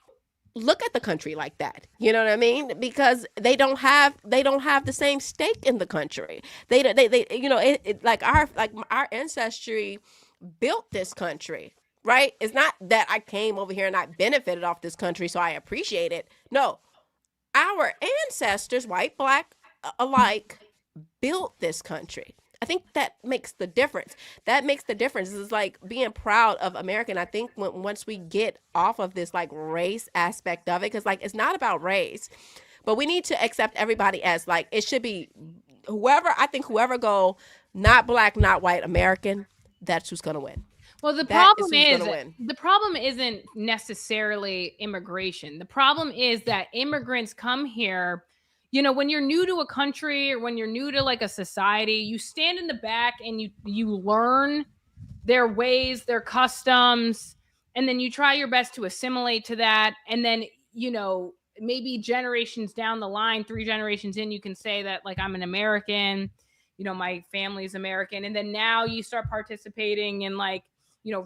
look at the country like that. You know what I mean? Because they don't have the same stake in the country. They like our ancestry built this country. Right? It's not that I came over here and I benefited off this country, so I appreciate it. No, our ancestors, white, black alike, built this country. I think that makes the difference. That makes the difference. It's like being proud of American. I think once we get off of this like race aspect of it, because like it's not about race, but we need to accept everybody as like it should be whoever. I think whoever go not black, not white, American, that's who's gonna win. Well, the That is problem who's is gonna win. the problem isn't necessarily immigration. The problem is that immigrants come here, when you're new to a country or when you're new to like a society, you stand in the back and you learn their ways, their customs, and then you try your best to assimilate to that. And then, maybe generations down the line, 3 generations in, you can say that like I'm an American, my family's American. And then now you start participating in like,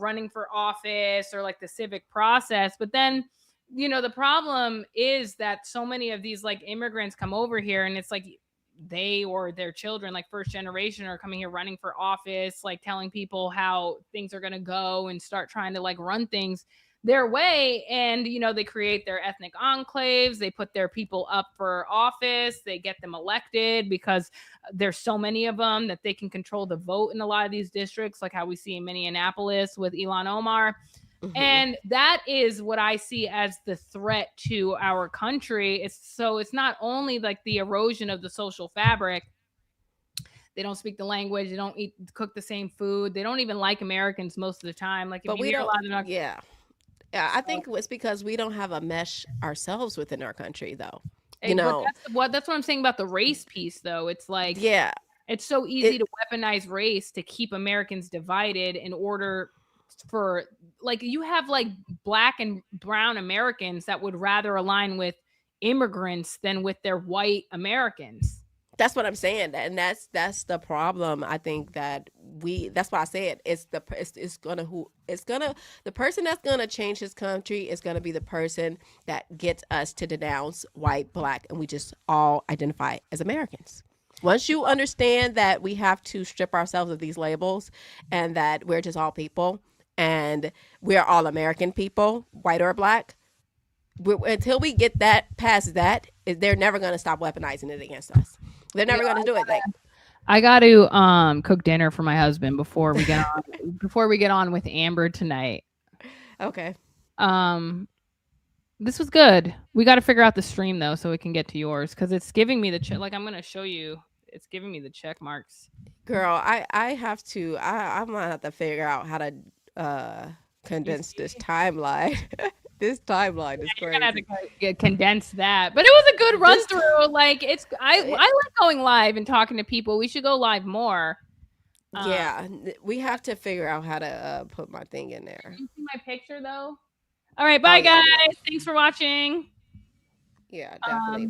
running for office or like the civic process. But then, the problem is that so many of these like immigrants come over here and it's like they or their children, like first generation, are coming here running for office, like telling people how things are going to go and start trying to like run things their way. And, they create their ethnic enclaves. They put their people up for office. They get them elected because there's so many of them that they can control the vote in a lot of these districts, like how we see in Minneapolis with Elon Omar. Hmm. And that is what I see as the threat to our country. It's not only like the erosion of the social fabric. They don't speak the language. They don't cook the same food. They don't even like Americans most of the time. Like if But you we hear a don't. lot of them, Yeah. Yeah, I so, think it's because we don't have a mesh ourselves within our country, though. You but know, that's what I'm saying about the race piece, though. It's like yeah, it's so easy it to weaponize race to keep Americans divided in order for like you have like black and brown Americans that would rather align with immigrants than with their white Americans. that's what I'm saying, and that's the problem. I think that that's why I said it's gonna who it's gonna the person that's gonna change this country is gonna be the person that gets us to denounce white, black, and we just all identify as Americans. Once you understand that we have to strip ourselves of these labels and that we're just all people and we're all American people, white or black, until we get that past that, they're never going to stop weaponizing it against us. They're Yeah, never going to do it. Like, I got to cook dinner for my husband before we get on with Amber tonight. okay, Um this was good. We got to figure out the stream though so we can get to yours cuz it's giving me the like I'm going to show you. It's giving me the check marks. girl, I have to. I'm gonna have to figure out how to uh You condense this see? timeline. This timeline is You're gonna have to crazy. condense that, but it was a good run This, through. Like I it, like going live and talking to people. We should go live more. Um, yeah, we have to figure out how to put my thing in there. you see my picture though. All right, Oh bye yeah, guys. yeah, Thanks for watching. yeah, Um, definitely.